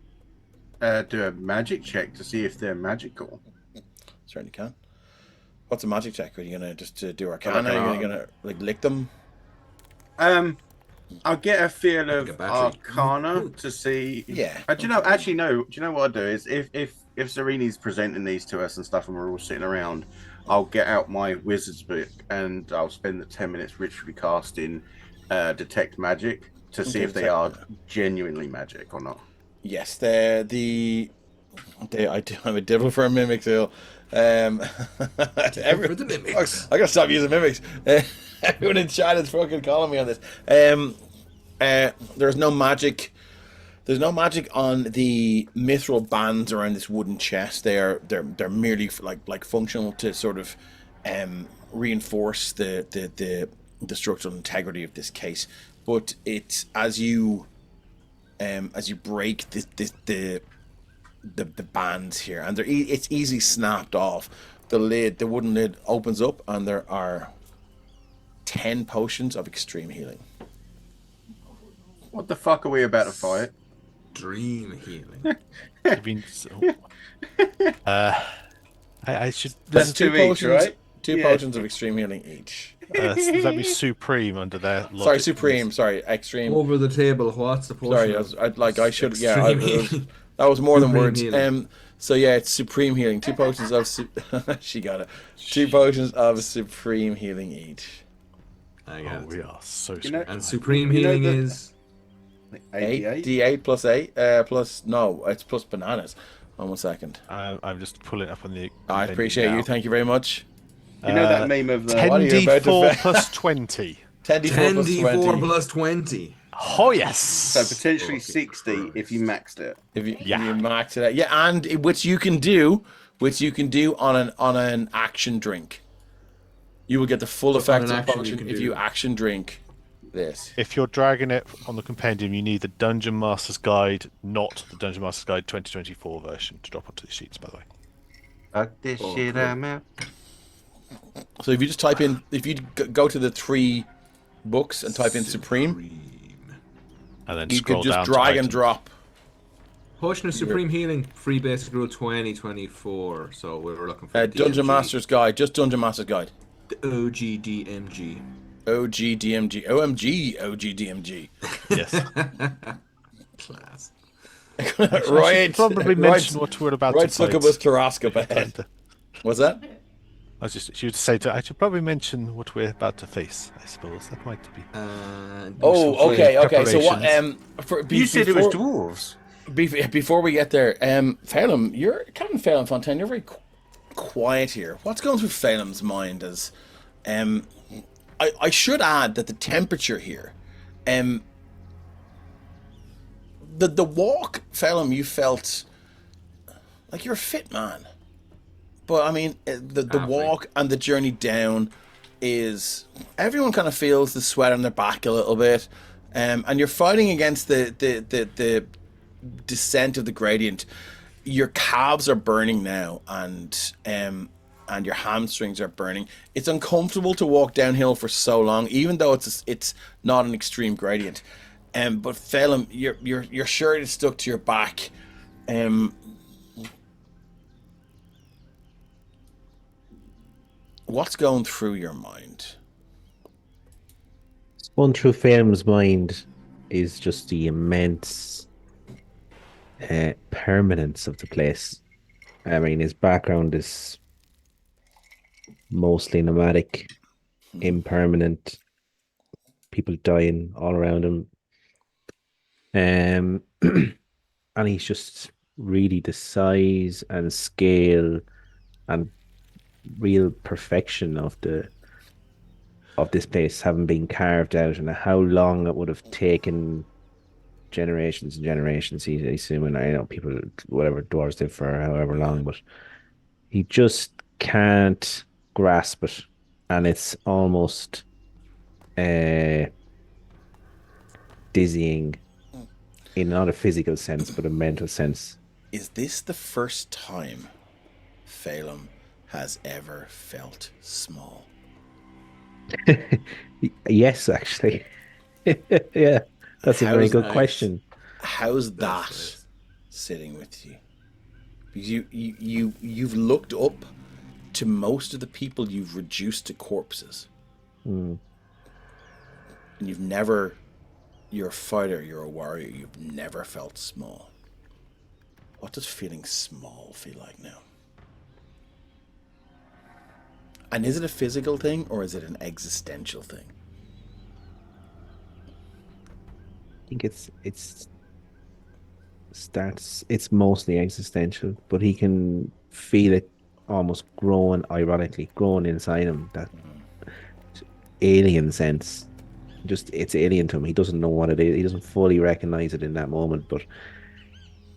do a magic check to see if they're magical? Certainly can. What's a magic check? Are you gonna just do Arcana? Are you gonna like lick them? I'll get a feel of Arcana to see. Yeah. Do you know? Actually, no. Do you know what I'll do is if Zarini's presenting these to us and stuff, and we're all sitting around, I'll get out my wizard's book and I'll spend the 10 minutes ritually casting detect magic to see if they are genuinely magic or not. Yes, I do have a devil for a mimic too. For the mimics. I gotta stop using mimics. Everyone in chat is fucking calling me on this. There's no magic. There's no magic on the mithril bands around this wooden chest. They're merely like functional to sort of reinforce the structural integrity of this case. But it's as you break the bands here, and it's easily snapped off. The wooden lid opens up, and there are 10 potions of extreme healing. What the fuck are we about to fight? Dream healing. I mean, I should. That's two each, potions, right? Two potions of extreme healing each. That'd be supreme under there. Sorry, supreme. Sorry, extreme. Over the table. What's the potion? Sorry, I should. Extreme Yeah, healing. that was more than Supreme words. healing. So yeah, it's supreme healing. Two potions of she got it. 2 potions of supreme healing each. I got it. We are so You know- screwed. And supreme healing is 88. D8 plus 8 plus no, it's plus bananas. 1 second. I'm just pulling up on the. I appreciate you. Thank you very much. You know that meme of the 10d4 plus 20. 10d4 plus 10d4 20. plus 20. Oh yes. so potentially 60 if you maxed it. If you max it out. Yeah, and which you can do on an action drink. You will get the full effect an of action function you can if do. you action drink this. If you're dragging it on the compendium, you need the Dungeon Master's Guide, not the Dungeon Master's Guide 2024 version, to drop onto the sheets, by the way. Fuck this shit, I'm out. So if you just type in, if you go to the 3 books and type in Supreme, And then you scroll can just down to drag and items. drop. Potion of supreme healing. Free basic rule 2024. So we were looking for the Dungeon DMG. Master's Guide, just Dungeon Master's Guide. The OG DMG. OG DMG. OMG OG DMG. Yes. Class. Right. Probably mention what we're about Right, to fight. succubus Tarrasque up ahead. What's that? I should say I should probably mention what we're about to face. I suppose that might be. Oh, okay. So what? preparations. You said it was dwarves. Before we get there, Phelim, Captain Phelim Fontaine, you're very quiet here. What's going through Phelim's mind? As I should add that the temperature here, the walk, Phelim, you felt like you're a fit man. But I mean, the walk and the journey down is, everyone kind of feels the sweat on their back a little bit, and you're fighting against the descent of the gradient. your calves are burning now, and your hamstrings are burning. It's uncomfortable to walk downhill for so long, even though it's not an extreme gradient. But Phelim, your shirt is stuck to your back. What's going through your mind? Going through Phelim's mind is just the immense permanence of the place. I mean, his background is mostly nomadic, impermanent, people dying all around him. And he's just really the size and scale and real perfection of this place having been carved out, and how long it would have taken generations and generations. He's assuming, I know people, whatever, dwarves live for however long, but he just can't grasp it, and it's almost dizzying in not a physical sense but a mental sense. Is this the first time Phelim has ever felt small? Yes, actually. Yeah, that's a very good question. How's that sitting with you? Because you've looked up to most of the people you've reduced to corpses. And You're a fighter, you're a warrior, you've never felt small. What does feeling small feel like now? And is it a physical thing, or is it an existential thing? I think it's mostly existential, but he can feel it almost growing, ironically, growing inside him, that alien sense. Just, it's alien to him. He doesn't know what it is. He doesn't fully recognize it in that moment, but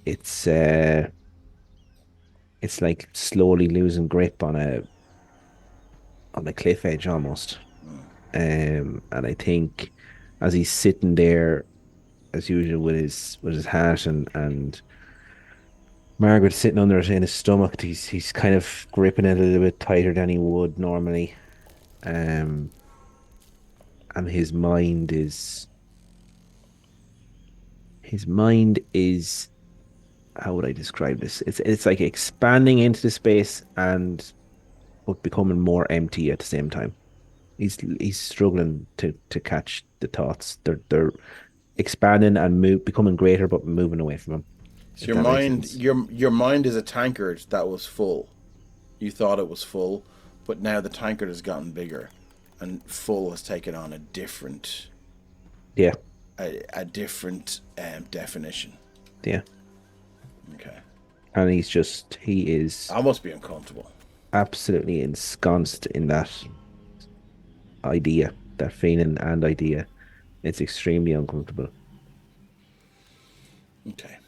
it's like slowly losing grip on a cliff edge almost. And I think as he's sitting there as usual with his hat and Margaret sitting under it in his stomach, he's kind of gripping it a little bit tighter than he would normally. And his mind is, how would I describe this? It's like expanding into the space but becoming more empty at the same time. He's struggling to catch the thoughts. They're expanding and becoming greater, but moving away from him. So your mind is a tankard that was full. You thought it was full, but now the tankard has gotten bigger, and full has taken on a different definition. Yeah. Okay. And he is I must be uncomfortable. Absolutely ensconced in that idea, that feeling and idea. It's extremely uncomfortable. Okay.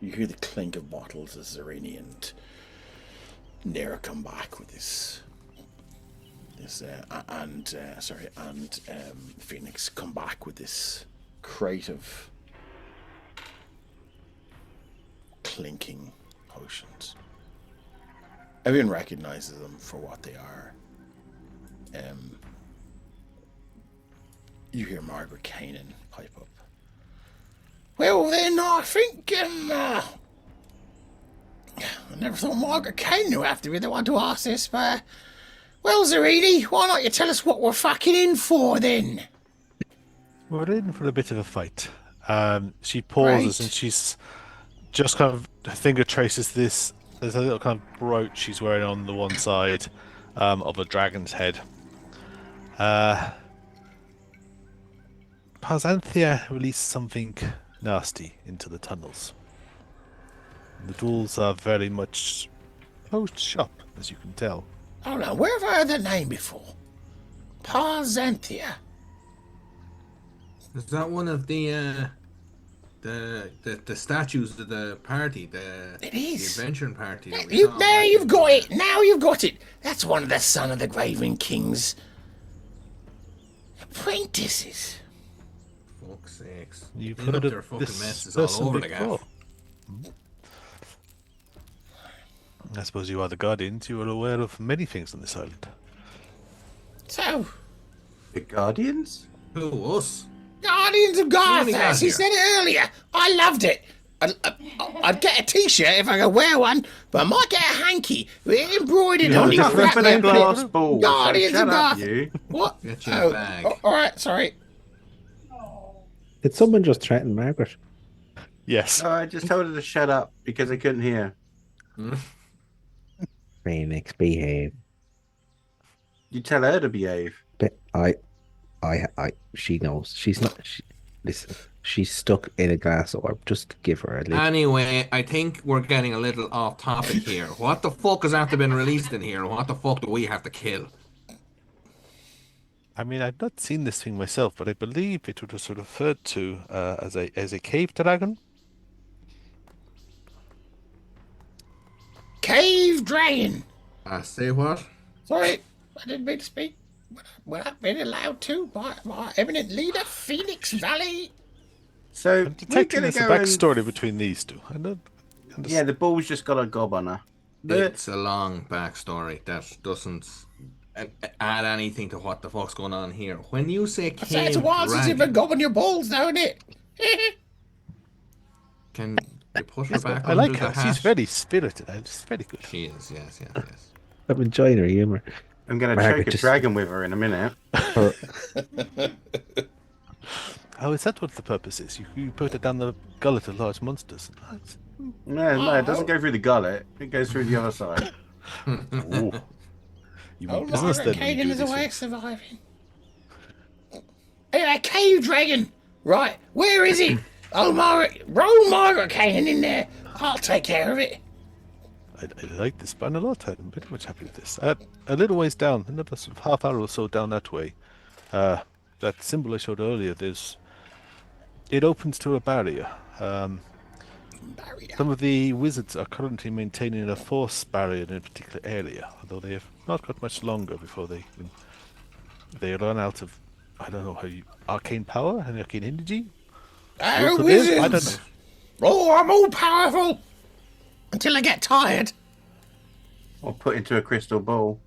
You hear the clink of bottles as Zarini and Nera come back with this Phoenix come back with this crate of clinking potions. Everyone recognizes them for what they are. You hear Margaretkainen pipe up. Well then, I think I never thought Margaretkainen would have to be the one to ask this, but well, Zarini, why not you tell us what we're fucking in for then? We're in for a bit of a fight. She pauses and she's just kind of, her finger traces this. There's a little kind of brooch she's wearing on the one side of a dragon's head. Parzanthia released something nasty into the tunnels. The Dwarves are very much closed shop, as you can tell. Oh no, where have I heard that name before? Parzanthia. Is that one of the statues of the party? It is. The adventuring party. That You've got it. Now you've got it. That's one of the son of the Graven kings. Apprentices. Fuck's sakes. You've Clean heard up their of fucking this messes all person over the before? gaff. I suppose you are the Guardians. You are aware of many things on this island. So, The Guardians? Who, us? Guardians of only got Garthas. He here. said it earlier. I loved it. I'd get a t-shirt if I could wear one, but I might get a hanky embroidered on it. Nothing Crap for the them glass clip. ball. Guardians Shut of up, Garthas. you. What? Get you a bag. All right, sorry. Did someone just threaten Margaret? Yes. I just told her to shut up because I couldn't hear. Phoenix, behave. You tell her to behave. But she knows. She's not. Listen, she's stuck in a glass orb. Just give her a little. Anyway, I think we're getting a little off topic here. What the fuck has after been released in here? What the fuck do we have to kill? I mean, I've not seen this thing myself, but I believe it was referred to as a cave dragon. Cave dragon. Say what? Sorry, I didn't mean to speak. Well, I've been allowed to by my eminent leader, Phoenix Valley. So I'm detecting there's a backstory between these two. I don't understand. Yeah, the ball's just got a gob on her. It's a long backstory that doesn't add anything to what the fuck's going on here. When you say I say it's a cave while since you've been dragon, gobbing your balls, don't it? can you put her back I under like the her. hat? She's very spirited. It's very good. She is, yes. I'm enjoying her humor. I'm going to Margaret choke a just- dragon with her in a minute. Oh, is that what the purpose is? You put it down the gullet of large monsters. No, it doesn't go through the gullet. It goes through the other side. Ooh. You mean Oh, business then? when you Margaretkainen do is a these way of things? surviving. Anyway, cave dragon. Right, where is he? Oh, roll Margaretkainen in there. I'll take care of it. I like this band a lot. I'm pretty much happy with this. A little ways down, another sort of half hour or so down that way, that symbol I showed earlier, it opens to a barrier. Barrier. Some of the wizards are currently maintaining a force barrier in a particular area, although they have not got much longer before they run out of, I don't know how arcane power and arcane energy. Oh, Will it is? wizards! I don't know. Oh, I'm all powerful until I get tired. Or put into a crystal ball.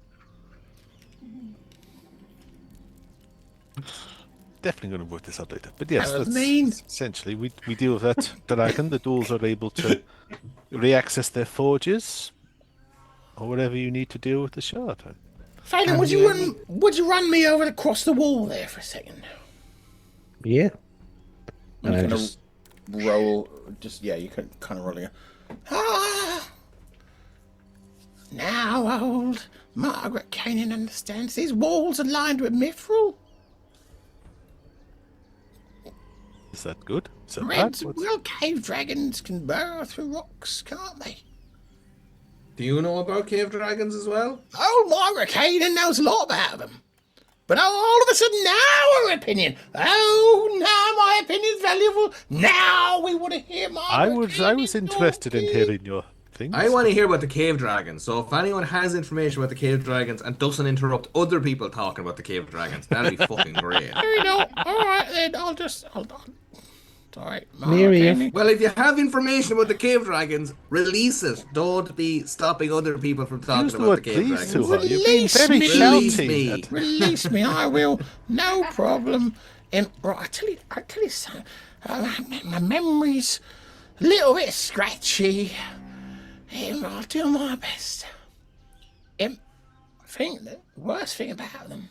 Definitely going to work this out later. But yes, That was that's mean. essentially we deal with that dragon. The ghouls are able to re-access their forges or whatever you need to deal with the shard. Phelan, would you run me over across the wall there for a second? Yeah. I'm And I gonna just roll. You can kind of roll it. Ah! Now old Margaretkainen understands these walls are lined with mithril. Is that good? Is that Red, bad? well, cave dragons can burrow through rocks, can't they? Do you know about cave dragons as well? Old Margaretkainen knows a lot about them. But all of a sudden, now our opinion. Oh, now my opinion's valuable. Now we want to hear I was Margaretkainen interested in talking. hearing your things. I want to hear about the cave dragons. So if anyone has information about the cave dragons and doesn't interrupt other people talking about the cave dragons, that'd be fucking great. You know, all right then. I'll hold on. Sorry, Mary, Margaretkainen. Well, if you have information about the cave dragons, release it. Don't be stopping other people from talking Use the about the word cave please dragons. to her. You're being Release very me. Release shouty. me. Release me, I will. No problem. Right, I tell you something. My memory's a little bit scratchy. I'll do my best. I think the worst thing about them,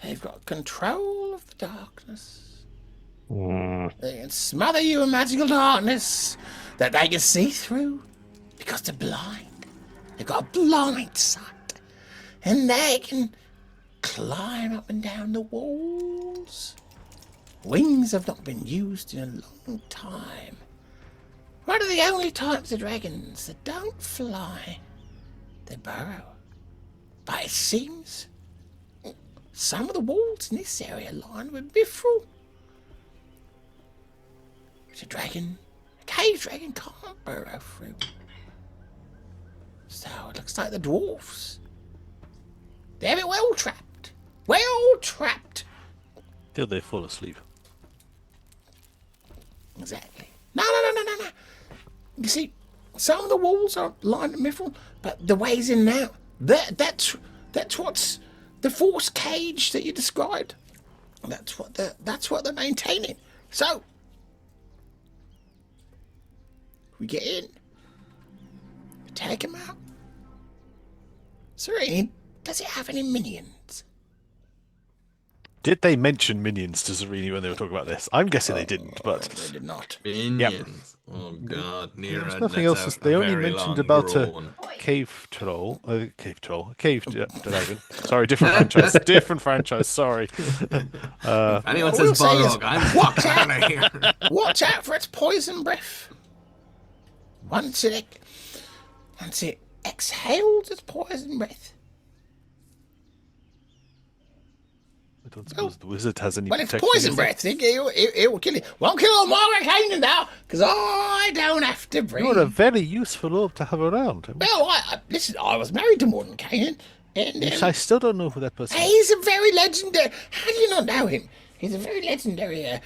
they've got control of the darkness. They can smother you in magical darkness that they can see through because they're blind. They've got a blind sight. And they can climb up and down the walls. Wings have not been used in a long time. One of the only types of dragons that don't fly. They burrow. But it seems some of the walls in this area are lined with mithril. Which a cave dragon can't burrow through. So it looks like the dwarves They're well trapped. Well trapped. Till they fall asleep. Exactly. No. You see, some of the walls are lined with mithril, but the ways in and out, that's what's the force cage that you described. That's what they're maintaining. So we get in, we take him out. Serene, does it have any minions? Did they mention minions to Serini when they were talking about this? I'm guessing they didn't, but They did not. Minions. Oh God, there's Nira. nothing else. They only mentioned about a cave troll, cave dragon. Sorry, different franchise. Sorry. Anyone I will says say is, Balrog, I'm walking out of here. Watch out for its poison breath. Once it exhales its poison breath. I don't suppose the wizard has any Well, it's protection. poison breath. It will kill you. Won't kill old Margaretkainen now, because I don't have to breathe. You're a very useful orb to have around. Well, listen, I was married to Mordenkainen, and I still don't know who that person is. he's a very legendary. How do you not know him? He's a very legendary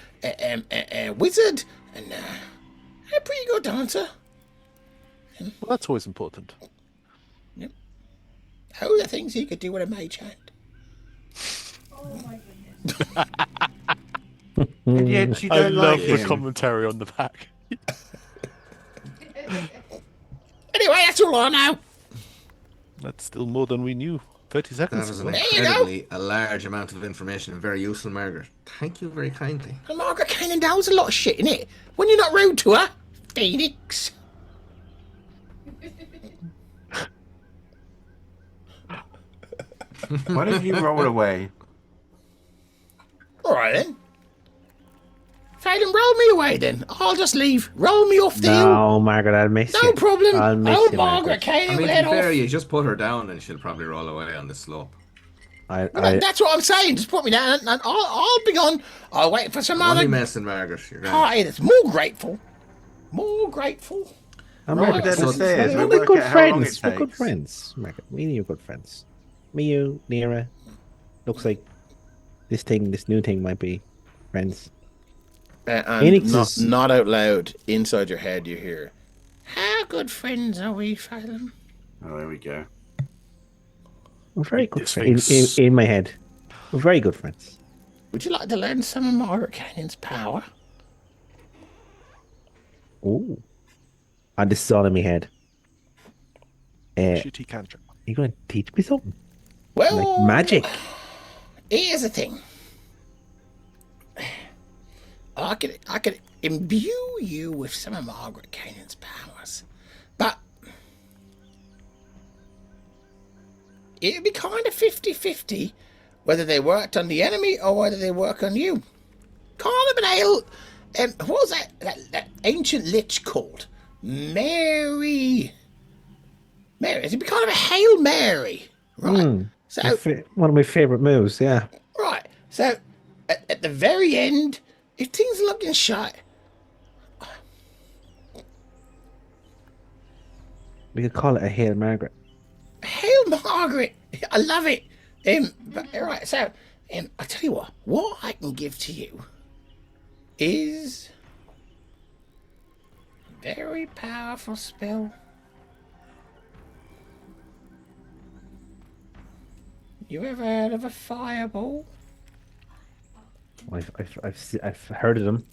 wizard and a pretty good dancer. Well, that's always important. Yep. Oh, the things he could do with a mage hand. And yet you I don't love like the him. commentary on the back. Anyway, that's all I know. That's still more than we knew 30 That seconds was ago. There you go. incredibly a large amount of information and very useful, Margaret. Thank you very kindly. And Margaretkainen knows a lot of shit, innit? When you're not rude to her, Phoenix. Why don't you roll away? All right then. Phelan, roll me away then. I'll just leave. Roll me off the hill. No, Margaret, I'll miss you. No problem. I'll miss Old you, Margaret. Margaretkainen I mean, will to head be fair, off. you just put her down and she'll probably roll away on the slope. Well, that's what I'm saying. Just put me down and I'll be gone. I'll wait for some Only other messing, Margaret. You're right. party that's more grateful. More grateful. Margaret, Right, down the stairs. We're We'll work good out how long it friends. We're good takes. friends, Margaret. Me and you are good friends. Me, you, Nira. Looks like this new thing might be friends. Phoenix not, is- not out loud. Inside your head, you hear, "How good friends are we, Phelan?" Oh, there we go. We're very good This friends. thinks- In my head. We're very good friends. Would you like to learn some of Margaretkainen's power? Ooh. And this is all in my head. Shitty cantrip. You're going to teach me something? Well, Like magic. Here's the thing. I could imbue you with some of Margaretkainen's powers, but it'd be kind of 50-50 whether they worked on the enemy or whether they work on you. Kind of an ale. What was that ancient lich called? Mary. It'd be kind of a Hail Mary, right? So One of my favourite moves, yeah. right. So at the very end, if things are looking shut, We could call it a Hail Margaret. Hail Margaret, I love it. But, right. So I tell you what I can give to you is a very powerful spell. You ever heard of a fireball? I've heard of them.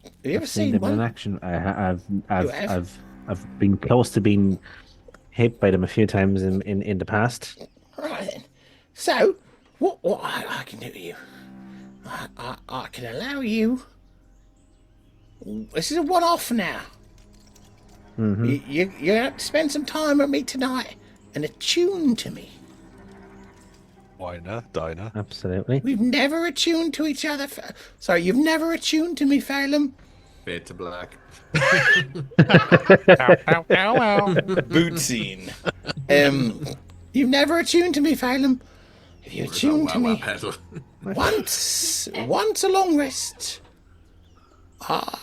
Have you ever I've seen seen them in one? action. You have? I've been close to being hit by them a few times in the past. Right then. So, what I can do to you? I can allow you. This is a one-off now. You have to spend some time with me tonight and attune to me. Winer, diner. Absolutely. We've never attuned to each other. Sorry, you've never attuned to me, Phelan. Fade to black. Boot scene. You've never attuned to me, Phelan. If you attune to me Pedal. once a long rest,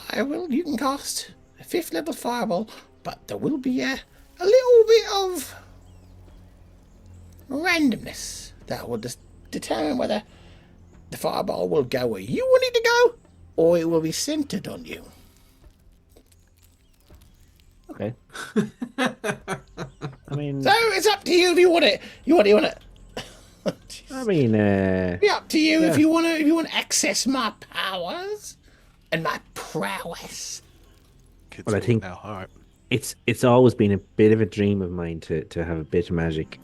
you can cast a 5th level fireball, but there will be a little bit of randomness. that will determine whether the fireball will go where you want it to go, or it will be centered on you. Okay. I mean, So it's up to you if you want it. You want it. I mean, Be up to you if yeah. you want to access my powers and my prowess. Kids Well, I talk think- now. All right. it's always been a bit of a dream of mine to have a bit of magic,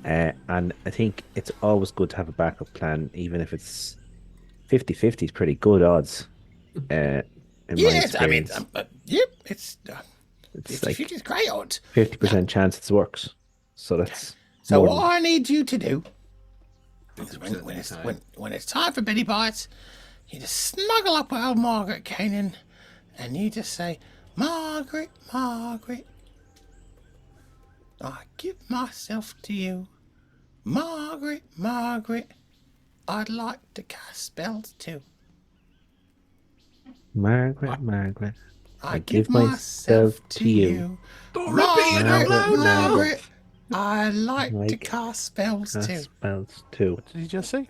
and I think it's always good to have a backup plan, even if it's 50-50 is pretty good odds. In my Yes, I mean, experience. yep, it's It's like 50-50 is great odds. 50% chance it works. So that's So more what than- I need you to do is when it's time for Betty Bites, you just snuggle up with old Margaretkainen and you just say, Margaret, Margaret, I give myself to you. Margaret, Margaret, I'd like to cast spells too. Margaret. I give myself to you. Don't repeat it out loud. Margaret, I like to Like cast spells That too. spells too. Did you just say?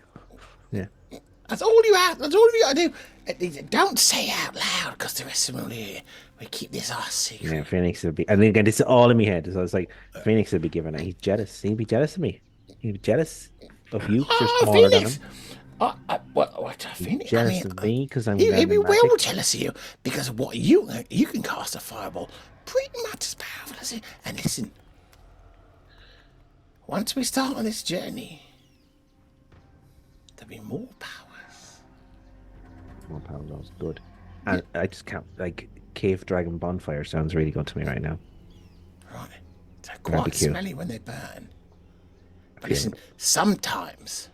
That's all you have. That's all you got to do. Don't say it out loud because the rest of them will hear. We keep this our secret. Yeah, Phoenix would be. And again, this is all in my head. So I was like, Phoenix would be giving it. He's jealous. He'd be jealous of me. He'd be jealous of you. 'cause you're Oh, smaller than Phoenix! him. What, Phoenix? Jealous I mean, of me because I'm. he'd learning be magic. well jealous of you because of what you can cast a fireball pretty much as powerful as it. And listen, once we start on this journey, there'll be more powers. More power was good. And I just can't. Like, Cave Dragon Bonfire sounds really good to me right now. Right. They're That'd quite be cute. smelly when they burn. But Yeah. listen, sometimes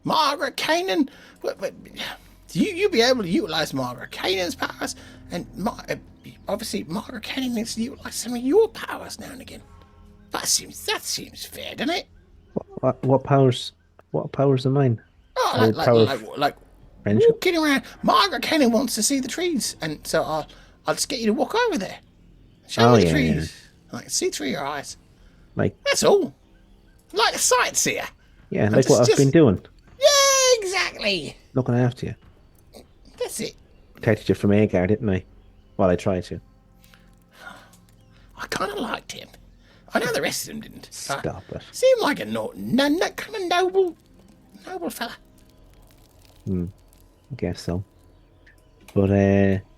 Margaretkainen, you be able to utilize Margaretkainen's powers, and obviously Margaretkainen needs to utilize some of your powers now and again. That seems fair, doesn't it? What powers? What powers are mine? Oh, Oh, like Friendship? walking around. Margaretkainen wants to see the trees, and so I'll just get you to walk over there. Show Oh, me the yeah, trees. I can see through your eyes. Like, That's all. Like a sightseer. yeah, And like what I've just- been doing. Yeah, exactly. Looking after you. That's it. Protected you from Agar, didn't I? Well, I tried to. I kind of liked him. I know the rest of them didn't. Stop it. Seemed like a kind of noble fella. I guess so. But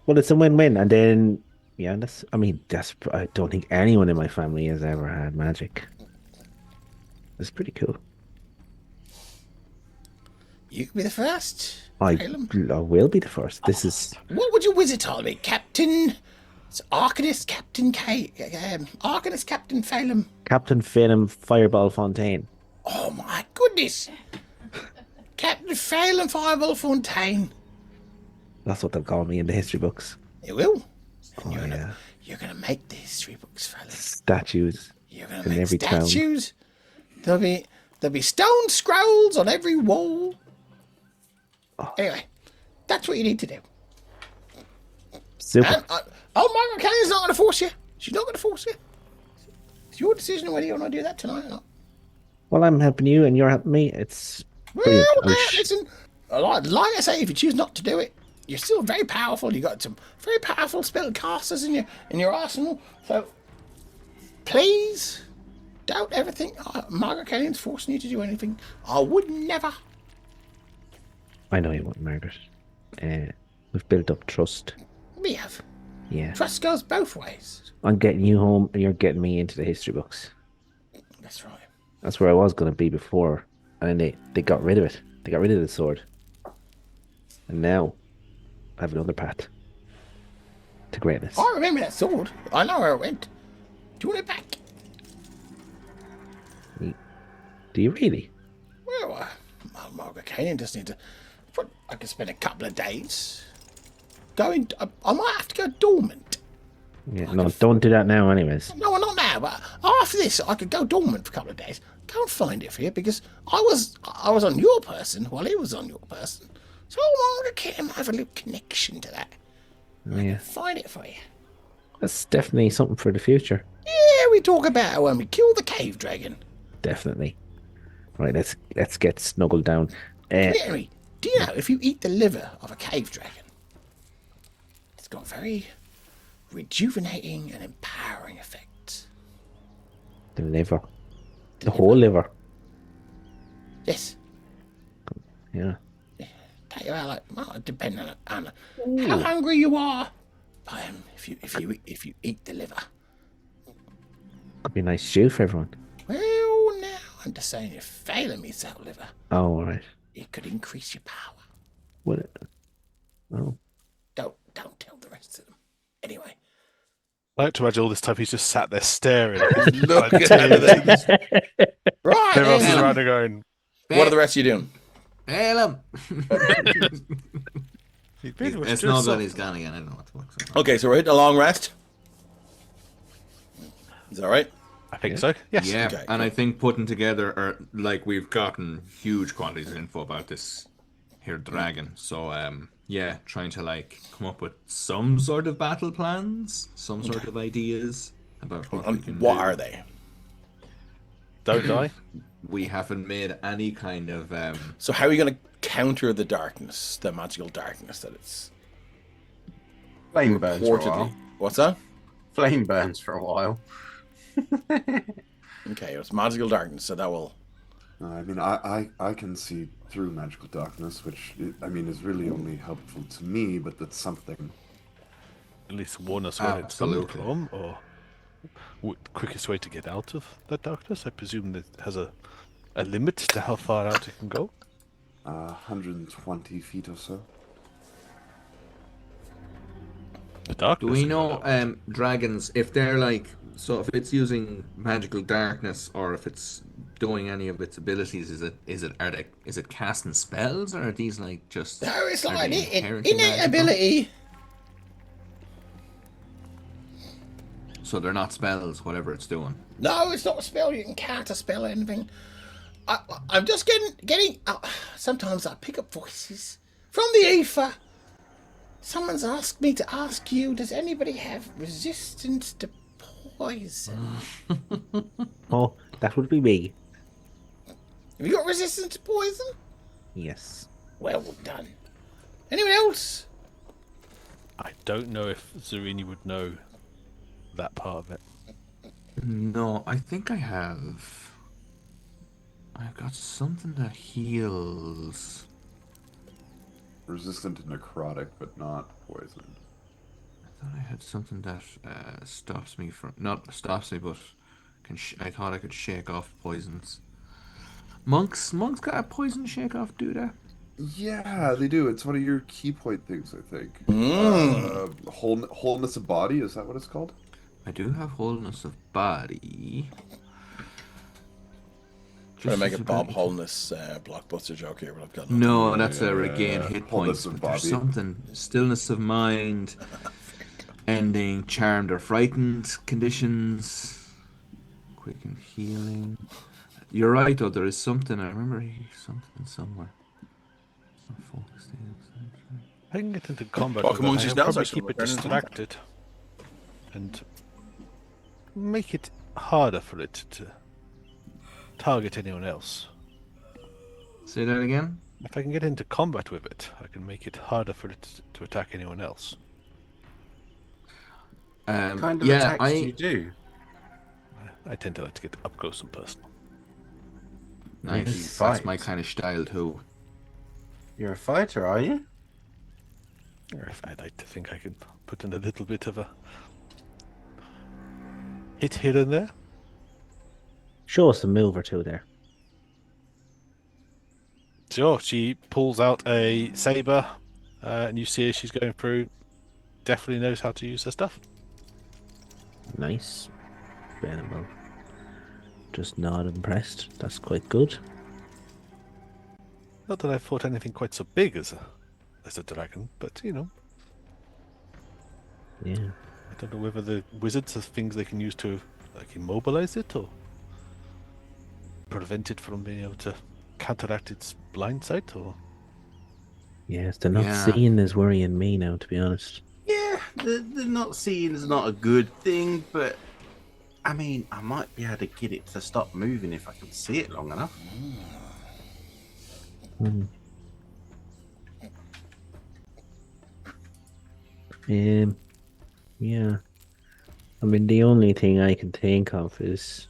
well, it's a win-win, and then yeah, I don't think anyone in my family has ever had magic. It's pretty cool. You could be the first. I Phelan. will be the first. This is What would your wizard title be? Captain. It's Arcanist Captain K. Arcanist Captain Phelan. Captain Phelan Fireball Fontaine. Oh my goodness. Captain Phelan Fireball Fontaine. That's what they'll call me in the history books. You will. And Oh, yeah. you're gonna make the history books, Phelan. Statues. You're gonna In make every town. statues. There'll be stone scrolls on every wall. Oh. Anyway, that's what you need to do. Super. And Margaretkainen's not going to force you. She's not going to force you. It's your decision whether you want to do that tonight or not. Well, I'm helping you, and you're helping me. It's Well, brilliant. I'm now, listen. Like I say, if you choose not to do it, you're still very powerful. You got some very powerful spell casters in your arsenal. So please don't ever think Margaretkainen's forcing you to do anything. I would never. I know you want Margaret. We've built up trust. We have. Yeah. Trust goes both ways. I'm getting you home, and you're getting me into the history books. That's right. That's where I was going to be before, and then they got rid of it. They got rid of the sword, and now I have another path to greatness. I remember that sword. I know where it went. Do you want it back? Do you really? Well, Margaretkainen just need to. I could spend a couple of days going. I might have to go dormant. Yeah. No, don't do that now, anyways. No, not now. But after this, I could go dormant for a couple of days. Go and find it for you because I was on your person while he was on your person. So Margaretkainen might have a little connection to that. Yeah. Find it for you. That's definitely something for the future. Yeah, we talk about it when we kill the cave dragon. Definitely. Right, let's get snuggled down. Come here, Henry. Do you know if you eat the liver of a cave dragon, it's got very rejuvenating and empowering effects. The liver. The whole liver. Yes. Yeah. Take about like, well, depending on how hungry you are. If you eat the liver. Could be a nice stew for everyone. Well, now I'm just saying, you're failing me, so liver. Oh, all right. It could increase your power. What? Oh. Don't tell the rest of them. Anyway. I like to imagine all this time he's just sat there staring. Looking at things. Right. Everyone's around and going. What are the rest of you doing? Hail him! It's not so. that he's gone again. I don't know what the fuck's Okay, so we're hitting a long rest. Is that right? I think so. Yes. Yeah, Okay, and cool. I think putting together, we've gotten huge quantities of info about this here dragon. So, yeah, trying to come up with some sort of battle plans, some sort of ideas about what we can What do. are they? Don't die. We haven't made any kind of So how are you going to counter the darkness, the magical darkness that it's Flame burns for a reportedly? while. What's that? Flame burns for a while. Okay, it's magical darkness, so that will. I mean, I can see through magical darkness, which I mean is really only helpful to me, but that's something. At least warn us when it's coming Absolutely. from, or quickest way to get out of that darkness. I presume that it has a limit to how far out it can go. 120 feet or so. The darkness. Do we can go know down. dragons if they're if it's using magical darkness or if it's doing any of its abilities? Is it casting spells, or are these just? No, it's are like an they inherently innate magical? ability. So they're not spells, whatever it's doing. No, it's not a spell. You can cast a spell or anything. I'm just getting. Sometimes I pick up voices from the ether. Someone's asked me to ask you: does anybody have resistance to poison? Oh, that would be me. Have you got resistance to poison? Yes. Well done. Anyone else? I don't know if Zarini would know that part of it. No, I think I have. I've got something that heals. Resistant to necrotic, but not poison. I thought I had something that stops me from not stops me, but I thought I could shake off poisons. Monks got a poison shake off, do they? Yeah, they do. It's one of your key point things, I think. Wholeness of body, is that what it's called? I do have wholeness of body. Trying to make a Just Bob about- Holness blockbuster joke here, but I've got No, that's a regain hit Wholeness points. of But there's body. something stillness of mind, ending charmed or frightened conditions, quicken healing. You're right, though. There is something. I remember something somewhere. Not focused in. I can get into combat. Talk with amongst it. I can yourselves, probably I keep it suppose. distracted and make it harder for it to target anyone else. Say that again. If I can get into combat with it, I can make it harder for it to attack anyone else. What kind of yeah, attacks do you do? I tend to like to get up close and personal. Nice. You That's fight. my kind of style too. You're a fighter, are you? Or if I'd like to think I can put in a little bit of a hit here and there. Show us a move or two there. Sure, she pulls out a saber, and you see as she's going through, definitely knows how to use her stuff. Nice. Venomable. Just not impressed. That's quite good. Not that I fought anything quite so big as a dragon, but you know, Yeah. I don't know whether the wizards have things they can use to like immobilize it or prevent it from being able to counteract its blind sight, or Yes, they're not Yeah. seeing is worrying me now, to be honest. Yeah, the not seeing is not a good thing, but I mean, I might be able to get it to stop moving if I can see it long enough. Yeah. I mean, the only thing I can think of is,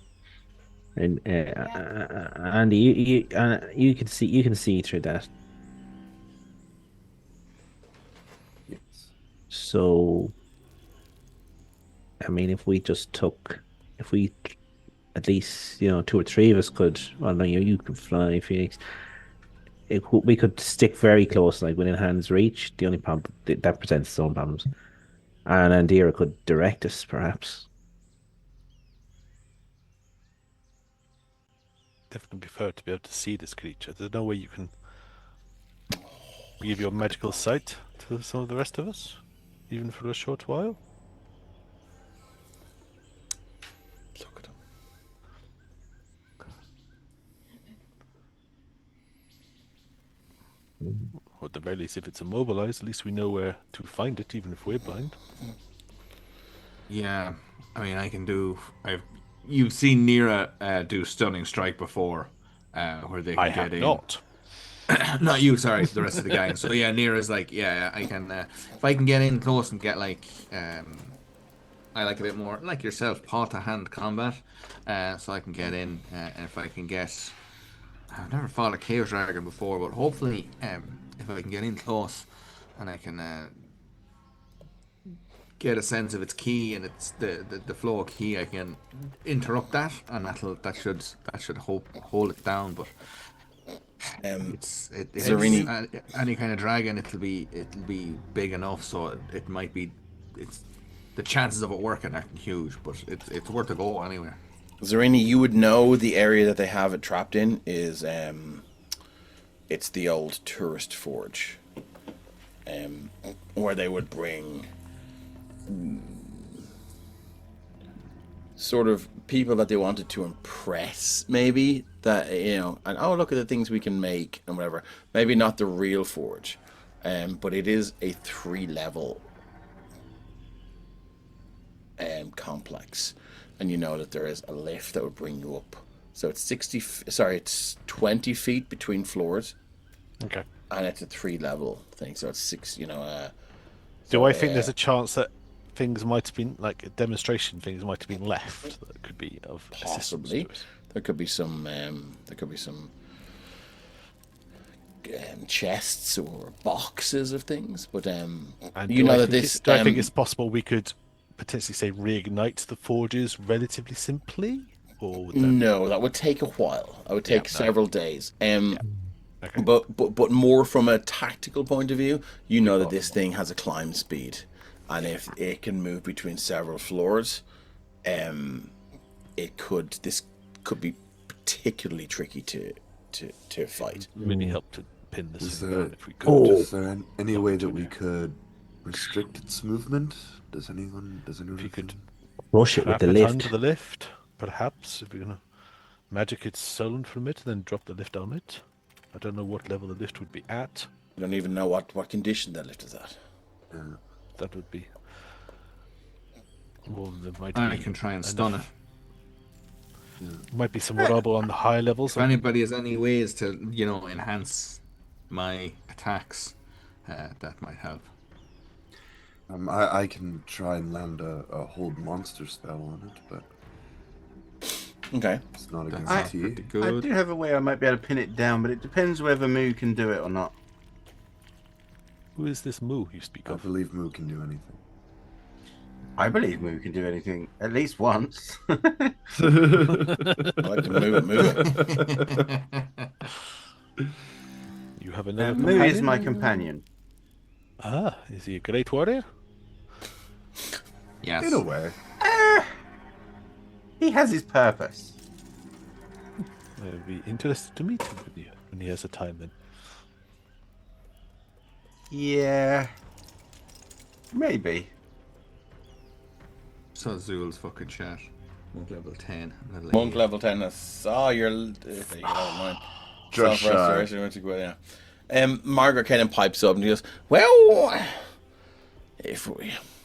and Andy, you can see through that. Yes. So, I mean, if we at least 2 or 3 of us could. Well, no, you could fly, Phoenix. We could stick very close, like within hand's reach. The only problem that presents its own problems, and Andira could direct us, perhaps. Definitely prefer to be able to see this creature. There's no way you can give your magical sight to some of the rest of us, even for a short while. Look at him. Or at the very least, if it's immobilized, at least we know where to find it, even if we're blind. Yeah, I mean, I can do. You've seen Nira do stunning strike before, where they can I get have in. not. Not you, sorry, the rest of the gang. So yeah, Nira's like, yeah, I can. If I can get in close and get like, I like a bit more like yourself, paw to hand combat. So I can get in, and if I can get, I've never fought a chaos dragon before, but hopefully, if I can get in close, and I can get a sense of its key and its the flow of key, I can interrupt that, and that should hold it down. But it's any kind of dragon, it'll be big enough, so it might be. It's the chances of it working are huge, but it's worth a go anyway. Zarini, you would know the area that they have it trapped in is it's the old tourist forge, where they would bring sort of people that they wanted to impress, maybe, that, and oh, look at the things we can make and whatever. Maybe not the real forge, but it is a 3-level complex, and you know that there is a lift that would bring you up. So it's it's 20 feet between floors. Okay. And it's a 3-level thing, so it's 6. Do I think there's a chance that things might have been, like demonstration things might have been left that could be of possibly assistance to us? there could be some chests or boxes of things, but And you know that this. Do I think it's possible we could potentially say reignite the forges relatively simply, or would that No, that would take a while. That would take several days. Okay. But more from a tactical point of view, you know that this thing has a climb speed, and if it can move between several floors, this could be particularly tricky to fight. really help to pin this Is thing there, down if we could? is there any way that we could restrict its movement? Does anyone If you could Rush it with trap the it lift. under the lift, perhaps, if we're gonna magic its stolen from it, then drop the lift on it. I don't know what level the lift would be at. I don't even know what condition that lift is at. That would be. Well, there might I be can try and stun it. Might be some rubble on the high levels. If anybody has any ways to, enhance my attacks, that might help. I can try and land a hold monster spell on it, but Okay. it's not a That's guarantee. pretty I good. do have a way I might be able to pin it down, but it depends whether Moo can do it or not. Who is this Moo you speak I of? believe Moo can do anything. I believe Moo can do anything at least once. I like to move it. You have another Moo is companion? my companion. Ah, is he a great warrior? Yes. In a way. He has his purpose. I would be interested to meet him when he has a time then. Yeah. Maybe. So Zul's fucking chat. Monk level 10. Monk level 10. You're mine. Just shy. Self-restoration, went to go, yeah. Margaretkainen pipes up and he goes, well, if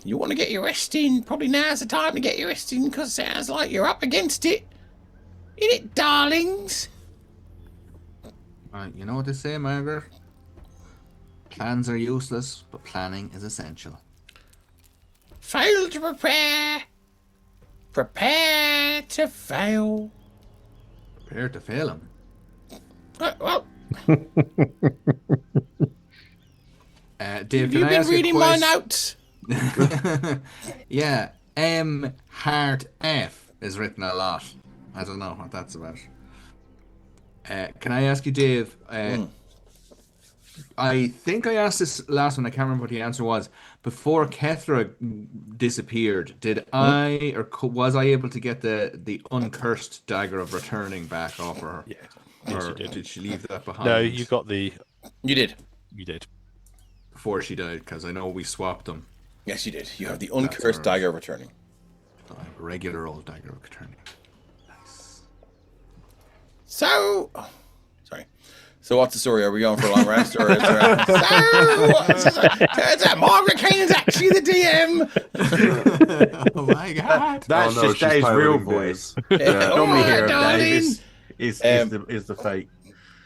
You want to get your rest in? Probably now's the time to get your rest in, because it sounds like you're up against it. In it, darlings? You know what they say, Margaret? Plans are useless, but planning is essential. Fail to prepare. Prepare to fail. Prepare to fail him. Well, Dave, you've can I been ask you a reading my question? notes. Yeah, M heart F is written a lot. I don't know what that's about. Can I ask you, Dave? I think I asked this last one. I can't remember what the answer was. Before Kethra disappeared, did I or was I able to get the uncursed dagger of returning back off her? Yeah. Yes, Or you did. did she leave that behind? No, you got the. You did. You did. Before she died, because I know we swapped them. Yes, you did. You have the uncursed dagger returning. I have a regular old dagger of returning. Nice. So, sorry. So what's the story? Are we going for a long rest, or is there? Turns out Margaretkainen's actually the DM. Oh my god! That's no, just she's Dave's real piloting voice. Dave. Yeah, normally hear of darling. Dave is the fake.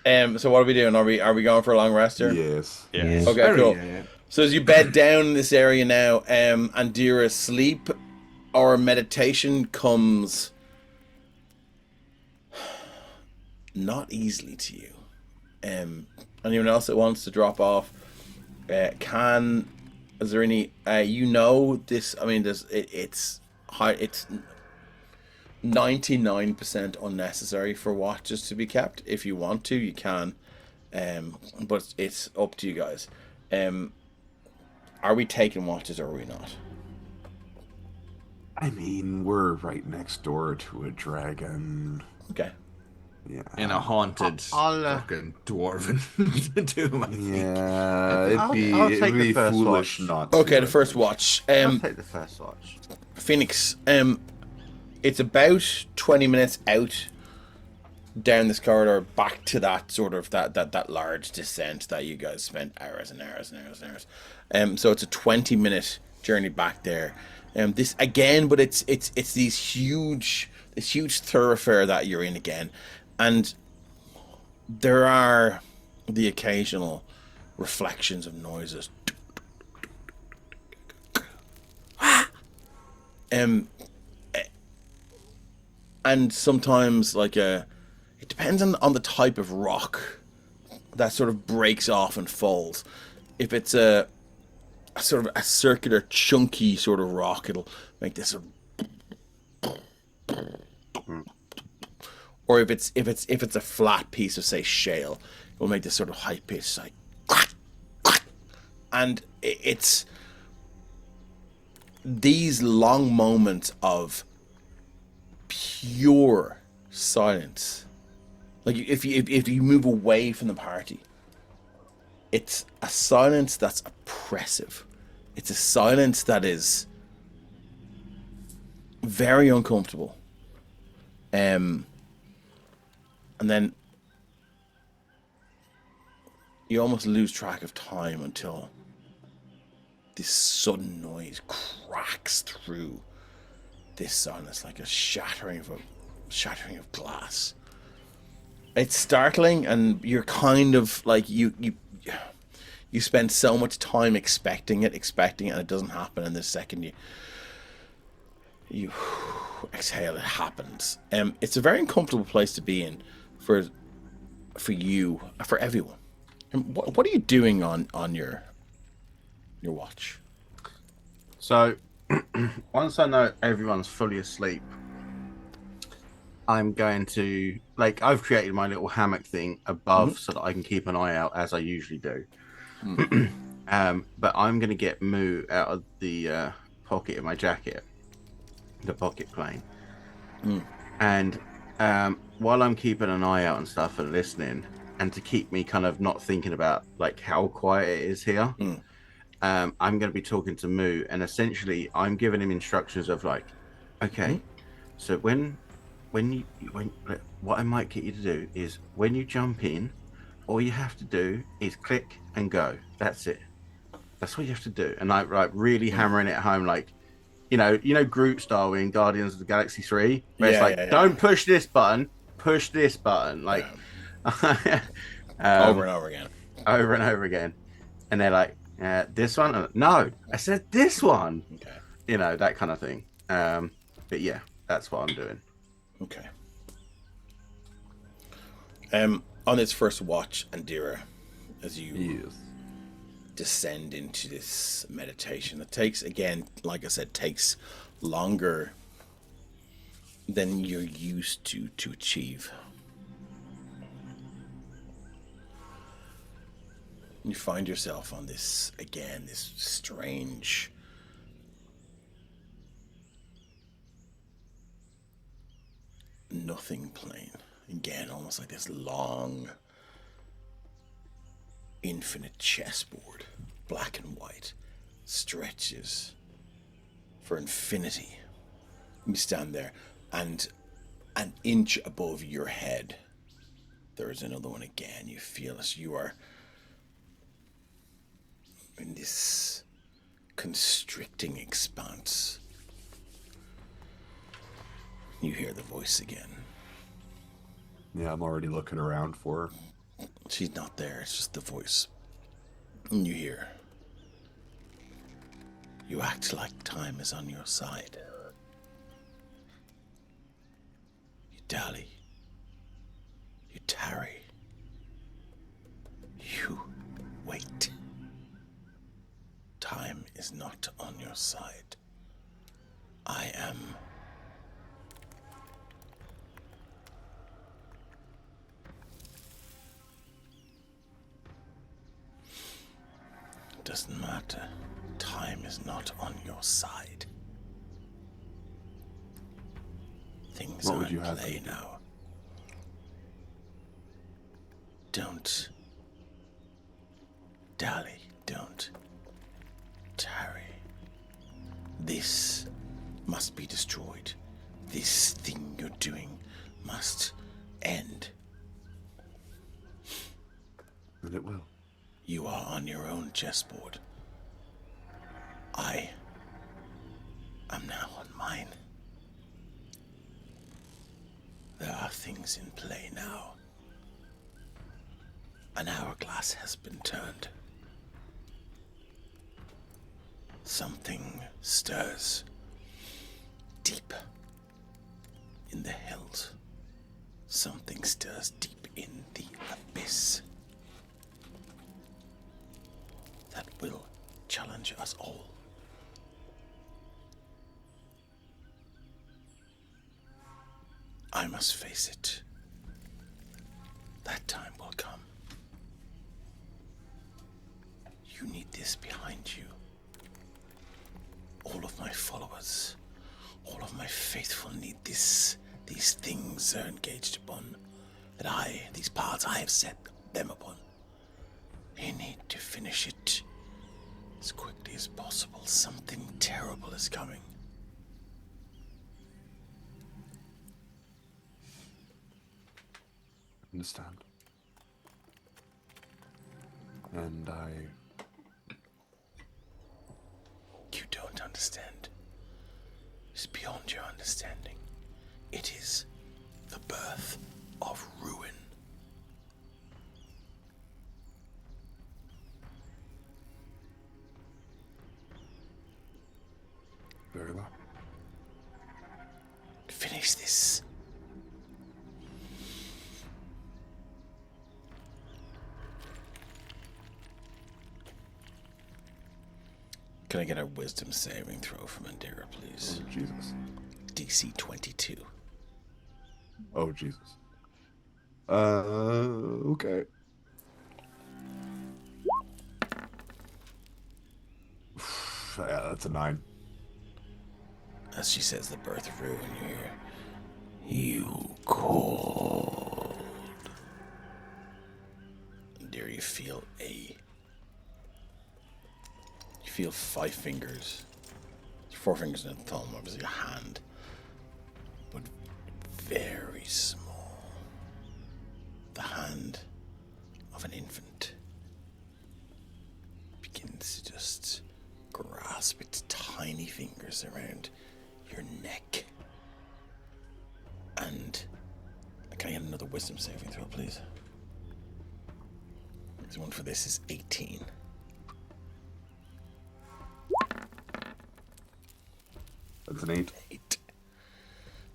So what are we doing? Are we going for a long rest here? Yes. Yeah. Okay, Very, cool. yeah. So as you bed down in this area now, Andira, sleep or meditation comes not easily to you. Anyone else that wants to drop off can? Is there any? This. I mean, it's high. It's 99% unnecessary for watches to be kept. If you want to, you can. But it's up to you guys. Are we taking watches or are we not? I mean, we're right next door to a dragon. Okay. Yeah. In a haunted I'll, fucking dwarven tomb, I think. Yeah, it'd I'll be, take the first foolish watch. not to. Okay, the first watch. I'll take the first watch. Phoenix. It's about 20 minutes out down this corridor back to that sort of that large descent that you guys spent hours and hours and hours and hours. So it's a 20-minute journey back there. This again, but it's this huge thoroughfare that you're in again, and there are the occasional reflections of noises. And sometimes it depends on the type of rock that sort of breaks off and falls. If it's a sort of a circular, chunky sort of rock, it'll make this sort of, or if it's a flat piece of, say, shale, it'll make this sort of high pitch like, and it's these long moments of pure silence. Like if you move away from the party, it's a silence that's oppressive. It's a silence that is very uncomfortable. And then you almost lose track of time until this sudden noise cracks through this silence like a shattering of glass. It's startling, and you're kind of like you spend so much time expecting it, and it doesn't happen. And the second you exhale, it happens. It's a very uncomfortable place to be in for you, for everyone. And what are you doing on your watch? So once I know everyone's fully asleep, I'm going to, I've created my little hammock thing above so that I can keep an eye out as I usually do. But I'm going to get Moo out of the pocket of my jacket, the pocket plane. And while I'm keeping an eye out and stuff and listening, and to keep me kind of not thinking about how quiet it is here, I'm going to be talking to Moo, and essentially I'm giving him instructions of okay, so when what I might get you to do is when you jump in, all you have to do is click and go. That's it. That's what you have to do. And like really hammering it home, like, you know, Groot style in Guardians of the Galaxy 3, where it's like, don't push this button, push this button, like over and over again. Over and over again. And they're like, this one? No, I said this one. Okay. You know, that kind of thing. But yeah, that's what I'm doing. Okay. On its first watch, Andira, as you descend into this meditation, that takes, again, like I said, takes longer than you're used to achieve. You find yourself on this, again, this strange nothing plane. Again, almost like this long, infinite chessboard, black and white, stretches for infinity. You stand there, and an inch above your head, there is another one again. You feel as you are in this constricting expanse. You hear the voice again. Yeah, I'm already looking around for her. She's not there, it's just the voice. And you hear, you act like time is on your side. You dally. You tarry. You wait. Time is not on your side. I am. Doesn't matter. Time is not on your side. Things are in play now. Don't dally. Don't tarry. This must be destroyed. This thing you're doing must end. And it will. You are on your own chessboard. I am now on mine. There are things in play now. An hourglass has been turned. Something stirs deep in the hills. Something stirs deep in the abyss. That will challenge us all. I must face it. That time will come. You need this behind you. All of my followers, all of my faithful need this. These things are engaged upon. These paths I have set them upon. You need to finish it as quickly as possible. Something terrible is coming. Understand. And You don't understand. It's beyond your understanding. It is the birth of ruin. Very well. Finish this. Can I get a wisdom saving throw from Andira, please? Oh, Jesus. DC 22. Oh, Jesus. Okay. Yeah, that's a 9. As she says the birth of ruin, you hear, you called. Andira, you feel 5 fingers. 4 fingers and a thumb, obviously a hand. But very small. The hand of an infant begins to just goes around your neck. And can I get another wisdom saving throw, please? The one for this is 18. That's an 8. 8.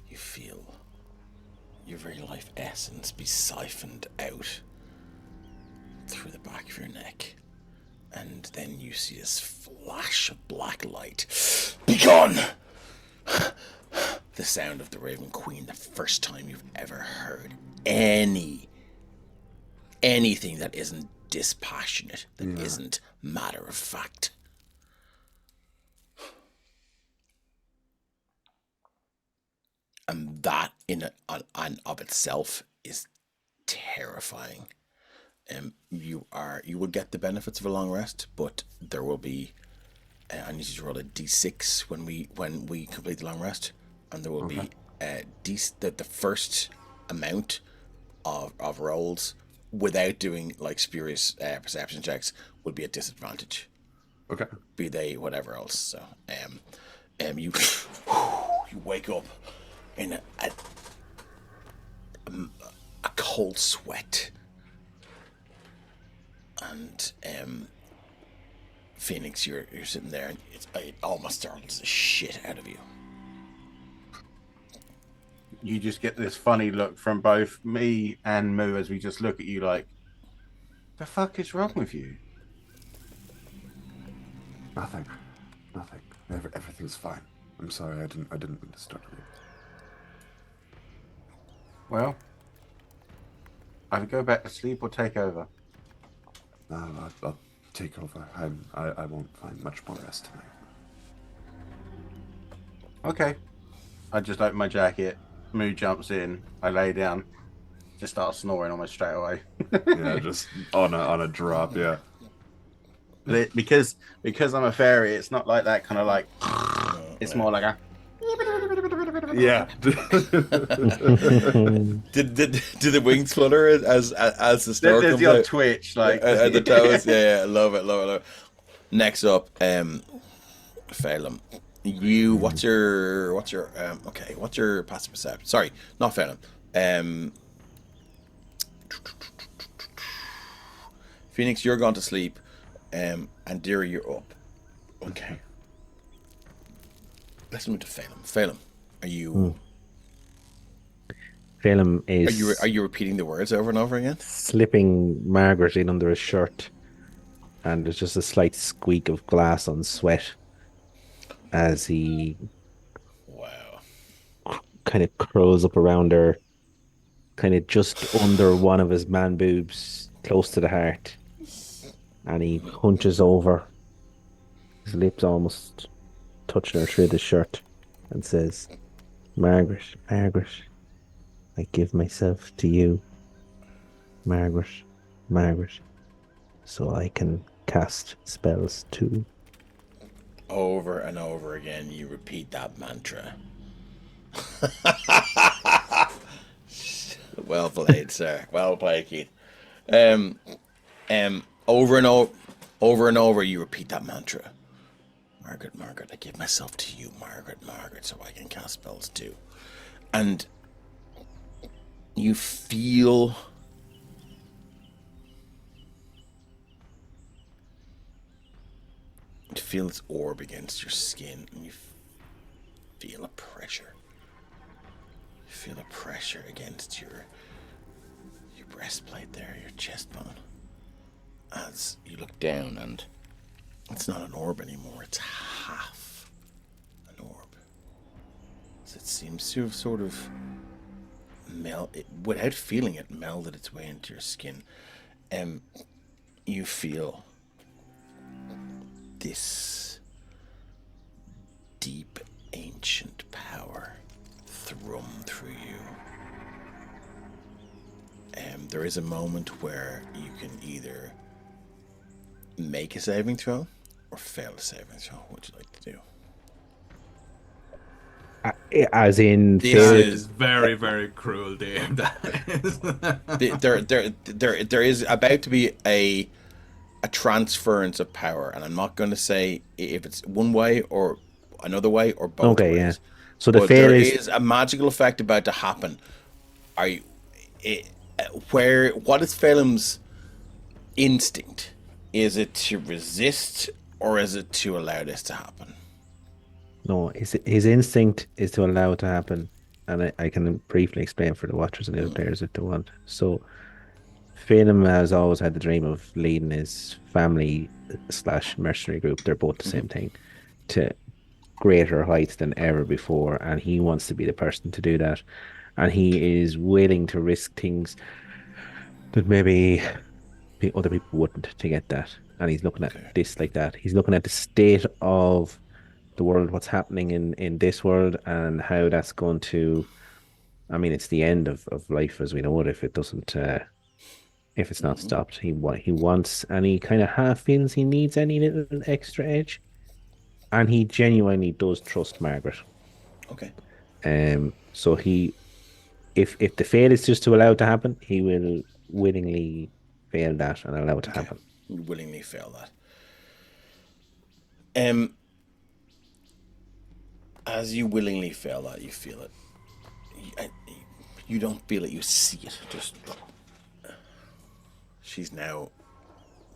You feel your very life essence be siphoned out through the back of your neck. And then you see this flash of black light. Begone! The sound of the Raven Queen, the first time you've ever heard anything that isn't dispassionate, that isn't matter of fact. And that in and of itself is terrifying. You will get the benefits of a long rest, but there will be. I need you to roll a d6 when we complete the long rest, and there will be the first amount of rolls without doing like spurious perception checks would be a disadvantage. Okay. Be they whatever else. So you wake up in a cold sweat. And Phoenix, you're sitting there, and it almost startles the shit out of you. You just get this funny look from both me and Moo as we just look at you like, the fuck is wrong with you? Nothing. Everything's fine. I'm sorry, I didn't mean to startle you. Well, either go back to sleep or take over. No, I'll take over. I won't find much more rest tonight. Okay. I just open my jacket. Moo jumps in. I lay down. Just start snoring almost straight away. Yeah, just on a drop. Yeah. Because I'm a fairy, it's not like that kind of like. It's more like a. Yeah. Did the wings flutter as the snow There's comes the odd out? twitch, like At the toes? Yeah, love it. Next up, Phelan. What's your passive perception? Sorry, not Phelan. Phoenix, you're gone to sleep, and Dira, you're up. Okay. Let's move to Phelan. Phelan, are you? Phelan is. Are you repeating the words over and over again? Slipping Margaret in under his shirt, and there's just a slight squeak of glass on sweat as he kind of curls up around her, kind of just under one of his man boobs, close to the heart, and he hunches over, his lips almost touching her through the shirt, and says, Margaret, I give myself to you, Margaret, so I can cast spells too. Over and over again, you repeat that mantra. Well played, sir. Well played, Keith. Over and over, you repeat that mantra. Margaret, I give myself to you, Margaret, so I can cast spells too. And you feel this orb against your skin, and you feel a pressure. You feel a pressure against your breastplate there, your chest bone. As you look down, and it's not an orb anymore, it's half an orb. So it seems to have sort of without feeling it, melded its way into your skin. You feel this deep, ancient power thrum through you. There is a moment where you can either make a saving throw or fail a saving throw. What would you like to do? As in, This is very, very cruel, Dave. There is about to be a transference of power, and I'm not going to say if it's one way or another way or both Okay, ways. yeah. So the But fail there is is a magical effect about to happen. Are you, what is Phelim's instinct? Is it to resist or is it to allow this to happen? no, his instinct is to allow it to happen, and I can briefly explain for the watchers and the other players if they want. So, Phelim has always had the dream of leading his family slash mercenary group. They're both the same thing, to greater heights than ever before, and he wants to be the person to do that, and he is willing to risk things that maybe other people wouldn't to get that. And he's looking at this like that. He's looking at the state of the world, what's happening in this world, and how that's going to. I mean, it's the end of life as we know it if it doesn't. If it's not stopped, he wants, and he kind of half feels he needs any little extra edge, and he genuinely does trust Margaret. Okay. So he, if the fail is just to allow it to happen, he will willingly fail that and allow it to happen. You willingly fail that. As you willingly fail that, you feel it. You don't feel it, you see it. Just she's now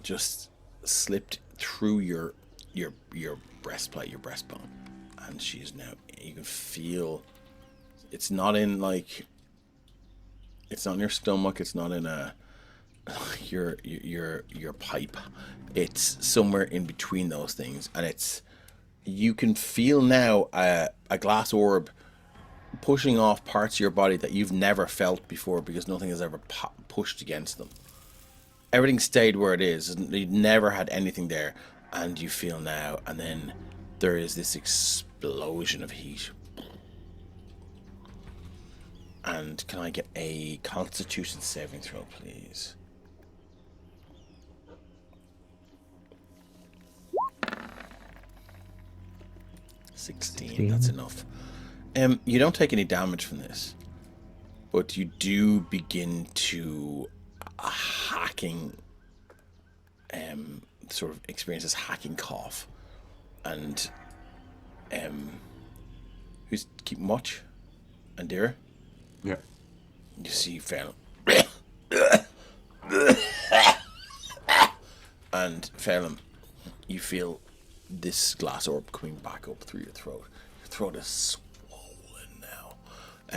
just slipped through your breastplate, your breastbone, and she's now. You can feel. It's not in like. It's not in your stomach. It's not in your pipe. It's somewhere in between those things, and it's. You can feel now a glass orb pushing off parts of your body that you've never felt before because nothing has ever pushed against them. Everything stayed where it is. You never had anything there, and you feel now, and then there is this explosion of heat. And can I get a Constitution saving throw, please? $16. That's enough. You don't take any damage from this, but you do begin to hacking, sort of experience this hacking cough, and who's keeping watch? Andira? Yeah. You see Phelim. And Phelim, you feel this glass orb coming back up through your throat. Your throat is swollen now.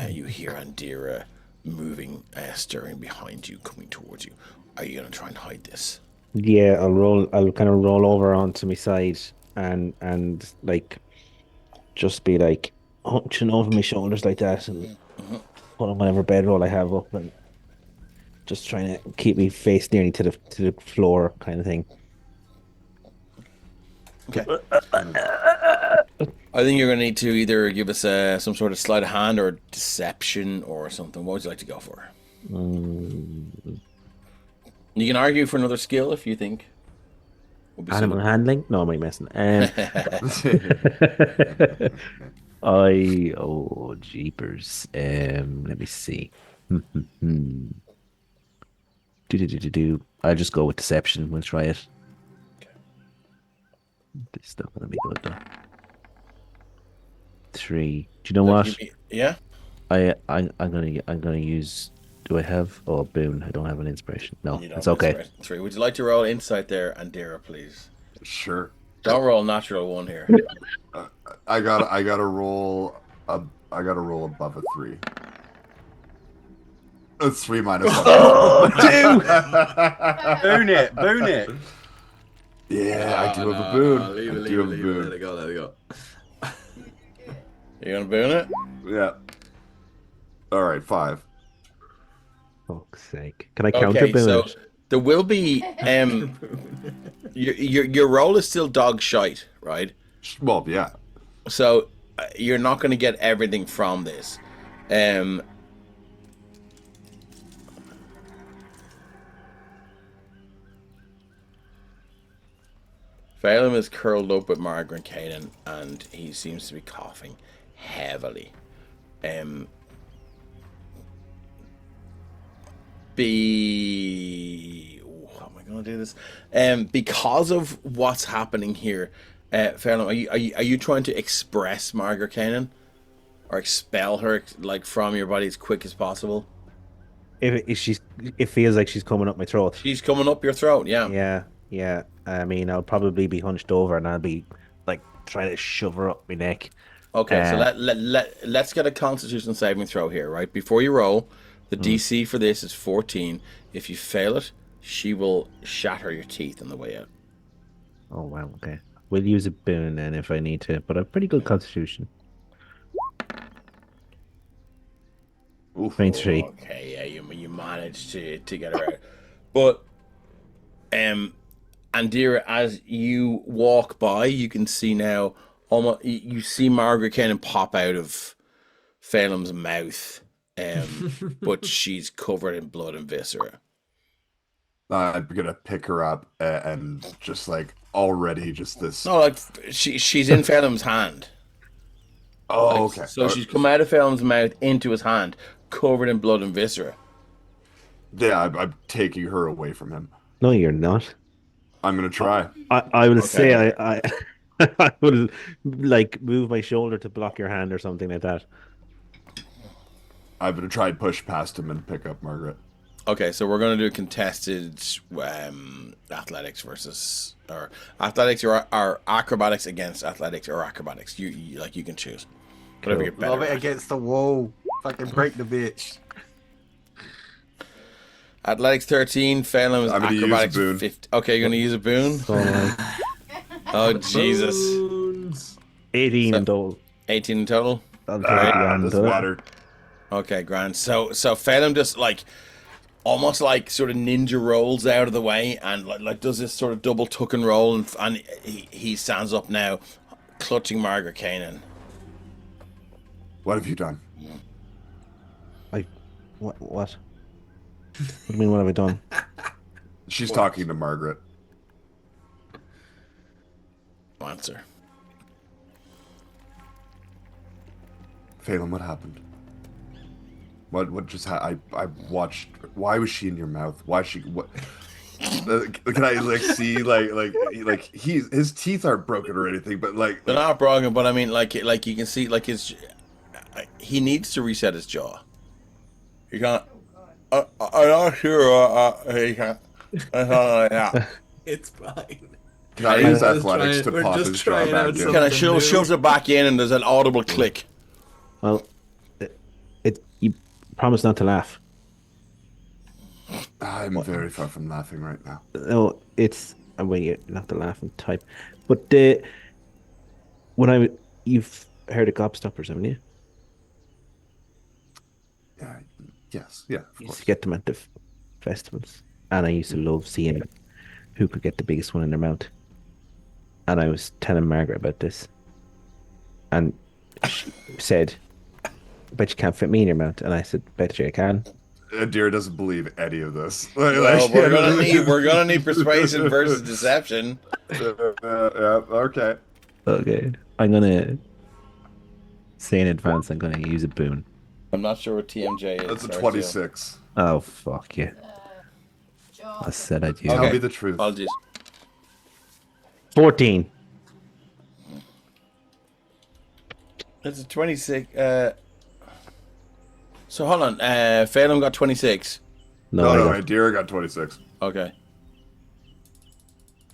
You hear Andira moving, stirring behind you, coming towards you. Are you gonna try and hide this? Yeah, I'll kind of roll over onto my side and like just be like hunching over my shoulders like that and put on whatever bedroll I have up and just trying to keep me face nearly to the floor kind of thing. Okay. I think you're going to need to either give us some sort of sleight of hand or deception or something. What would you like to go for? You can argue for another skill if you think. Animal handling? No, am I messing? Jeepers. Let me see. I'll just go with deception. We'll try it. This stuff gonna be good though. 3. Do you know what? Yeah. I'm gonna use. Do I have? Oh, boon. I don't have an inspiration. No, it's okay. 3. Would you like to roll insight there, Andira, please? Sure. Don't roll natural 1 here. I gotta roll above a 3. That's 3 minus 1. Boon it. Yeah, I do have a boon. Leave it. Let it go. You gonna boon it? Yeah. All right, 5. Fuck's sake! Can I counter boon so it? there will be your roll is still dog shite, right? Well, yeah. So you're not going to get everything from this. Phelim is curled up with Margaretkainen and he seems to be coughing heavily. How am I going to do this? Because of what's happening here, Phelan, are you trying to express Margaretkainen or expel her like from your body as quick as possible? It feels like she's coming up my throat. She's coming up your throat. Yeah. Yeah. I mean, I'll probably be hunched over and I'll be like trying to shove her up my neck. Okay, so let's get a Constitution saving throw here, right? Before you roll, the DC for this is 14. If you fail it, she will shatter your teeth on the way out. Oh wow, okay. We'll use a boon then if I need to, but a pretty good Constitution. Oof. 23. Okay, yeah, you managed to get her out. But Andira, as you walk by, you can see now almost you see Margaretkainen pop out of Phelan's mouth, but she's covered in blood and viscera. I'm gonna pick her up and just like already just this. No, like she's in Phelan's hand. Oh, Like, okay. So she's come out of Phelan's mouth into his hand, covered in blood and viscera. Yeah, I'm taking her away from him. No, you're not. I'm gonna try. I will say I I will like move my shoulder to block your hand or something like that. I'm gonna try and push past him and pick up Margaret. Okay, so we're going to do contested athletics versus or athletics or acrobatics against athletics or acrobatics. You like you can choose whatever you're better Love it at. against the wall. Fucking break the bitch. Athletics 13, Phelan was I'm gonna use a acrobatics boon. 50. Okay, you're going to use a boon. So like Oh Jesus! Boons. 18 So- in total. 18 in total. I'll try to land Doesn't it. matter. Okay, grand. So Phelan just like almost like sort of ninja rolls out of the way and like does this sort of double tuck and roll and he stands up now, clutching Margaretkainen. What have you done? What? What do you mean? What have I done? She's talking to Margaret. Answer. Phelan, what happened? What just I watched. Why was she in your mouth? Why she what? Can I like see like his teeth aren't broken or anything, but like They're not broken, but I mean like you can see like he needs to reset his jaw. He can't. I'm not sure. He can't. Yeah. It's fine. can I use We're athletics just to trying- pop we're his just jaw trying out back in? some- Kind of Something new. shoves it back in, and there's an audible click. Well, you promise not to laugh. I'm very far from laughing right now. No, it's well, you're not the laughing type. But you've heard of Gobstoppers, haven't you? Yeah. Yes. Yeah. Of I used course. to get them at the festivals, and I used to love seeing who could get the biggest one in their mouth. And I was telling Margaret about this, and she said, "I bet you can't fit me in your mouth." And I said, "Bet you I can." Deer doesn't believe any of this. Well, we're gonna need persuasion versus deception. Yeah. Okay. Okay, I'm gonna say in advance I'm gonna use a boon. I'm not sure what TMJ is. That's a Sergio. 26. Oh fuck you! I said I'd use Okay. Tell me the truth. Apologies. 14. That's a 26. So hold on. Phelan got 26. No, I No, got- Deer got 26. Okay.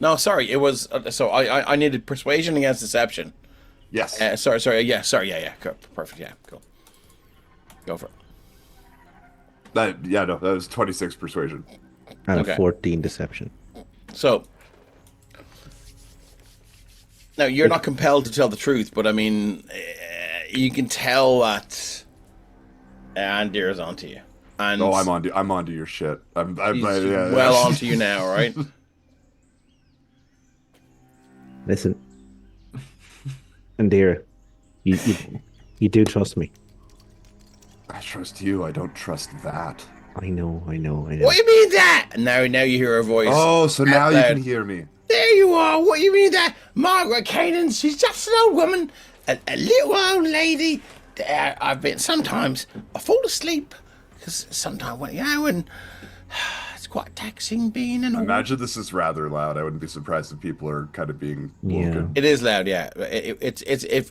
No, sorry. It was so I needed persuasion against deception. Yes. Sorry. Yeah. Cool. Perfect. Yeah. Cool. Go for it. That was 26 persuasion. and Okay. a 14 deception. So now you're not compelled to tell the truth, but I mean, you can tell that Andir is onto you. And Oh, I'm onto your shit. I'm he's yeah. well onto you now, right? Listen, Indira, you do trust me. I trust you. I don't trust that. I know. What do you mean that? And now you hear her voice. Oh, so now you loud. can hear me. There you are. What do you mean that? Margaretkainen, she's just an old woman, a little old lady. I've been sometimes I fall asleep because sometimes when quite taxing being an I orc. imagine this is rather loud. I wouldn't be surprised if people are kind of being woken. It is loud, yeah. It's if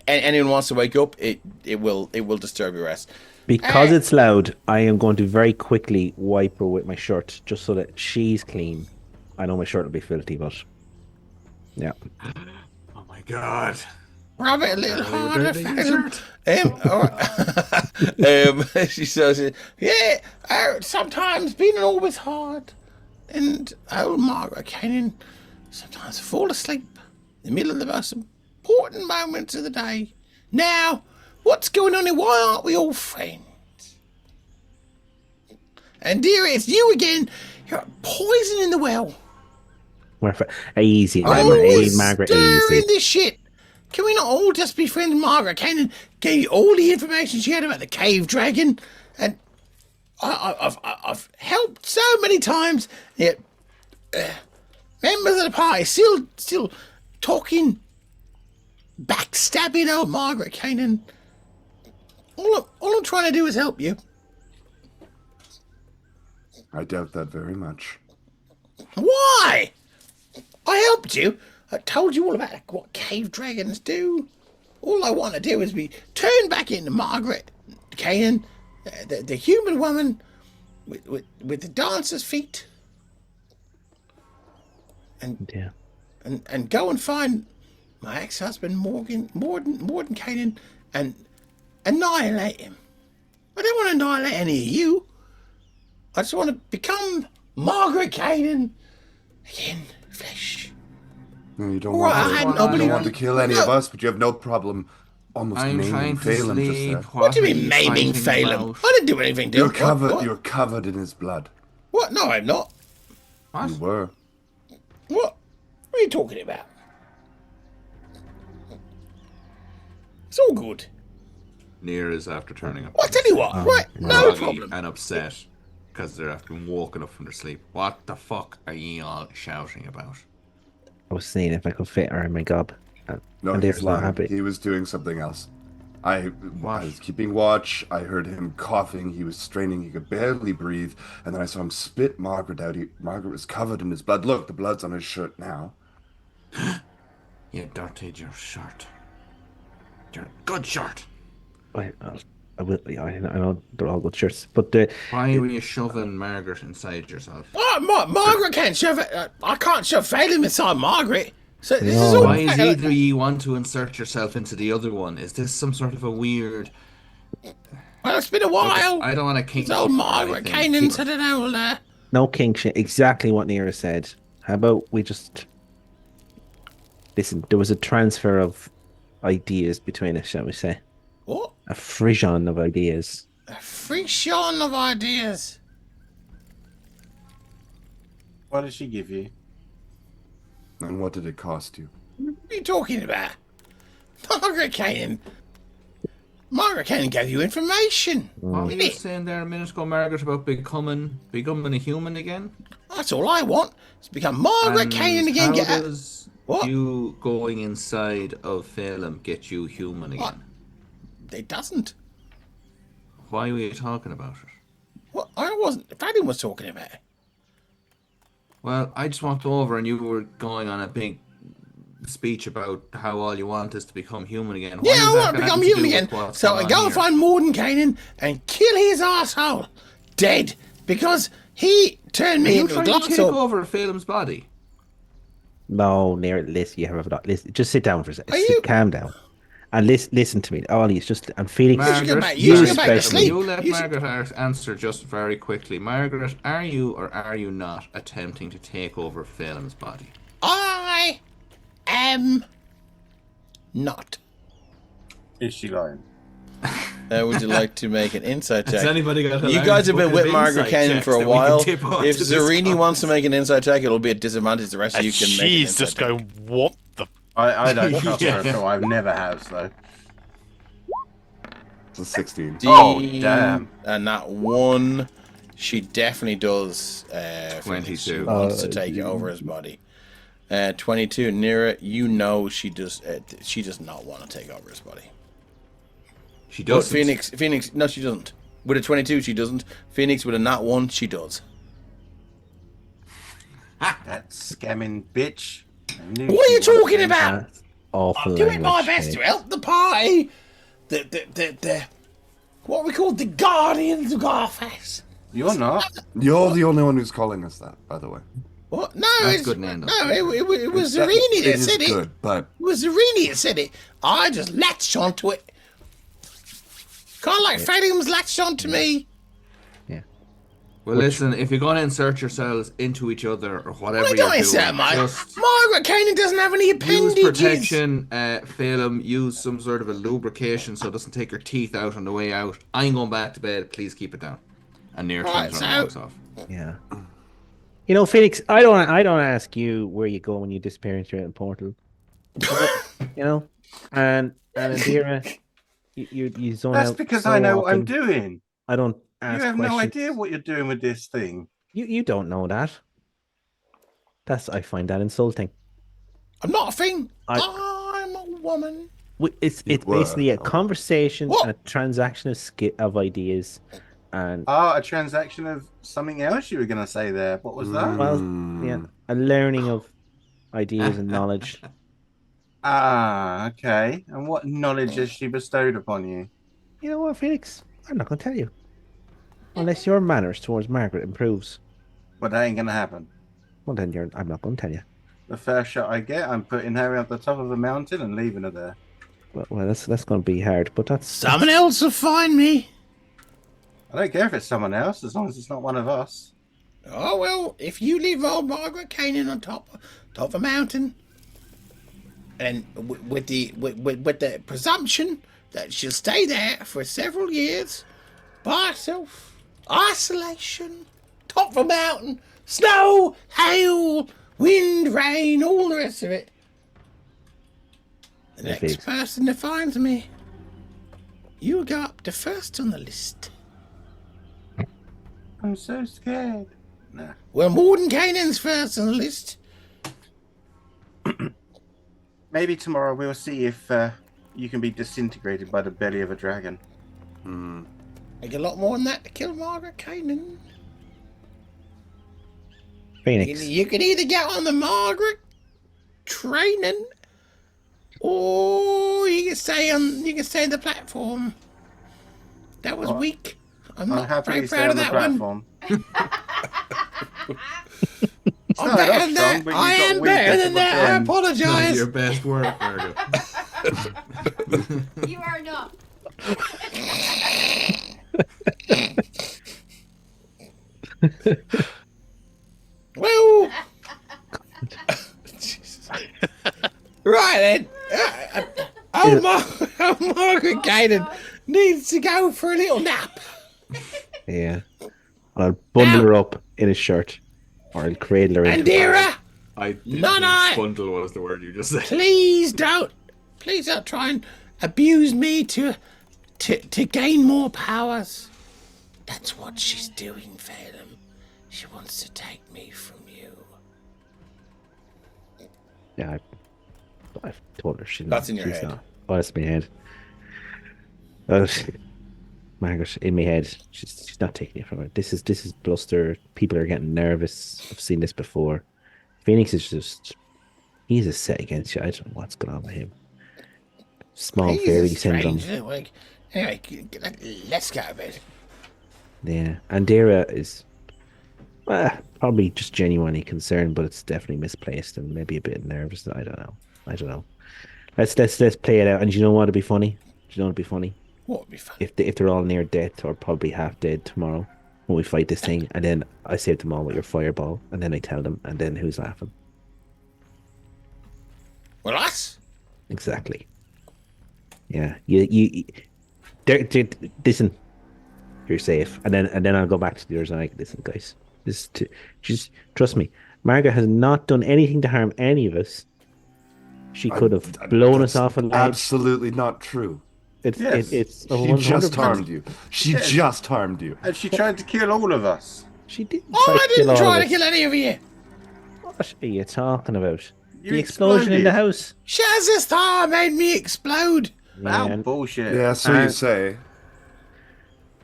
anyone wants to wake up, it will disturb your rest. Because it's loud, I am going to very quickly wipe her with my shirt, just so that she's clean. I know my shirt will be filthy, but yeah. Oh my god. Rub it a little harder, Phelan. She says, yeah, sometimes being an orc is hard. And old Margaretkainen sometimes fall asleep in the middle of the most important moments of the day. Now, what's going on here? Why aren't we all friends? And dear, it's you again. You're poison in the well. Easy, Margaret, stirring easy. this shit. Can we not all just be friends? Margaretkainen gave you all the information she had about the cave dragon, and I've helped so many times. Yet members of the party still talking, backstabbing old Margaretkainen. All I'm trying to do is help you. I doubt that very much. Why? I helped you. I told you all about what cave dragons do. All I want to do is be turned back into Margaretkainen, the human woman with the dancer's feet, and go and find my ex-husband Mordenkainen and annihilate him. I don't want to annihilate any of you. I just want to become Margaretkainen again, flesh. No, you don't, Right, want to kill any of us, but you have no problem almost I'm maiming trying to Phelan just sleep. there. What do you mean are maiming fighting Phelan? about? I didn't do anything to You're him. covered. What? You're covered in his blood. What? No, I'm not. What? You were. What are you talking about? It's all good. Near is after turning up. Well, I tell you what, right? No groggy problem. and upset because they're after been woken up from their sleep. What the fuck are ye all shouting about? I was seeing if I could fit her in my gob. No, And he's they're not happy. He was doing something else. I was keeping watch. I heard him coughing. He was straining. He could barely breathe. And then I saw him spit Margaret out. Margaret was covered in his blood. Look, the blood's on his shirt now. You dirtied your shirt. Your good shirt. I know they're all good shirts, but the Why were you shoving Margaret inside yourself? Oh, Margaret can't shove it. I can't shove Phelan inside Margaret. So this is No. all. Why is either you want to insert yourself into the other one? Is this some sort of a weird... Well, it's been a while. I don't want to kink It's old shame or Margaretkainen anything. said it all. no kink shit. Exactly what Nira said. How about we just listen? There was a transfer of ideas between us, shall we say? What? A frisson of ideas. A frisson of ideas. What did she give you? And what did it cost you? What are you talking about? Margaretkainen gave you information. What were didn't you it? saying there a minute ago, Margaret, about becoming a human again? That's all I want. Is become Margaretkainen again. How Get out. does What? you going inside of Phelan get you human again? What? It doesn't. Why were you talking about it? What? I wasn't. Phelan was talking about it. Well, I just walked over and you were going on a big speech about how all you want is to become human again. Why Yeah, is I that want to got become anything human do with again. what's So going I go on and here? find Mordenkainen and kill his asshole. Dead. Because he turned Are me you into a trying to glass take up. over Phelan's body? No, Nira, listen. You have a listen. Just sit down for a second. Are you- Calm down, and listen to me. Ollie, it's just and Felix. Margaret, you should go back to Margaret, sleep. you let You should- Margaret answer just very quickly. Margaret, are you or are you not attempting to take over Phelan's body? I am not. Is she lying? Would you like to make an insight check? anybody got You guys have been with Margaretkainen for a while. If Zarini wants to make an insight check, it'll be a disadvantage. The rest of you can make an She's insight just check. going, what the... I don't trust her Yeah. at all. I've never have, so. It's a 16. Oh, damn. And that one, she definitely does. 22. She wants to take over his body. 22. Nira, you know she does. She does not want to take over his body. She But does. Phoenix, no, she doesn't. With a 22, she doesn't. Phoenix with a nat 1, she does. That scamming bitch. What are you talking about? That's awful. I'm doing my language, best mate. to help the party. The what are we called? The Guardians of Garthas. You're not. You're the only one who's calling us that, by the way. What? No, That's it's good, Nando. No, it was That- Zarini that it is said it. good, but It was Zarini that said it. I just latched onto it. Kind of like Fabian's latched onto me. Well, listen, if you're going to insert yourselves into each other or whatever I you're don't doing, insert my. just Margaretkainen doesn't have any use appendages. protection, Phelim, use some sort of a lubrication so it doesn't take your teeth out on the way out. I'm going back to bed. Please keep it down. And near Right, turns so- around and walks off. Yeah. You know, Phoenix, I don't ask you where you go when you disappear into a portal. You know? And Indira, you zone That's out because so I know what I'm often. doing. I don't You ask have no questions. idea what you're doing with this thing. You don't know that. I find that insulting. I'm not a thing. I- I'm a woman. It's You basically a were. conversation What? and a transaction of ideas, and A transaction of something else you were going to say there. What was that? well, Mm. yeah, a learning of ideas and knowledge. Okay. And what knowledge has she bestowed upon you? You know what, Felix? I'm not going to tell you unless your manners towards Margaret improves. But that ain't going to happen. Well, then I'm not going to tell you. The first shot I get, I'm putting her at the top of a mountain and leaving her there. Well, that's going to be hard, but that's Someone else will find me. I don't care if it's someone else, as long as it's not one of us. Oh well, if you leave old Margaretkainen on top of a mountain, and with the presumption that she'll stay there for several years by herself, isolation, top of a mountain, snow, hail, wind, rain, all the rest of it. The Yes, next please. person that finds me, you go up to first on the list. I'm so scared. Nah. Well, Mordenkainen's first on the list. Maybe tomorrow we'll see if you can be disintegrated by the belly of a dragon. Like a lot more than that to kill Margaretkainen. Phoenix. You can either get on the Margaret training, or you can stay on the platform. That was weak. I'm I'll not happily very stay proud on of the that one. platform. I'm not better that than that. strong, but you've I got am weak better at than the that. I end. apologise. Your best work, Margaret. You are not. Well, Jesus. Right then. Margaretkainen needs to go for a little nap. Yeah. I'll bundle her up in a shirt, or I'll cradle her. into Andira, I didn't No, think no. bundle was the word you just said. please don't try and abuse me to gain more powers. That's what she's doing, Phelim. She wants to take me from you. Yeah, I've told her she's That's not. in your she's head. Not. Oh, that's in my head. Oh, Margaret, in my head, she's not taking it from her. This is bluster. People are getting nervous. I've seen this before. Phoenix is he's a set against you. I don't know what's going on with him. Small He's a fairy strange syndrome. little, anyway, let's go to bed. Yeah, Andera is probably just genuinely concerned, but it's definitely misplaced and maybe a bit nervous. I don't know. Let's play it out. And do you know what'd be funny? Do you know what'd be funny? What would be fun? If they're all near death or probably half dead tomorrow when we fight this thing, and then I save them all with your fireball, and then I tell them, and then who's laughing? Well, us. Exactly. Yeah, you listen. You're safe, and then I'll go back to the others and like, listen, guys, just trust me. Margaret has not done anything to harm any of us. She could have blown us That's off a ledge. Absolutely not true. It's Yes. it's She just 100%. harmed you. She Yes. just harmed you. And she tried to kill all of us. She didn't. Oh, I didn't all try of to us. kill any of you. What are you talking about? You The explosion in the exploded. house. Shazastar made me explode. Wow, Man, bullshit. Yeah, so you say.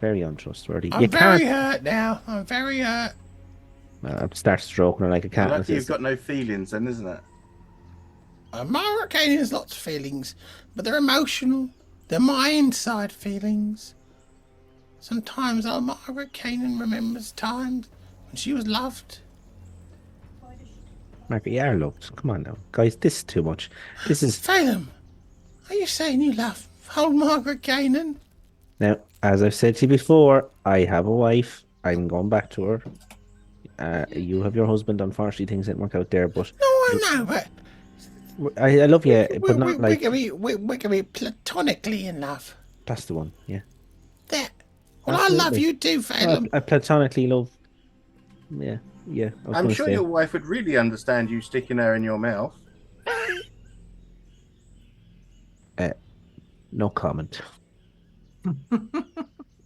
very untrustworthy. I'm You very can't. hurt now. I'm very hurt. Starts stroking her like a cat. And Lucky you've says, got no feelings, then, isn't it? Margaretkainen has lots of feelings, but they're emotional. They're my inside feelings. Sometimes our Margaretkainen remembers times when she was loved. Margaret, you are loved. Come on now. Guys, this is too much. This is... Phelim, are you saying you love old Margaretkainen? Now, as I've said to you before, I have a wife. I'm going back to her. You have your husband. Unfortunately, things didn't work out there, but... No, I know, but... I love you, but not like... We can be platonically in love. That's the one, yeah. There. Well, Absolutely. I love you too, Phelim. I platonically love... Yeah. I'm sure your wife would really understand you sticking her in your mouth. No comment. Right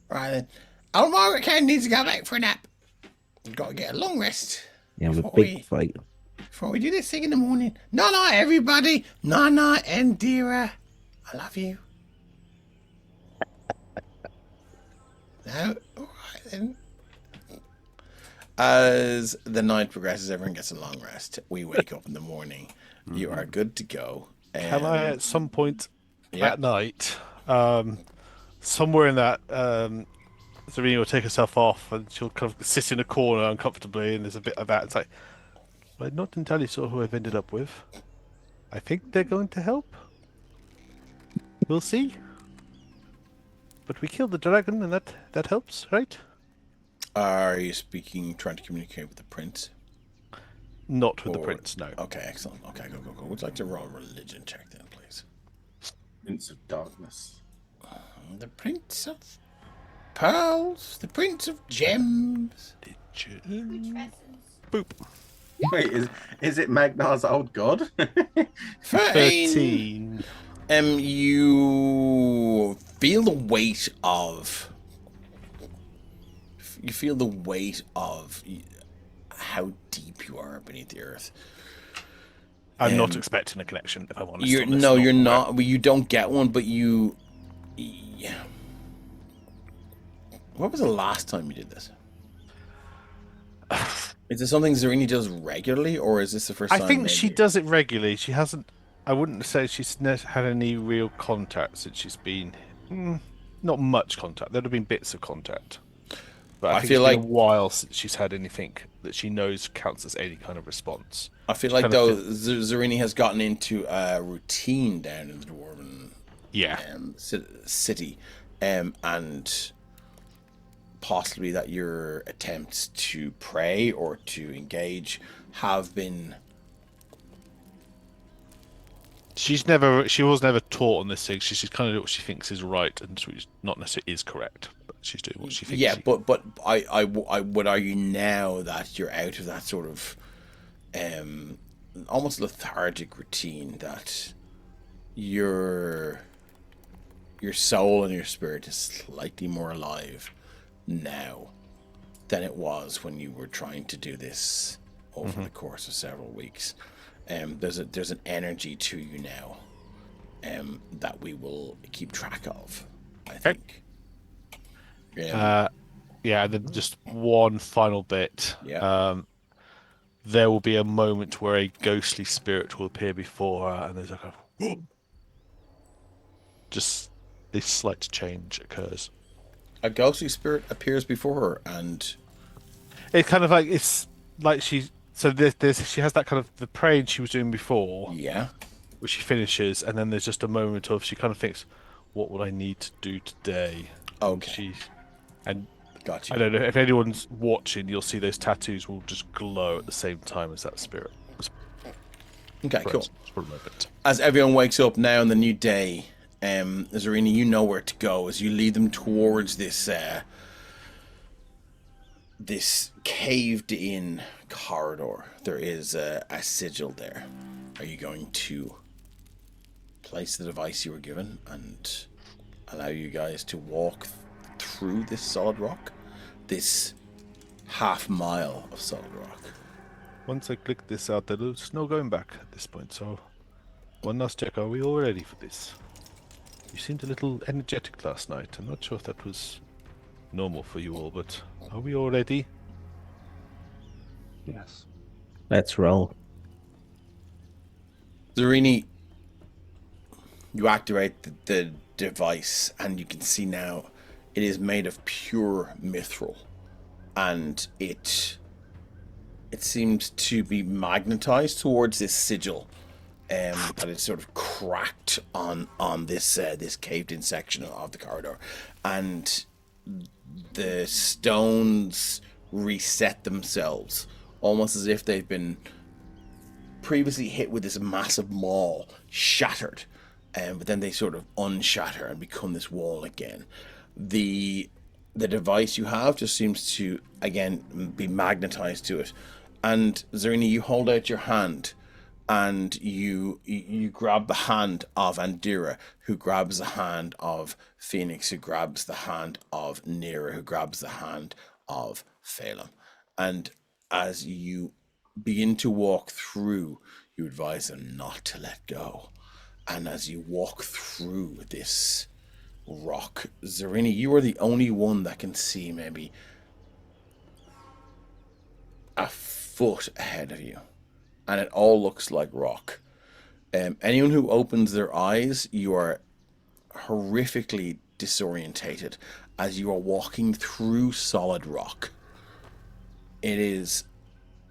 then. Old Margaretkainen needs to go back for a nap. We've got to get a long rest. Yeah, with a big fight. Before we do this thing in the morning. Night, everybody. Night, Indira. I love you. No? Alright then. As the night progresses, everyone gets a long rest. We wake up in the morning. You are good to go. Can I, at some point Yeah. at night, somewhere in that, Serena will take herself off and she'll kind of sit in a corner uncomfortably, and there's a bit of that. It's like, I'm not entirely sure who I've ended up with. I think they're going to help. We'll see. But we killed the dragon, and that helps, right? Are you trying to communicate with the prince? Not with the prince, no. Okay, excellent. Okay, go. Would you like to roll a religion check then, please? Prince of Darkness. The Prince of Pearls, the Prince of Gems. Boop. Wait, is it Magnar's old god? 13. You feel the weight of... You feel the weight of how deep you are beneath the earth. I'm not expecting a connection, if I'm honest. You're not. Well, you don't get one, but you... Yeah. What was the last time you did this? Is this something Zarini does regularly, or is this the first time? I think she does it regularly. She hasn't... I wouldn't say she's had any real contact since she's been... not much contact. There'd have been bits of contact. But I think feel it's like been a while since she's had anything that she knows counts as any kind of response. I feel like, though, Zarini has gotten into a routine down in the Dwarven city, and possibly that your attempts to pray or to engage have been... She was never taught on this thing. She's kind of doing what she thinks is right, and not necessarily is correct. But she's doing what she thinks. Yeah, but I would argue now that you're out of that sort of almost lethargic routine, that your soul and your spirit is slightly more alive now than it was when you were trying to do this over the course of several weeks. There's an energy to you now that we will keep track of, I think. And then just one final bit. Yeah. There will be a moment where a ghostly spirit will appear before her, and there's like a... just this slight change occurs. A ghostly spirit appears before her, and... It's kind of like, it's like she... So she has that kind of the praying she was doing before, which she finishes, and then there's just a moment of she kind of thinks, "What would I need to do today?" Okay. Gotcha. I don't know if anyone's watching, you'll see those tattoos will just glow at the same time as that spirit. Okay, cool. For a moment. As everyone wakes up now on the new day, Zarina, you know where to go as you lead them towards this this caved-in corridor. There is a sigil there. Are you going to place the device you were given and allow you guys to walk through this solid rock? This half mile of solid rock. Once I click this out, there's no going back at this point, so one last check. Are we all ready for this? You seemed a little energetic last night. I'm not sure if that was normal for you all, but are we all ready? Yes. Let's roll. Zarini, you activate the device, and you can see now it is made of pure mithril, and it seems to be magnetized towards this sigil, that is sort of cracked on this this caved in section of the corridor, and the stones reset themselves, almost as if they've been previously hit with this massive maul, shattered, but then they sort of unshatter and become this wall again. The device you have just seems to again be magnetized to it. And Zarini, you hold out your hand, and you grab the hand of Andira, who grabs the hand of Phoenix, who grabs the hand of Nira, who grabs the hand of Phelim. And as you begin to walk through, you advise them not to let go. And as you walk through this rock, Zarini, you are the only one that can see maybe a foot ahead of you, and it all looks like rock. Anyone who opens their eyes, you are horrifically disorientated as you are walking through solid rock. It is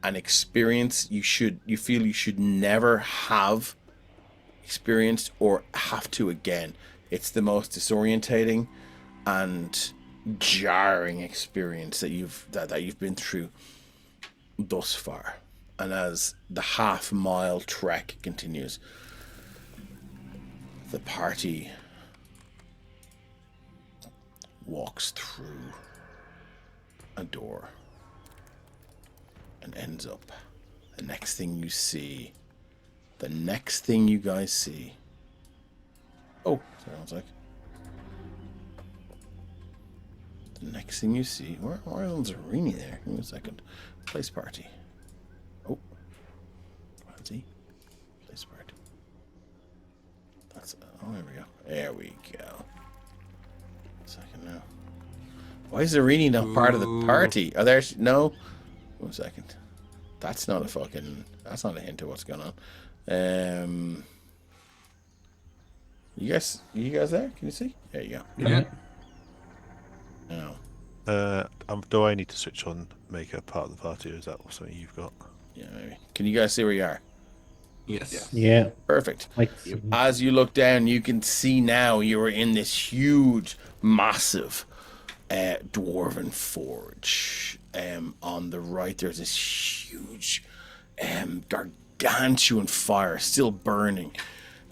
an experience you feel you should never have experienced or have to again. It's the most disorientating and jarring experience that you've been through thus far. And as the half-mile trek continues, the party walks through a door and ends up. The next thing you guys see. Oh, sorry, one sec. The next thing you see, where is Zarini there? Give me a second. Place party. Oh, where's he? Place party. That's there we go. There we go. Second now. Why is Zarini not part of the party? Are there no? 1 second. That's not a hint of what's going on. You guys there? Can you see? There you go. Yeah. Now, Do I need to switch on make a part of the party, or is that something you've got? yeah, maybe. Can you guys see where you are? Yes. Yeah. Perfect. Like, As you look down, you can see now you are in this huge, massive Dwarven forge. On the right, there's this huge, gargantuan fire still burning,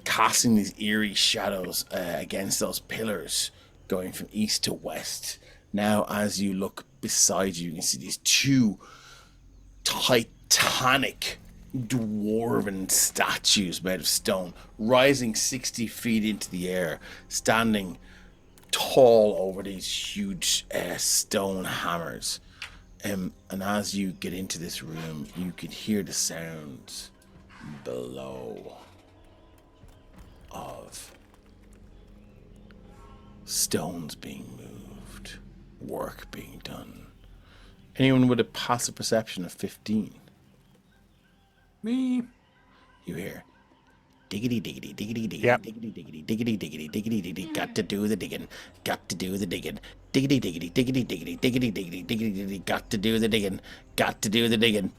casting these eerie shadows against those pillars going from east to west. Now, as you look beside you, you can see these two titanic dwarven statues made of stone, rising 60 feet into the air, standing tall over these huge stone hammers. And as you get into this room, you can hear the sounds below of stones being moved, work being done. Anyone with a passive perception of 15? Me. You hear diggity diggity diggity diggity Yep. diggity diggity diggity diggity diggity diggity. Got to do the digging. Got to do the digging. Diggity diggity diggity diggity diggity diggity diggity diggity. Got to do the digging. Got to do the digging.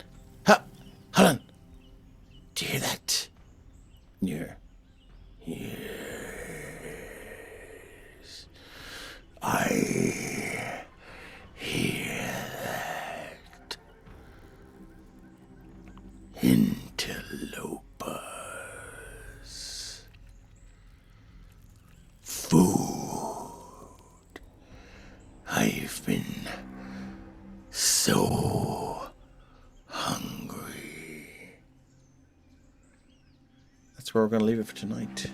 Ha! Hold on. Do you hear that? Near. Yes. I hear that. Interlopers. Food. I've been so hungry. That's where we're going to leave it for tonight.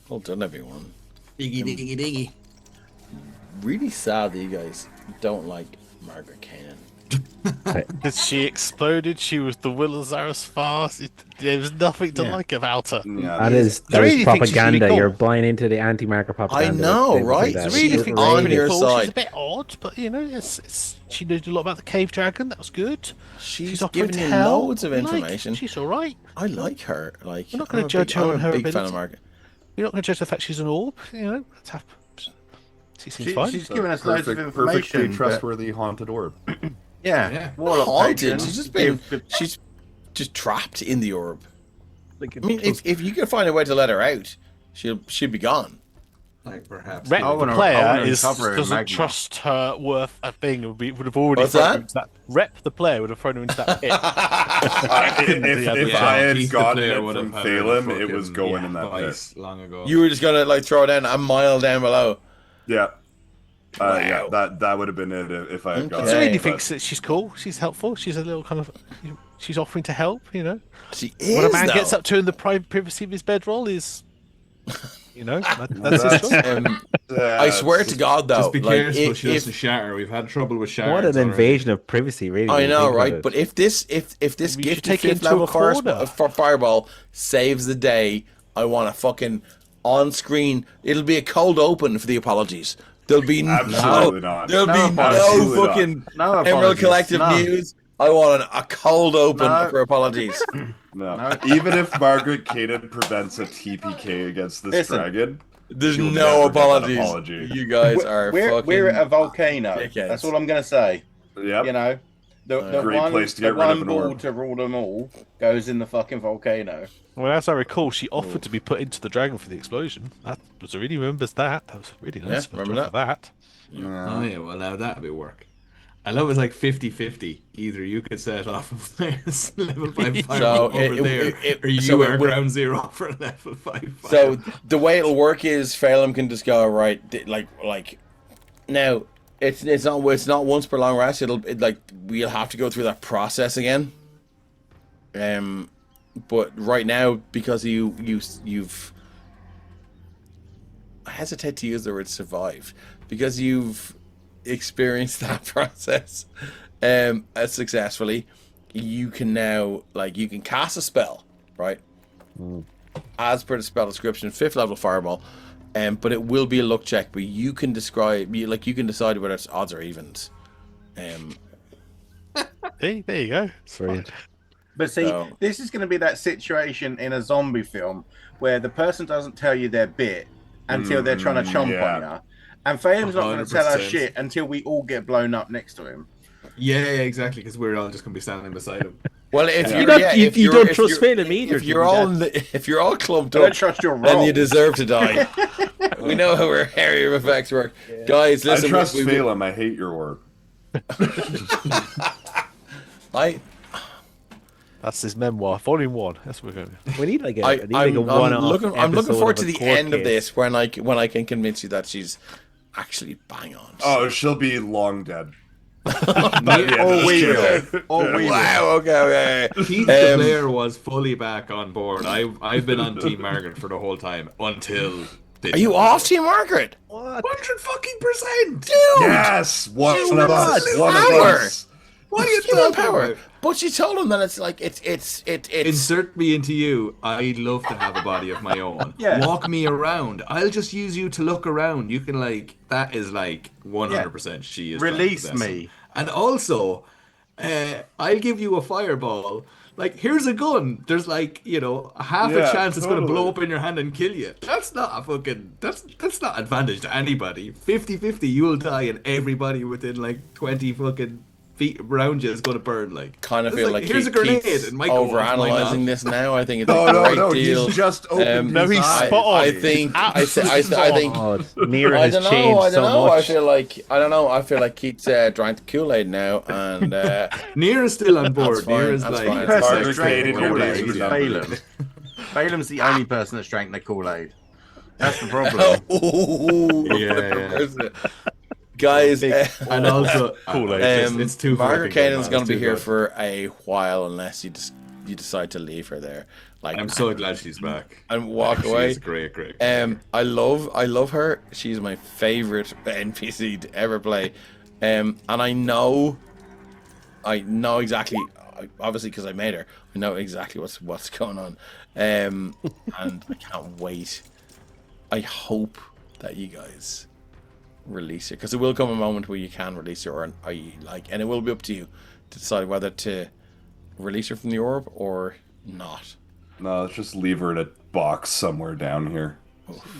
Well done, everyone. Diggy, diggy, diggy. Really sad that you guys don't like Margaretkainen. Because she exploded, she was the will of Zarosfar. There was nothing to like about her. Yeah, That is really think she's propaganda. really cool. You're buying into the anti-marker propaganda. I know, Things like right? that. I I really She's think on she's your pretty cool. side. She's a bit odd, but she knows a lot about the cave dragon. That was good. She's offering giving to you help. loads of information. She's all right. I like her. Like, We're not gonna I'm a judge her I'm on a her big fan of ability. Margaret. You're not going to judge the fact she's an orb. Let's have. She seems fine. She's giving us loads of perfectly information. but- trustworthy haunted orb. Yeah. Warlock Haunted. patron. She's just been. If- She's just trapped in the orb. Like, I mean, if you can find a way to let her out, she'll be gone. Like perhaps. Rep, I wanna- the player I wanna is, uncover her in doesn't Magmar. trust her worth a thing. Would have already What's thrown her that? into that. Rep, the player, would have thrown her into that pit. If Yeah, I had Keith the gotten player it would from have had Phelan, a it was fucking, going in that pit. vice long ago. You were just gonna like throw it down a mile down below. Yeah. Yeah, Wow. that would have been it if I had gotten Okay. So it. really but- thinks that she's cool. She's helpful. She's a little kind of. She's offering to help. She is. What a man though. gets up to in the privacy of his bedroll is. That's his choice. I swear to God, though, Just be like, careful, she if doesn't shatter. We've had trouble with shatter. what an invasion of privacy, really. I when you know, think about right? it. But if this We should gifted take it fifth into level a corner. fireball saves the day, I want a fucking on screen. It'll be a cold open for the apologies. There'll be Absolutely not. There'll No be apologies. no fucking No Emerald apologies. Collective No. news. I want a cold open No. for apologies. No. Even if Margaretkainen prevents a TPK against this Listen, dragon, There's She'll no never get that apologies. apology. You guys are fucking. we're at a volcano. dickheads. That's all I'm gonna say. yep. You know, the Great one, place to the get rid of one an ball orb. to rule them all goes in the fucking volcano. Well, as I recall, she offered to be put into the dragon for the explosion. That was really remembers that. That was really nice. Yeah, remember for that. Oh yeah, well now that'd be work. I love it's like 50-50. Either you could set off a level 5 fireball over there, or you are ground zero for a level 5 So fireball. the way it'll work is Phelan can just go right, like now it's not once per long rest. We'll have to go through that process again. But right now, because you've I hesitate to use the word survived, because you've experienced that process successfully, you can now you can cast a spell, right? As per the spell description, 5th level fireball, but it will be a luck check. But you can you can decide whether it's odds or evens. Hey, there you go. Brilliant. But see, So- this is going to be that situation in a zombie film where the person doesn't tell you their bit until they're trying to chomp yeah. on you. And Phelan's not going to tell us 100%. shit until we all get blown up next to him. Yeah, exactly, because we're all just gonna be standing beside him. Well, if You you're, don't- yeah, you- if you you're- don't if trust you're- Phelan either If to you're do all that. if you're all clumped I don't up, trust your then roll. you deserve to die. We know how our area of effects work, guys. Listen, I trust we- Phelan. I hate your orb. That's his memoir, volume 1. That's what we're going. We need like a, I, we need like a I'm one-off. I'm looking episode forward of to a the court end of case. this when I can convince you that she's actually bang on. Oh, she'll be long dead. Or we will. Or we will. Wow. Okay. Keith the player was fully back on board. I've been on Team Margaret for the whole time until. Are you off Team Margaret? 100%, Dude! Yes, one She's of us. One of power. us. What are you She's on talking power. about? But she told him that it's Insert me into you. I'd love to have a body of my own. Yeah. Walk me around. I'll just use you to look around. You can that is 100% she is. trying to Release possess me. him. And also, I'll give you a fireball. Here's a gun. There's half Yeah, a chance it's gonna totally. blow up in your hand and kill you. That's not a fucking that's not advantage to anybody. 50-50, you'll die and everybody within 20 fucking feet around you is gonna burn kind of It's feel like here's a Keith- grenade Keith's and might go off, might not. overanalyzing this now. I think it's No, a no, great no. deal. He's just opened No, his he's eyes. spot on. I think I think Oh, Nira I has don't know. changed I don't so know. much. I don't know. I feel like Keith's drank the Kool-Aid now, and Near's still on board. fine, Near's that's like fine. Person Margaret that's drank the Kaiden, your Kool-Aid days is are Phelan. Phelan's the only person that's drank the Kool-Aid. That's the problem. yeah. Guys, and also Kool-Aid. it's too. Margaret fucking good, Kainen's man. going It's to be too here good. for a while unless you decide to leave her there, I'm so glad she's back. and walk She away. is great. I love her. She's my favorite NPC to ever play. And I know I know exactly, obviously because I made her, I know exactly what's going on, and I can't wait. I hope that you guys release it, because there will come a moment where you can release it, or and it will be up to you to decide whether to release her from the orb or not. No, let's just leave her in a box somewhere down here.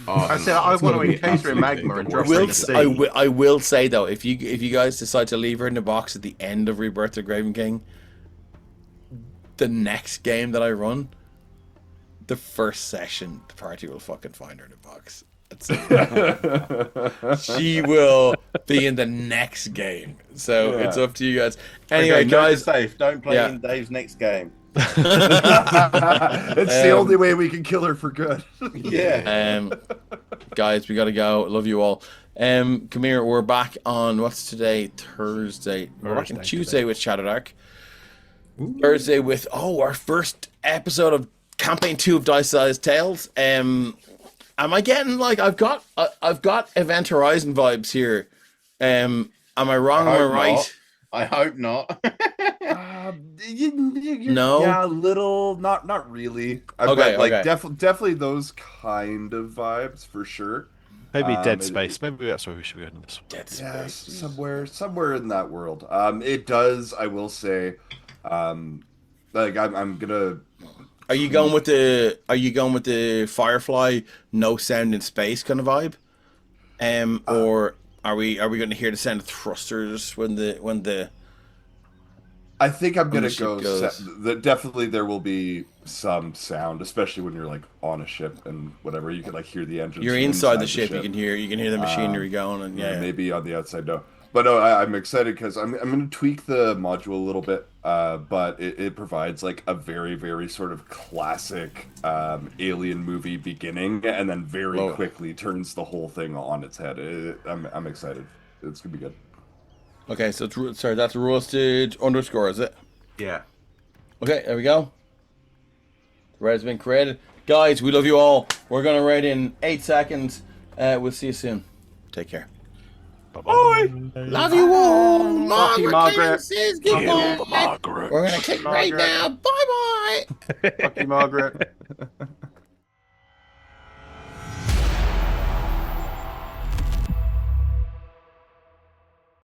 I said I want to encase her in magma and drop her in the sea. I will say though, if you guys decide to leave her in the box at the end of Rebirth of the Graven King, the next game that I run, the first session, the party will fucking find her in the box. She will be in the next game, so it's up to you guys. Anyway, okay, guys, safe. Don't play in Dave's next game. It's the only way we can kill her for good. Yeah. Guys, we gotta go. Love you all. Come here. We're back on what's today? Thursday. We're back on Tuesday with Shadow Dark. Thursday with our first episode of campaign 2 of Dice Sized Tales. Am I getting I've got Event Horizon vibes here? Am I wrong? Am I right? Not. I hope not. No, yeah, a little, not really. Definitely those kind of vibes for sure. Maybe Dead Space. Maybe that's where we should go in this one. Dead Space. Yeah, somewhere in that world. It does. I will say, I'm gonna. Are you going with the Firefly no sound in space kind of vibe? Or are we going to hear the sound of thrusters when the I think I'm gonna go. Definitely, there will be some sound, especially when you're on a ship and whatever. You can hear the engines. You're inside the ship. You can hear the machinery going, and maybe on the outside. No, but no, I'm excited because I'm gonna tweak the module a little bit. But it provides a very, very sort of classic alien movie beginning, and then very quickly turns the whole thing on its head. I'm excited. It's gonna be good. Okay, so that's roasted _ is it? Yeah. Okay, there we go. The raid's been created. Guys, we love you all. We're gonna raid in 8 seconds. We'll see you soon. Take care. Bye-bye. Love you all. Margaret. Says goodbye. Margaret. We're gonna click right now. Bye bye. Fuck you, Margaret.